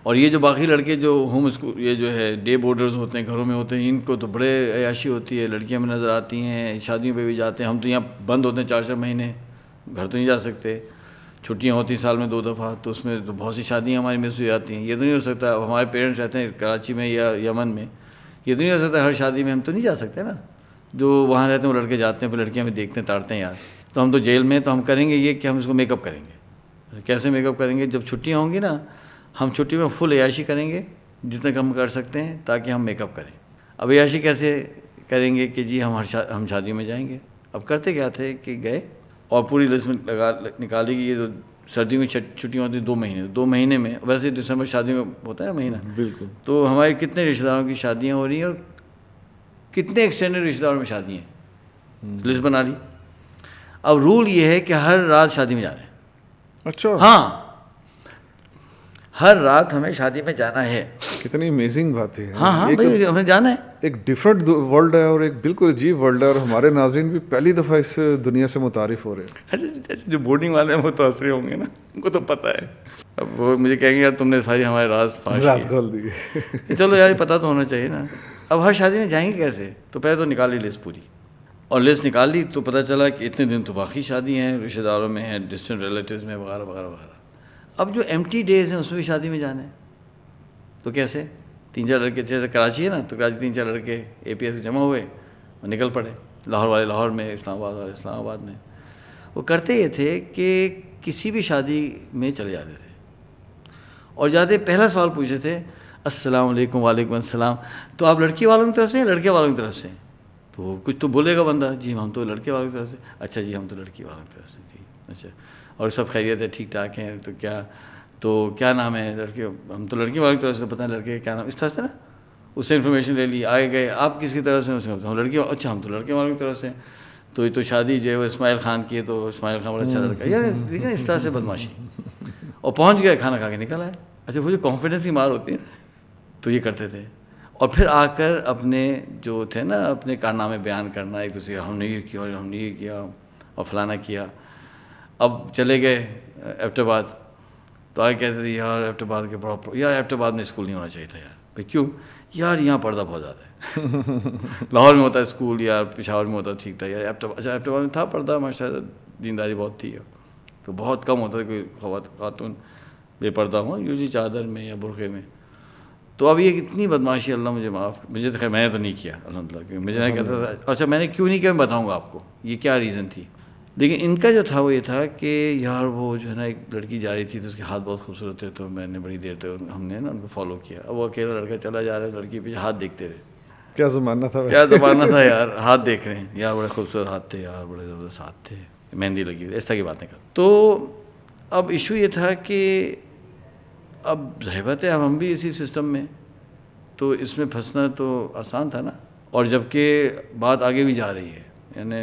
اور یہ جو باقی لڑکے جو ہوم اسکول یہ جو ہے ڈے بورڈرز ہوتے ہیں، گھروں میں ہوتے ہیں، ان کو تو بڑے عیاشی ہوتی ہے، لڑکیاں میں نظر آتی ہیں، شادیوں پہ بھی جاتے ہیں. ہم تو یہاں بند ہوتے ہیں 4 مہینے، گھر تو نہیں جا سکتے. چھٹیاں ہوتی سال میں 2 دفعہ، تو اس میں تو بہت سی شادیاں ہماری مس ہو جاتی ہیں. یہ تو نہیں ہو سکتا. ہمارے پیرنٹس رہتے ہیں کراچی میں یا یمن میں، یہ تو نہیں ہو سکتا ہر شادی میں ہم تو نہیں جا سکتے نا. جو وہاں رہتے ہیں وہ لڑکے جاتے ہیں، پھر لڑکیاں ہمیں دیکھتے ہیں، تاڑتے ہیں یار. تو ہم تو جیل میں. تو ہم کریں گے یہ کہ ہم اس کو میک اپ کریں گے. کیسے میک اپ کریں گے؟ جب چھٹیاں ہوں گی نا ہم چھٹی میں فل عیاشی کریں گے جتنا کم کر سکتے ہیں تاکہ ہم میک اپ کریں. اب عیاشی کیسے کریں گے کہ جی ہم شادیوں میں جائیں گے. اب کرتے کیا تھے کہ گئے اور پوری لسٹ میں نکالی کہ یہ جو سردیوں کی چھٹیاں ہوتی ہیں 2 مہینے، 2 مہینے میں ویسے دسمبر شادیوں کا ہوتا ہے مہینہ، بالکل. تو ہمارے کتنے رشتہ داروں کی شادیاں ہو رہی ہیں اور کتنے ایکسٹینڈیڈ رشتہ داروں میں شادی ہیں، لسٹ بنا لی. اب رول یہ ہے کہ ہر رات شادی میں جانا ہے. اچھا. ہاں، ہر رات ہمیں شادی میں جانا ہے. کتنی امیزنگ بات ہے. ہاں ہاں بھائی ہمیں جانا ہے. ایک ڈفرینٹ ورلڈ ہے اور ایک بالکل عجیب ورلڈ ہے، اور ہمارے ناظرین بھی پہلی دفعہ اس دنیا سے متعارف ہو رہے ہیں. اچھا جو بورڈنگ والے ہیں وہ تو ہنس رہے ہوں گے نا، ان کو تو پتہ ہے. اب وہ مجھے کہیں گے یار تم نے ساری ہمارے راز فاش راز کیے. کھول دیے. چلو یار پتہ تو ہونا چاہیے نا. اب ہر شادی میں جائیں گے کیسے؟ تو پہلے تو نکال لی لسٹ پوری، اور لسٹ نکال لی تو پتہ چلا کہ اتنے دن تو باقی شادی ہیں، رشتہ داروں میں ہیں، ڈسٹنٹ ریلیٹیوز میں وغیرہ وغیرہ وغیرہ. اب جو ایمٹی ڈیز ہیں اس میں بھی شادی میں جانا ہے. تو کیسے؟ 3-4 لڑکے، جیسے کراچی ہے نا تو کراچی 3-4 لڑکے اے پی ایس سے جمع ہوئے اور نکل پڑے. لاہور والے لاہور میں، اسلام آباد والے اسلام آباد میں. وہ کرتے یہ تھے کہ کسی بھی شادی میں چلے جاتے تھے اور جاتے پہلا سوال پوچھتے تھے السلام علیکم. وعلیکم السلام. تو آپ لڑکی والوں کی طرف سے ہیں لڑکے والوں کی طرف سے؟ تو کچھ تو بولے گا بندہ، جی ہم تو لڑکے والوں کی طرف سے. اچھا جی ہم تو لڑکی والوں کی طرف سے. جی اچھا، اور سب خیریت ہے، ٹھیک ٹھاک ہیں؟ تو کیا نام ہے لڑکے؟ ہم تو لڑکی والوں کی طرف سے. پتہ ہے لڑکے کا کیا نام؟ اس طرح سے نا اس سے انفارمیشن لے لی. آگے گئے آپ کس کی طرف سے؟ ہم لڑکی. اچھا ہم تو لڑکے والوں کی طرف سے. تو یہ تو شادی جو ہے وہ اسماعیل خان کی ہے، تو اسماعیل خان بڑا اچھا لڑکا ہے. یار دیکھیں اس طرح سے بدماشی. اور پہنچ گئے، کھانا کھا کے نکل آئے. اچھا وہ جو کانفیڈنس کی مار ہوتی ہے نا، تو یہ کرتے تھے. اور پھر آ کر اپنے جو تھے نا اپنے کارنامے بیان کرنا ایک دوسرے، ہم نے یہ کیا اور ہم نے یہ کیا اور فلانا کیا. اب چلے گئے ایبٹ آباد، تو آگے کہتے تھے یار ایبٹ آباد کے بڑا یار ایبٹ آباد میں اسکول نہیں ہونا چاہیے تھا. یار بھائی کیوں؟ یار یہاں پردہ بہت زیادہ ہے. لاہور میں ہوتا ہے اسکول، یار پشاور میں ہوتا ہے ٹھیک تھا. یار اچھا ایبٹ آباد میں تھا پردہ، ماشاء اللہ دینداری بہت تھی. تو بہت کم ہوتا تھا کوئی خاتون بے پردہ ہوں، یوزی چادر میں یا برقعے میں. تو اب یہ اتنی بدماشی، اللہ مجھے معاف، مجھے تو خیر میں نے تو نہیں کیا الحمد للہ، کیونکہ مجھے نہیں کہتا تھا. اچھا میں نے کیوں نہیں کیا میں بتاؤں گا آپ کو یہ کیا ریزن تھی. لیکن ان کا جو تھا وہ یہ تھا کہ یار وہ جو ہے نا ایک لڑکی جا رہی تھی تو اس کے ہاتھ بہت خوبصورت تھے، تو میں نے بڑی دیر تک ہم نے نا ان کو فالو کیا. اب وہ اکیلا لڑکا چلا جا رہا ہے، لڑکی پیچھے ہاتھ دیکھتے رہے. کیا زمانہ تھا، کیا زمانہ تھا یار. ہاتھ دیکھ رہے ہیں یار، بڑے خوبصورت ہاتھ تھے یار، بڑے زبردست ہاتھ تھے، مہندی لگی ہوئی، اس طرح کی باتیں کر. تو اب ایشو یہ تھا کہ اب ظاہر بات ہے اب ہم بھی اسی سسٹم میں، تو اس میں پھنسنا تو آسان تھا نا. اور جب کہ بات آگے بھی جا رہی ہے، یعنی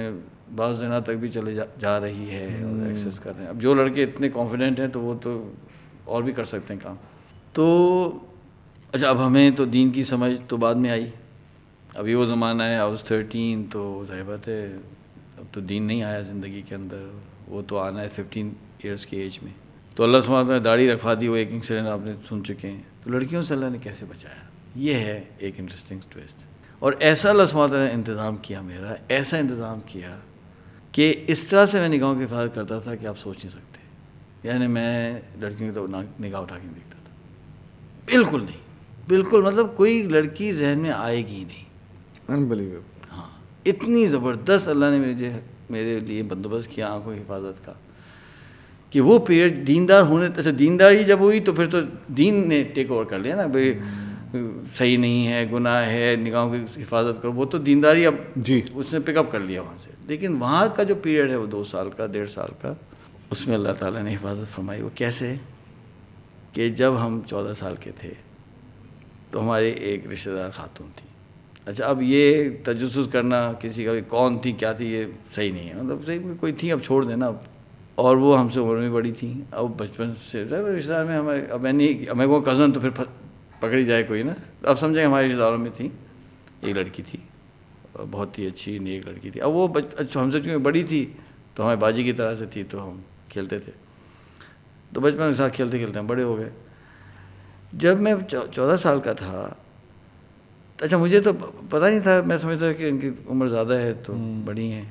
بعض دنوں تک بھی چلے جا رہی ہے اور ایکسیس کر رہے ہیں. اب جو لڑکے اتنے کانفیڈنٹ ہیں تو وہ تو اور بھی کر سکتے ہیں کام. تو اچھا اب ہمیں تو دین کی سمجھ تو بعد میں آئی. ابھی وہ زمانہ ہے I was 13، تو ظاہر بات ہے اب تو دین نہیں آیا زندگی کے اندر، وہ تو آنا ہے 15 ایئرس کی ایج میں. تو اللہ سبحانہ وتعالیٰ نے داڑھی رکھوا دی، وہ ایک انسیڈنٹ آپ نے سن چکے ہیں. تو لڑکیوں سے اللہ نے کیسے بچایا، یہ ہے ایک انٹرسٹنگ ٹویسٹ. اور ایسا اللہ سبحانہ وتعالیٰ نے انتظام کیا، میرا ایسا انتظام کیا کہ اس طرح سے میں نگاہوں کی حفاظت کرتا تھا کہ آپ سوچ نہیں سکتے. یعنی میں لڑکیوں کی تو نگاہ اٹھا کے نہیں دیکھتا تھا، بالکل نہیں، بالکل مطلب کوئی لڑکی ذہن میں آئے گی نہیں. انبلیویبل. ہاں اتنی زبردست اللہ نے میرے لیے بندوبست کیا آنکھوں کی حفاظت کا کہ وہ پیریڈ دیندار ہونے. اچھا دینداری جب ہوئی تو پھر تو دین نے ٹیک اوور کر لیا نا، بھائی صحیح نہیں ہے، گناہ ہے، نگاہوں کی حفاظت کرو. وہ تو دینداری اب جی اس نے پک اپ کر لیا وہاں سے. لیکن وہاں کا جو پیریڈ ہے وہ 2 سال کا 1.5 سال کا، اس میں اللہ تعالیٰ نے حفاظت فرمائی. وہ کیسے کہ جب ہم 14 سال کے تھے تو ہمارے ایک رشتہ دار خاتون تھی. اچھا اب یہ تجسس کرنا کسی کا کون تھی کیا تھی یہ صحیح نہیں ہے، مطلب صحیح کوئی تھی اب چھوڑ دینا. اور وہ ہم سے عمر میں بڑی تھیں. اب بچپن سے رشتہ دار میں ہمارے، اب میں نہیں، میں وہ کزن تو پھر پکڑی جائے کوئی نا. اب سمجھیں ہمارے رشتہ داروں میں تھی ایک لڑکی تھی، بہت ہی اچھی نیک لڑکی تھی. اب وہ ہم سے چونکہ بڑی تھی تو ہمارے باجی کی طرح سے تھی، تو ہم کھیلتے تھے. تو بچپن کے ساتھ کھیلتے کھیلتے ہم بڑے ہو گئے. جب میں 14 سال کا تھا، اچھا مجھے تو پتہ نہیں تھا، میں سمجھتا تھا کہ ان کی عمر زیادہ ہے تو بڑی ہیں.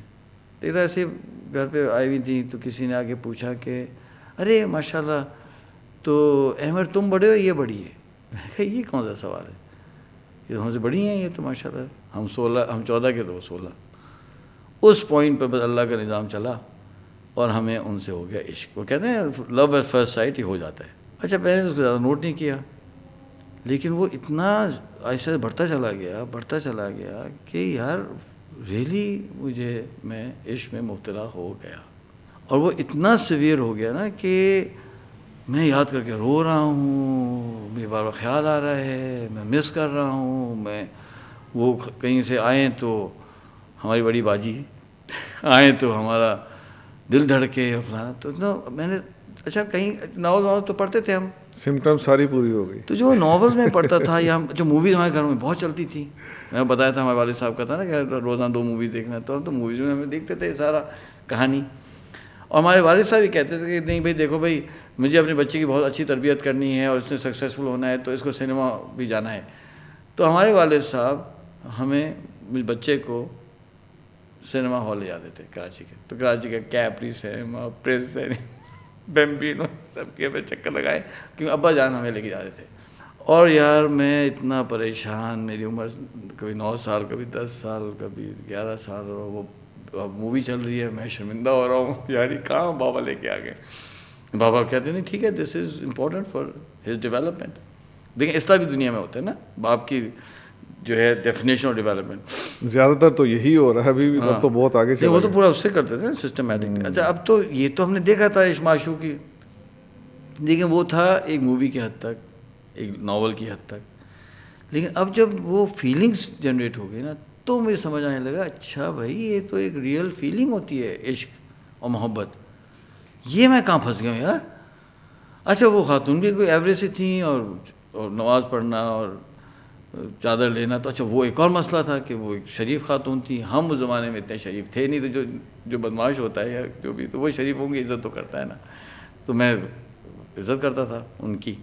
ایک ایسے گھر پہ آئی ہوئی تھی تو کسی نے آ کے پوچھا کہ ارے ماشاء اللہ تو احمد تم بڑے ہو یہ بڑی ہے. میں کہا یہ کون سا سوال ہے، یہ ہم سے بڑی ہیں یہ تو ماشاء اللہ. ہم 14 کے تو وہ 16. اس پوائنٹ پر بس اللہ کا نظام چلا اور ہمیں ان سے ہو گیا عشق. وہ کہتے ہیں لو ایٹ فرسٹ سائٹ ہی ہو جاتا ہے. اچھا پہلے اس کو زیادہ نوٹ نہیں کیا، لیکن وہ اتنا ایسے بڑھتا چلا گیا کہ یار ریئلی میں عشق میں مبتلا ہو گیا. اور وہ اتنا سیویئر ہو گیا نا کہ میں یاد کر کے رو رہا ہوں، مجھے بار بار خیال آ رہا ہے، میں مس کر رہا ہوں. میں وہ کہیں سے آئیں تو ہماری بڑی باجی آئیں تو ہمارا دل دھڑکے اور فلانا. تو میں نے اچھا کہیں ناول تو پڑھتے تھے ہم، سمٹم ساری پوری ہو گئی. تو جو ناولز میں پڑھتا تھا یا جو موویز ہمارے گھروں میں بہت چلتی تھی، میں بتایا تھا ہمارے والد صاحب کا تھا نا کہ روزانہ 2 موویز دیکھنا، تو ہم تو موویز میں ہمیں دیکھتے تھے سارا کہانی. اور ہمارے والد صاحب بھی کہتے تھے کہ نہیں بھائی دیکھو بھائی مجھے اپنے بچے کی بہت اچھی تربیت کرنی ہے اور اس نے سکسیزفل ہونا ہے تو اس کو سنیما بھی جانا ہے. تو ہمارے والد صاحب ہمیں بچے کو سنیما ہال لے جاتے تھے کراچی کے. تو کراچی کا کیپری سنیما، پریس سنیما، بیمبینو، سب کے ہمیں چکر لگائے کیونکہ ابا جان ہمیں لے کے جاتے تھے. اور یار میں اتنا پریشان، میری عمر کبھی 9 سال، کبھی 10 سال، کبھی 11 سال، اور وہ مووی چل رہی ہے، میں شرمندہ ہو رہا ہوں یار یہ کہاں بابا لے کے آ گئے. بابا کہتے ہیں نہیں ٹھیک ہے، this is important for his development. دیکھیں اس طرح بھی دنیا میں ہوتا ہے نا، باپ کی جو ہے ڈیفینیشن آف ڈیولپمنٹ زیادہ تر تو یہی ہو رہا ہے ابھی بھی. اب تو بہت آگے چلا وہ تو پورا اس سے کرتے تھے سسٹمیٹک. اچھا اب تو یہ تو ہم نے دیکھا تھا عشق معشوقی، لیکن وہ تھا ایک مووی کی حد تک، ایک ناول کی حد تک. لیکن اب جب وہ فیلنگس جنریٹ ہو گئی نا تو مجھے سمجھ آنے لگا اچھا بھائی یہ تو ایک ریئل فیلنگ ہوتی ہے عشق اور محبت. یہ میں کہاں پھنس گیا ہوں یار. اچھا وہ خاتون بھی کوئی ایوریج سی تھیں اور نماز پڑھنا اور چادر لینا تو اچھا وہ ایک اور مسئلہ تھا کہ وہ ایک شریف خاتون تھی. ہم اس زمانے میں اتنے شریف تھے نہیں، تو جو بدماش ہوتا ہے یا جو بھی تو وہ شریف ہوں گے عزت تو کرتا ہے نا. تو میں عزت کرتا تھا ان کی،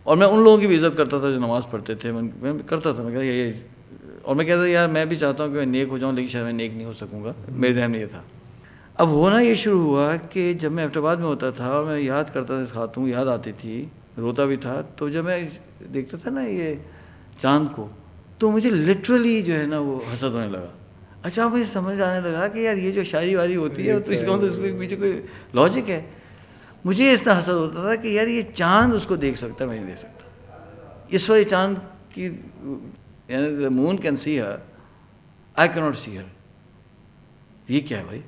اور میں ان لوگوں کی بھی عزت کرتا تھا جو نماز پڑھتے تھے. میں کرتا تھا، میں کہا یہ اور میں کہتا تھا یار میں بھی چاہتا ہوں کہ میں نیک ہو جاؤں لیکن شاید میں نیک نہیں ہو سکوں گا. میرے ذہن میں یہ تھا. اب ہونا یہ شروع ہوا کہ جب میں ایبٹ آباد میں ہوتا تھا اور میں یاد کرتا تھا اس خاتون یاد آتی تھی، روتا بھی تھا. تو جب میں دیکھتا تھا نا یہ چاند کو تو مجھے لٹرلی جو ہے نا وہ حسد ہونے لگا. اچھا مجھے سمجھ آنے لگا کہ یار یہ جو شاعری واری ہوتی ہے تو اس کا اس کے پیچھے کوئی لاجک ہے. مجھے اس طرح حسد ہوتا تھا کہ یار یہ چاند اس کو دیکھ سکتا ہے، میں نہیں دیکھ سکتا. اس وقت چاند کی یعنی مون کین سی ہر، آئی کی ناٹ سی ہر. یہ کیا ہے بھائی،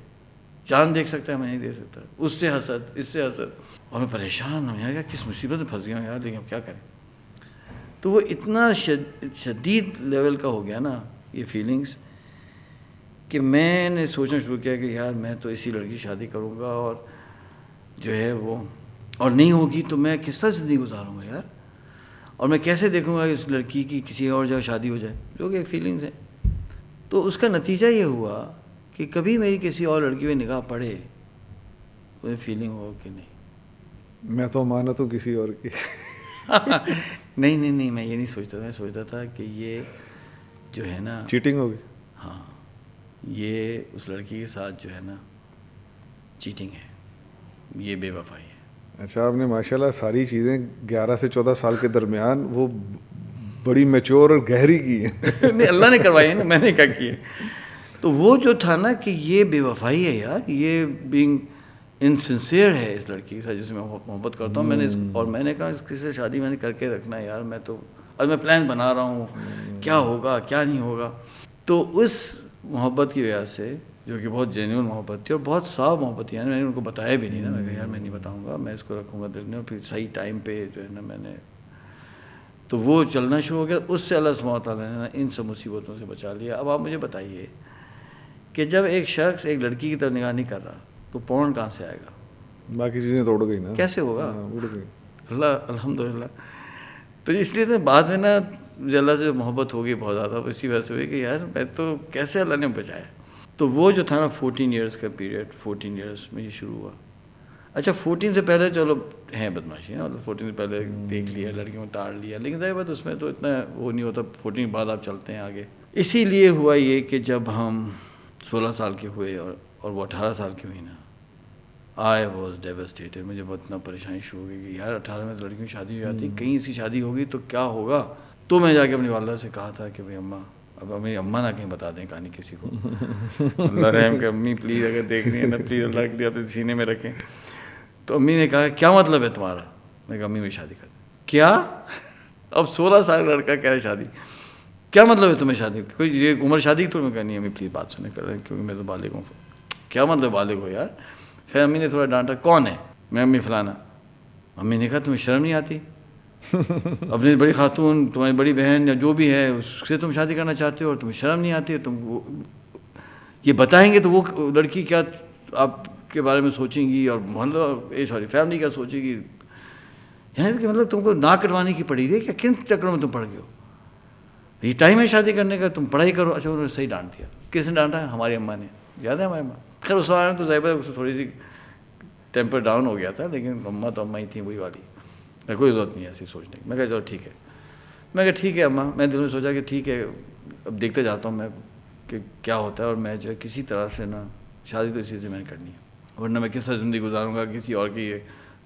چاند دیکھ سکتا ہے میں نہیں دیکھ سکتا. اس سے حسد، اس سے حسد، اور میں پریشان ہوں یار کس مصیبت میں پھنس گیا ہوں یار. لیکن اب کیا کریں. تو وہ اتنا شدید لیول کا ہو گیا نا یہ فیلنگس کہ میں نے سوچنا شروع کیا کہ یار میں تو اسی لڑکی شادی کروں گا، اور جو ہے وہ اور نہیں ہوگی تو میں کس طرح زندگی گزاروں گا یار. اور میں کیسے دیکھوں گا اس لڑکی کی کسی اور جگہ شادی ہو جائے، جو کہ فیلنگز ہیں. تو اس کا نتیجہ یہ ہوا کہ کبھی میری کسی اور لڑکی میں نگاہ پڑے کوئی فیلنگ ہو کہ نہیں. میں تو مانتا ہوں کسی اور کی. نہیں میں یہ نہیں سوچتا تھا. میں سوچتا تھا کہ یہ جو ہے نا چیٹنگ ہوگی. ہاں یہ اس لڑکی کے ساتھ جو ہے نا چیٹنگ ہے، یہ بے وفائی ہے. اچھا آپ نے ماشاءاللہ ساری چیزیں 11 سے 14 سال کے درمیان وہ بڑی میچور اور گہری کی ہیں. نہیں اللہ نے کروائی ہے نا، میں نے کیا کی ہے. تو وہ جو تھا نا کہ یہ بے وفائی ہے یار، یہ بینگ انسنسیئر ہے اس لڑکی کے ساتھ جس سے میں محبت کرتا ہوں. اور میں نے کہا اس کسی سے شادی میں نے کر کے رکھنا ہے یار. میں تو اب میں پلان بنا رہا ہوں کیا ہوگا کیا نہیں ہوگا. تو اس محبت کی وجہ سے جو کہ بہت جینیون محبت تھی اور بہت صاف محبت تھی، یعنی میں نے ان کو بتایا بھی نہیں نا. میں کہا یار میں نہیں بتاؤں گا، میں اس کو رکھوں گا دل میں. اور پھر صحیح ٹائم پہ جو ہے نا میں نے تو وہ چلنا شروع ہو گیا. اس سے اللہ سبحانہ تعالیٰ نے ان سب مصیبتوں سے بچا لیا. اب آپ مجھے بتائیے کہ جب ایک شخص ایک لڑکی کی طرف نگاہ نہیں کر رہا تو پون کہاں سے آئے گا؟ باقی چیزیں توڑ گئی نا. کیسے ہوگا؟ اڑ گئی. اللہ الحمدللہ. تو اس لیے تو بعد میں نا مجھے اللہ سے محبت ہوگی بہت زیادہ، اسی وجہ سے ہوئی کہ یار میں تو کیسے اللہ نے بچایا. تو وہ جو تھا نا 14 ایئرس کا پیریڈ، 14 ایئرس میں یہ شروع ہوا. اچھا 14 سے پہلے چلو ہیں بدماشی نا، مطلب 14 سے پہلے دیکھ لیا، لڑکیوں کو تاڑ لیا، لیکن ظاہر بات اس میں تو اتنا وہ نہیں ہوتا. 14 کے بعد آپ چلتے ہیں آگے. اسی لیے ہوا یہ کہ جب ہم 16 سال کے ہوئے اور وہ 18 سال کی ہوئی نا، آئی واز ڈیوسٹیٹڈ. مجھے بہت اتنا پریشانی شروع ہو گئی کہ یار 18 میں لڑکیوں کی شادی ہو جاتی، کہیں اس کی شادی ہوگی تو کیا ہوگا. تو میں جا کے اپنی والدہ سے کہا تھا کہ بھائی اماں، اب میری اماں نہ کہیں بتا دیں کہانی کسی کو. اللہ رحم کہ امی پلیز اگر دیکھ رہی ہیں نا پلیز اللہ کے لیے اپنے سینے میں رکھیں. تو امی نے کہا کیا مطلب ہے تمہارا؟ میں کہا امی میری شادی کر دیں. کیا؟ اب 16 سال کا لڑکا کہہ رہا ہے شادی، کیا مطلب ہے تمہیں شادی؟ کوئی یہ عمر شادی کی تو میں کہا نہیں امی پلیز بات سنیں کر رہے ہیں کیونکہ میں تو بالغ ہوں. کیا مطلب بالغ ہو یار؟ پھر امی نے تھوڑا ڈانٹا, کون ہے؟ میں امی فلانا. امی نے کہا تمہیں شرم نہیں آتی؟ اپنی بڑی خاتون, تمہاری بڑی بہن یا جو بھی ہے اس سے تم شادی کرنا چاہتے ہو اور تمہیں شرم نہیں آتی ہے؟ تم یہ بتائیں گے تو وہ لڑکی کیا آپ کے بارے میں سوچیں گی اور محلہ سوری فیملی کیا سوچے گی. یعنی کہ مطلب تم کو ناک کٹوانے کی پڑی ہوئی ہے کہ کن چکروں میں تم پڑ گئے ہو؟ یہ ٹائم ہے شادی کرنے کا, تم پڑھائی کرو. اچھا انہوں نے صحیح ڈانٹ دیا. کس نے ڈانٹا ہے؟ ہماری اماں نے. یاد ہے ہماری اماں. خیر اس بارے میں تو ظاہر ہے تھوڑی سی ٹیمپر ڈاؤن ہو گیا تھا, لیکن اماں تو اماں ہی تھیں وہی والی, کوئی ضرورت نہیں ہے ایسی سوچنے کی. میں کہا چلو ٹھیک ہے. میں کہا ٹھیک ہے اماں. میں دل میں سوچا کہ ٹھیک ہے اب دیکھتے جاتا ہوں میں کہ کیا ہوتا ہے, اور میں جو ہے کسی طرح سے نا شادی تو اسی سے میں نے کرنی ہے, ورنہ میں کس طرح زندگی گزاروں گا؟ کسی اور کی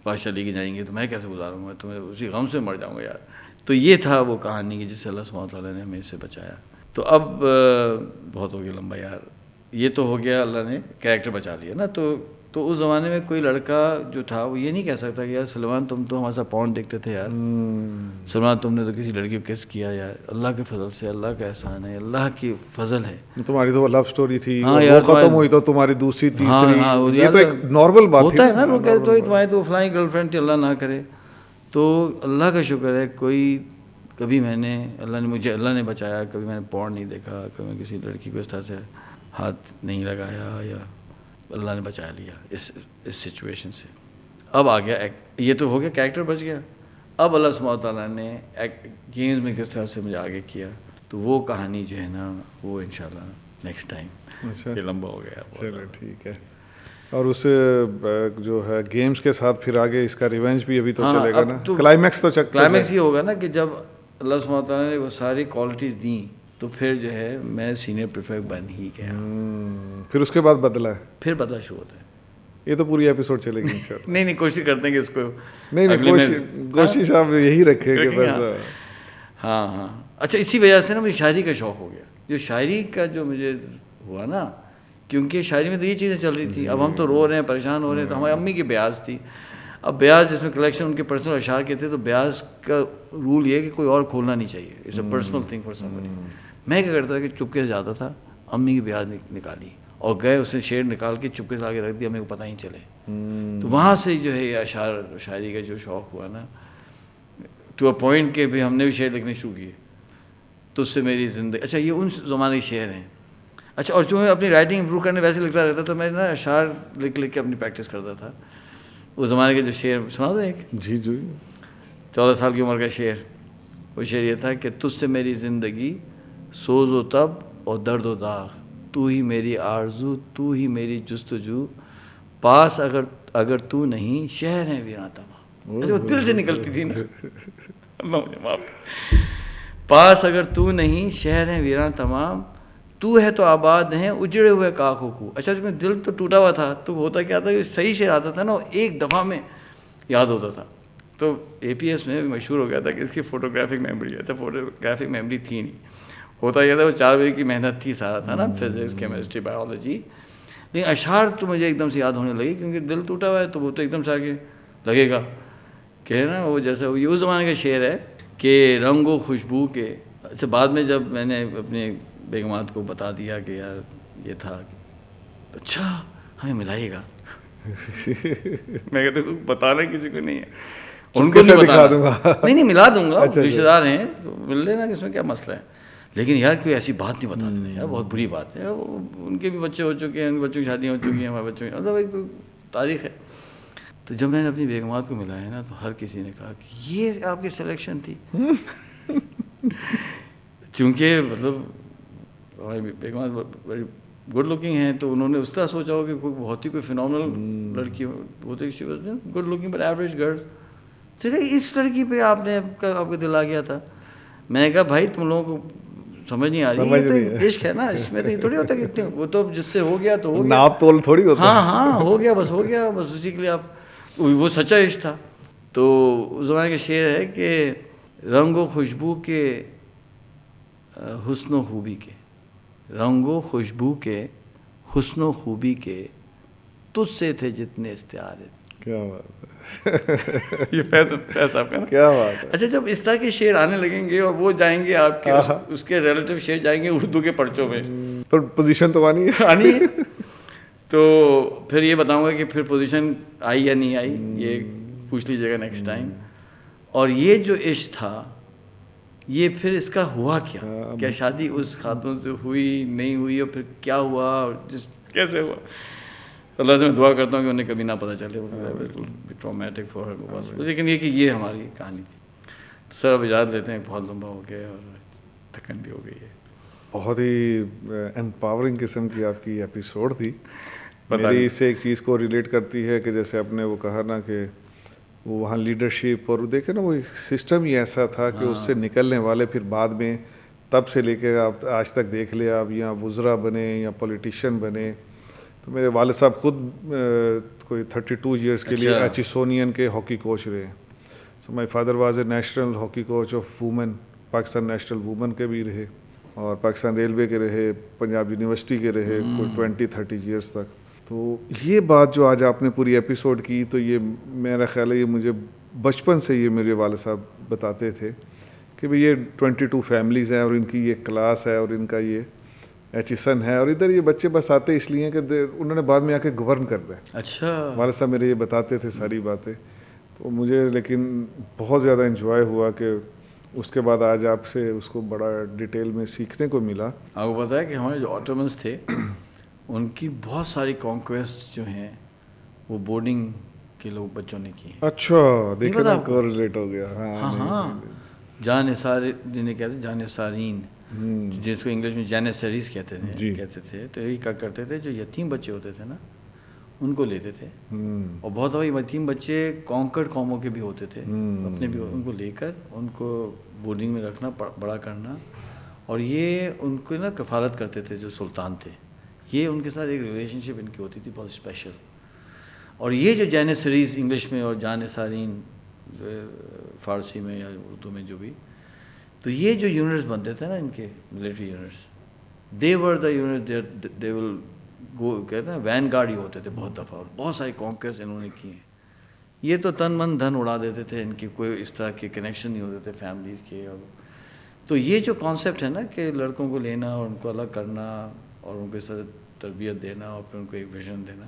بادشاہ لے کے جائیں گے تو میں کیسے گزاروں گا؟ تو میں اسی غم سے مر جاؤں گا یار. تو یہ تھا وہ کہانی کی جس سے اللہ سبحانہ تعالیٰ نے ہمیں اس سے بچایا. تو اب بہت ہو گیا لمبا یار. یہ تو ہو گیا اللہ نے کریکٹر بچا لیا نا. تو اس زمانے میں کوئی لڑکا جو تھا وہ یہ نہیں کہہ سکتا کہ یار سلمان تم تو ہمارا پاؤنڈ دیکھتے تھے یار, سلمان تم نے تو کسی لڑکی کو کس کیا یار. اللہ کے فضل سے, اللہ کا احسان ہے, اللہ کی فضل ہے. تمہاری تو لو سٹوری تھی, ہاں وہ یار ختم ہوئی تو تمہاری دوسری تیسری, ہاں یہ تو ایک نارمل بات ہوتا ہے نا. لوگ کہتے تو تمہاری تو فلانی گرل فرینڈ تھی, اللہ نہ کرے. تو اللہ کا شکر ہے کوئی کبھی میں نے اللہ نے بچایا. کبھی میں نے پورن نہیں دیکھا, کبھی میں کسی لڑکی کو اس طرح سے ہاتھ نہیں لگایا, یا اللہ نے بچا لیا اس سچویشن سے. اب آ گیا یہ تو ہو گیا کریکٹر بچ گیا. اب اللہ سبحانہ تعالیٰ نے گیمز میں کس طرح سے مجھے آگے کیا, تو وہ کہانی جو ہے نا وہ انشاءاللہ نیکسٹ ٹائم. یہ لمبا ہو گیا. چلو ٹھیک ہے. اور اس جو ہے گیمز کے ساتھ پھر آگے اس کا ریونج بھی ابھی تو چلے گا نا. کلائمیکس یہ ہوگا نا کہ جب اللہ سبحانہ تعالیٰ نے وہ ساری کوالٹیز دیں تو پھر جو ہے میں سینئر پریفیکٹ بن ہی گیا. پھر اس کے بعد بدلا ہے, پھر بدلا شروع ہوتا ہے. یہ تو پوری ایپیسوڈ چلے گی انشاءاللہ. نہیں کوشش کرتے ہیں کہ اس کو نہیں کوشش آپ یہی رکھیں کہ بس. ہاں. اچھا اسی وجہ سے نا مجھے شاعری کا شوق ہو گیا. جو شاعری کا جو مجھے ہوا نا, کیونکہ شاعری میں تو یہ چیزیں چل رہی تھی. اب ہم تو رو رہے ہیں, پریشان ہو رہے ہیں. تو ہماری امی کی بیاض تھی. اب بیاض جس میں کلیکشن ان کے پرسنل اشعار کے تھے, تو بیاض کا رول یہ ہے کہ کوئی اور کھولنا نہیں چاہیے. It's a personal thing for somebody. میں کیا کرتا تھا کہ چپکے سے جاتا تھا, امی کی بیاض نکالی اور گئے, اس نے شعر نکال کے چپکے سے آگے رکھ دیا, ہمیں کو پتہ ہی چلے. تو وہاں سے جو ہے یہ اشعار شاعری کا جو شوق ہوا نا, ٹو اے پوائنٹ کہ بھی ہم نے بھی شعر لکھنے شروع کیے. تو اس سے میری زندگی, اچھا یہ ان زمانے کے شعر ہیں. اچھا اور جو میں اپنی رائٹنگ امپروو کرنے ویسے لکھتا رہتا, تو میں نا اشعار لکھ کے اپنی پریکٹس کرتا تھا. اس زمانے کے جو شعر سنا دو ایک. جی 14 سال کی عمر کا شعر. وہ شعر یہ تھا کہ تجھ سے میری زندگی سوز و تب اور درد و داغ, تو ہی میری آرزو, تو ہی میری جستجو, پاس اگر تو نہیں شہر ہے ویراں تمام. وہ دل سے نکلتی تھی نا, اللہ مجھے معاف. پاس اگر تو نہیں شہر ہے ویراں تمام, تو ہے تو آباد ہیں اجڑے ہوئے کاخوں کو. اچھا اس میں دل تو ٹوٹا ہوا تھا, تو ہوتا کیا تھا کہ صحیح شعر آتا تھا نا, وہ ایک دفعہ میں یاد ہوتا تھا. تو اے پی ایس میں مشہور ہو گیا تھا کہ اس کی فوٹوگرافک میموری. اچھا فوٹوگرافک میموری تھی نہیں, ہوتا یہ تھا وہ 4 بجے کی محنت تھی, سارا تھا نا, فزکس کیمسٹری بایولوجی. لیکن اشعار تو مجھے ایک دم سے یاد ہونے لگی, کیونکہ دل ٹوٹا ہوا ہے تو وہ تو ایک دم سے آگے لگے گا کہ نا وہ جیسا یہ اس زمانے کا شعر ہے کہ رنگ و خوشبو کے. اچھا بعد میں جب میں نے اپنے بیگمات کو بتا دیا کہ یار یہ تھا, اچھا ہمیں ملائے گا. میں کہتا ہوں بتانا کسی کو نہیں ہے, ان کو نہیں بتانا. نہیں ملا دوں گا, رشتے دار ہیں تو مل لینا, کہ اس میں کیا مسئلہ ہے. لیکن یار کوئی ایسی بات نہیں بتا دینا یار, بہت بری بات ہے. ان کے بھی بچے ہو چکے ہیں, ان کے بچوں کی شادیاں ہو چکی ہیں, ہمارے بچوں کی, مطلب ایک تو تاریخ ہے. تو جب میں نے اپنی بیگمات کو ملایا نا, تو ہر کسی نے کہا کہ یہ آپ کی سلیکشن تھی. چونکہ مطلب ہماری بیگمات بڑی گڈ لکنگ ہیں, تو انہوں نے اس طرح سوچا ہو کہ کوئی بہت ہی کوئی فینومنل لڑکی ہو, وہ تو good looking but average girls. تو اس لڑکی پہ آپ کا دل آ گیا تھا. میں نے کہا بھائی تم لوگوں کو سمجھ نہیں آ رہی, یہ تو ایک عشق ہے نا, اس میں تو یہ تھوڑی ہوتا کہ وہ تو جس سے ہو گیا تو ہو گیا, ناپ تول تھوڑی ہوتا. ہاں ہو گیا بس اسی کے لیے آپ, وہ سچا عشق تھا. تو اس زمانے کا شعر ہے کہ رنگ و خوشبو کے حسن و خوبی کے, رنگ و خوشبو کے حسن و خوبی کے تجھ سے تھے جتنے استعارے. کیا بات ہے, یہ پیسہ آپ کا نا, کیا بات ہے. اچھا جب اس طرح کے شعر آنے لگیں گے اور وہ جائیں گے آپ کے اس کے ریلیٹیو شعر جائیں گے اردو کے پرچوں میں, تو پوزیشن تو آنی ہے. تو پھر یہ بتاؤں گا کہ پھر پوزیشن آئی یا نہیں آئی، یہ پوچھ لیجیے گا نیکسٹ ٹائم. اور یہ جو عشق تھا یہ پھر اس کا ہوا کیا شادی اس خاتون سے ہوئی نہیں ہوئی، اور پھر کیا ہوا اور کیسے ہوا. اللہ سے میں دعا کرتا ہوں کہ انہیں کبھی نہ پتہ چلے، ٹرامیٹک فار ہر. لیکن یہ کہ یہ ہماری کہانی تھی. تو سر اب اجازت لیتے ہیں، بہت لمبا ہو گیا اور تھکن بھی ہو گئی ہے. بہت ہی امپاورنگ قسم کی آپ کی ایپیسوڈ تھی. میری اس سے ایک چیز کو ریلیٹ کرتی ہے کہ جیسے آپ نے وہ کہا نا کہ وہ وہاں لیڈرشپ، اور دیکھیں نا وہ سسٹم ہی ایسا تھا کہ اس سے نکلنے والے پھر بعد میں تب سے لے کے آپ آج تک دیکھ لیں، آپ یا وزراء بنے یا پولیٹیشین بنے. تو میرے والد صاحب خود کوئی 32 ایئرس کے لیے ایچیسونین کے ہاکی کوچ رہے. So my father was a national hockey coach of women, Pakistan national women کے بھی رہے، اور پاکستان ریلوے کے رہے، پنجاب یونیورسٹی کے رہے کوئی 20-30 ایئرس تک. تو یہ بات جو آج آپ نے پوری ایپیسوڈ کی، تو یہ میرا خیال ہے یہ مجھے بچپن سے یہ میرے والد صاحب بتاتے تھے کہ بھئی یہ 22 فیملیز ہیں اور ان کی یہ کلاس ہے اور ان کا یہ ایچیسن ہے، اور ادھر یہ بچے بس آتے اس لیے کہ انہوں نے بعد میں آ کے گورن کرنا ہے. اچھا. والد صاحب میرے یہ بتاتے تھے ساری باتیں. تو مجھے لیکن بہت زیادہ انجوائے ہوا کہ اس کے بعد آج آپ سے اس کو بڑا ڈیٹیل میں سیکھنے کو ملا. آپ کو پتا ہے کہ ہمارے جو آٹومنس تھے ان کی بہت ساری کانکویسٹ جو ہیں وہ بورڈنگ کے لوگ بچوں نے کی ہیں. اچھا، دیکھیں نا کورلیٹ ہو گیا. ہاں جان نثار جنہیں کہتے ہیں، جان نثارین، جس کو انگلش میں جینیسریز کہتے تھے. تو یہی کیا کرتے تھے، جو یتیم بچے ہوتے تھے نا ان کو لیتے تھے. اور بہت سارے یتیم بچے کانکرڈ قوموں کے بھی ہوتے تھے، اپنے بھی ان کو لے کر ان کو بورڈنگ میں رکھنا، بڑا کرنا. اور یہ ان کو نا کفالت کرتے تھے جو سلطان تھے. یہ ان کے ساتھ ایک ریلیشن شپ ان کی ہوتی تھی بہت اسپیشل. اور یہ جو جینیسریز انگلش میں اور جان نثارین فارسی میں یا اردو میں جو بھی، تو یہ جو یونٹس بنتے تھے نا ان کے military units, they were the unit they will go, کہتے ہیں وین گارڈ ہی ہوتے تھے بہت دفعہ. اور بہت ساری کانکویسٹ انہوں نے کی ہیں. یہ تو تن من دھن اڑا دیتے تھے، ان کی کوئی اس طرح کے کنیکشن نہیں ہوتے تھے فیملیز کے. اور تو یہ جو کانسیپٹ ہے نا کہ لڑکوں کو لینا اور ان کو الگ کرنا اور ان کو اس طرح تربیت دینا اور پھر ان کو ایک ویژن دینا،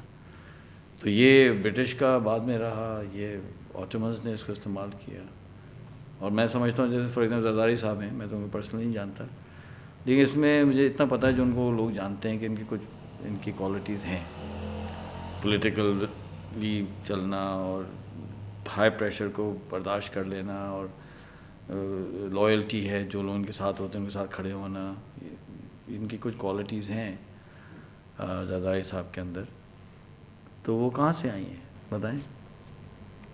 تو یہ برٹش کا بعد میں رہا. یہ آٹومنز نے اس کو استعمال کیا. اور میں سمجھتا ہوں جیسے فار ایگزامپل زرداری صاحب ہیں، میں تو ان کو پرسنلی نہیں جانتا، لیکن اس میں مجھے اتنا پتہ ہے جو ان کو لوگ جانتے ہیں کہ ان کی کچھ ان کی کوالٹیز ہیں. پولیٹیکلی چلنا اور ہائی پریشر کو برداشت کر لینا، اور لائلٹی ہے، جو لوگ ان کے ساتھ ہوتے ہیں ان کے ساتھ کھڑے ہونا. ان کی کچھ کوالٹیز ہیں زرداری صاحب کے اندر. تو وہ کہاں سے آئی ہیں بتائیں؟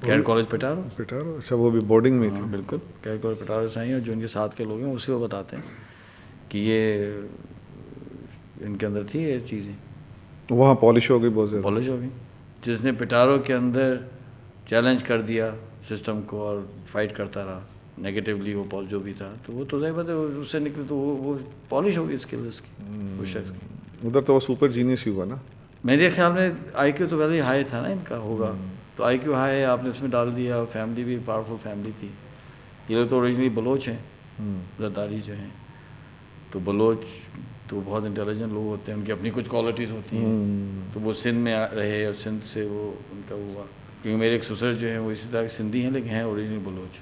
کیئر کالج پٹارو. اچھا، وہ بھی بورڈنگ میں تھی. بالکل کیئر کالج پٹارو سے آئی ہیں. اور جو ان کے ساتھ کے لوگ ہیں اسی کو بتاتے ہیں کہ یہ ان کے اندر تھی یہ چیزیں. وہاں پالش ہو گئی، بہت زیادہ پالش ہو گئی. جس نے پٹارو کے اندر چیلنج کر دیا سسٹم کو اور فائٹ کرتا رہا نیگیٹیولی، وہ جو بھی تھا، تو وہ تو ظاہر بات ہے اس سے نکلے تو وہ پالش ہو گئی اسکلز اس کی اس شخص کی. ادھر تو وہ سپر جینیس ہی ہوا نا. میرے خیال میں آئی کیو تو ویسے ہی ہائی تھا نا ان کا ہوگا. تو آئی کیو ہائی ہے، آپ نے اس میں ڈال دیا. فیملی بھی پاورفل فیملی تھی. یہ لوگ تو اوریجنلی بلوچ ہیں، زرداری جو ہیں. تو بلوچ تو بہت انٹیلیجنٹ لوگ ہوتے ہیں، ان کی اپنی کچھ کوالٹیز ہوتی ہیں. تو وہ سندھ میں رہے اور سندھ سے وہ ان کا ہوا. کیونکہ میرے ایک سسر جو ہیں وہ اسی طرح کے سندھی ہیں لیکن ہیں اوریجنلی بلوچ.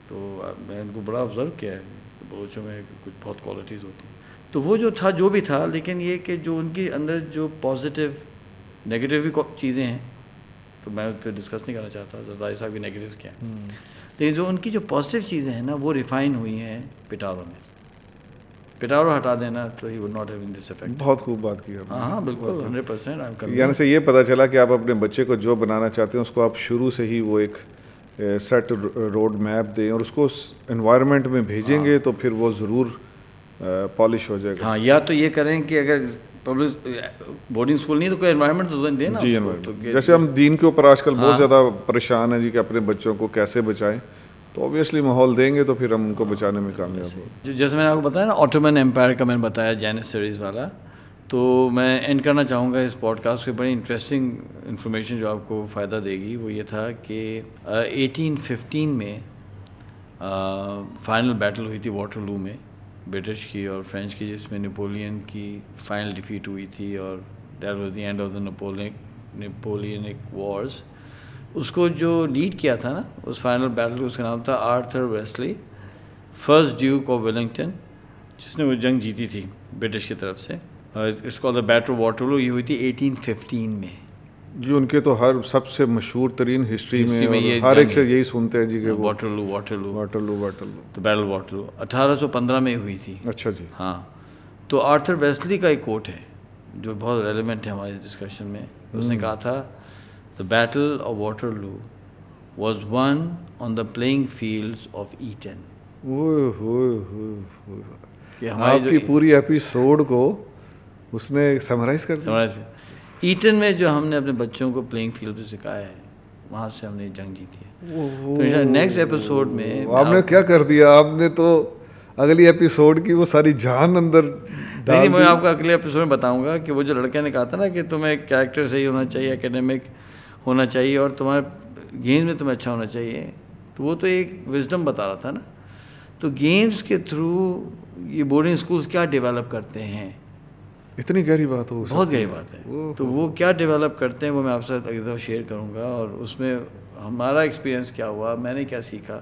تو میں ان کو بڑا آبزرو کیا ہے کہ بلوچوں میں کچھ بہت کوالٹیز ہوتی ہیں. تو وہ جو تھا جو بھی تھا، لیکن یہ کہ جو ان کے اندر جو پازیٹیو نیگیٹیو بھی چیزیں ہیں، تو میں اس پہ ڈسکس نہیں کرنا چاہتا زرداری صاحب کی نیگیٹیوز کیا ہیں. لیکن جو ان کی جو پازیٹیو چیزیں ہیں نا وہ ریفائن ہوئی ہیں پٹارو میں. پٹارو ہٹا دینا تو he would not have this effect. بہت خوب بات کی آپ نے. ہاں بالکل 100%. یعنی سے یہ پتہ چلا کہ آپ اپنے بچے کو جو بنانا چاہتے ہیں اس کو آپ شروع سے ہی وہ ایک سیٹ روڈ میپ دیں اور اس کو اس انوائرمنٹ میں بھیجیں گے تو پھر وہ ضرور پالش ہو جائے گا. ہاں، یا تو یہ کریں کہ اگر پبلک بورڈنگ اسکول نہیں تو کوئی انوائرمنٹ تو دیں نا. جی جیسے ہم دین کے اوپر آج کل بہت زیادہ پریشان ہیں جی کہ اپنے بچوں کو کیسے بچائیں، تو اوبیسلی ماحول دیں گے تو پھر ہم ان کو بچانے میں کامیاب ہوں. جیسے میں نے آپ کو بتایا نا آٹومن امپائر کا میں نے بتایا جینیسریز والا، تو میں اینڈ کرنا چاہوں گا اس پوڈ کاسٹ کے. بڑی انٹرسٹنگ انفارمیشن جو آپ کو فائدہ دے گی وہ یہ تھا کہ 1815 میں فائنل بیٹل ہوئی تھی واٹر لو میں، برٹش کی اور فرینچ کی، جس میں نیپولین کی فائنل ڈیفیٹ ہوئی تھی اور that was the end of the Napoleonic wars. اس کو جو لیڈ کیا تھا نا اس فائنل بیٹل، اس کا نام تھا Arthur Wesley, first duke of Wellington, جس نے وہ جنگ جیتی تھی برٹش کی طرف سے. اس کو دا بیٹل واٹرلو، یہ ہوئی تھی 1815 میں. جی ان کے تو ہر سب سے مشہور ترین ہسٹری میں یہ ہر ایک جنگ سے ہے. یہی سنتے ہیں جی کہ واٹرلو واٹرلو. تو بیٹل واٹرلو 1815 میں ہوئی تھی. اچھا جی. ہاں. تو آرتھر ویسلی کا ایک کوٹ ہے جو بہت ریلیونٹ ہے ہماری ڈسکشن میں. اس نے کہا تھا The Battle of Waterloo was won on the playing fields of Eton. کہ ہماری آپ کی پوری ایپیسوڈ کو اس نے سمرائز کر دیا. ایٹن میں جو ہم نے اپنے بچوں کو پلینگ فیلڈ پہ سکھایا ہے، وہاں سے ہم نے جنگ جیتی ہے. تو نیکسٹ ایپیسوڈ میں آپ نے کیا کر دیا، آپ نے تو اگلی ایپیسوڈ کی وہ ساری جان اندر نہیں، میں آپ کو اگلے ایپیسوڈ میں بتاؤں گا کہ وہ جو لڑکے نے کہا تھا نا کہ تمہیں کیریکٹر صحیح ہونا چاہیے، اکیڈمک ہونا چاہیے اور تمہارے گیمز میں تمہیں اچھا ہونا چاہیے، تو وہ تو ایک وزڈم بتا رہا تھا نا. تو گیمز کے تھرو یہ بورڈنگ اسکولس کیا ڈیولپ کرتے ہیں، اتنی گہری بات ہو، بہت گہری بات ہے. تو وہ کیا ڈیولپ کرتے ہیں وہ میں آپ سے ایک دفعہ شیئر کروں گا، اور اس میں ہمارا ایکسپیرینس کیا ہوا، میں نے کیا سیکھا،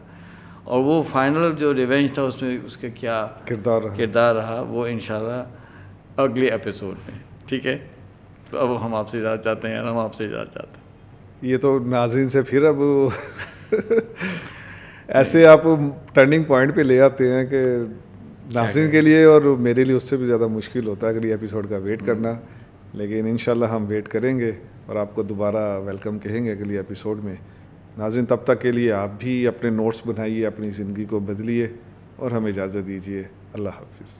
اور وہ فائنل جو ریونج تھا اس میں اس کا کیا کردار رہا، وہ انشاءاللہ اگلے ایپیسوڈ میں. ٹھیک ہے. تو اب ہم آپ سے اجازت چاہتے ہیں، ہم آپ سے اجازت چاہتے ہیں. یہ تو ناظرین سے پھر اب ایسے آپ ٹرننگ پوائنٹ پہ لے آتے ہیں کہ ناظرین کے لیے اور میرے لیے اس سے بھی زیادہ مشکل ہوتا ہے اگلی ایپیسوڈ کا ویٹ کرنا. لیکن انشاءاللہ ہم ویٹ کریں گے اور آپ کو دوبارہ ویلکم کہیں گے اگلی ایپیسوڈ میں. ناظرین تب تک کے لیے آپ بھی اپنے نوٹس بنائیے، اپنی زندگی کو بدلیے اور ہمیں اجازت دیجیے. اللہ حافظ.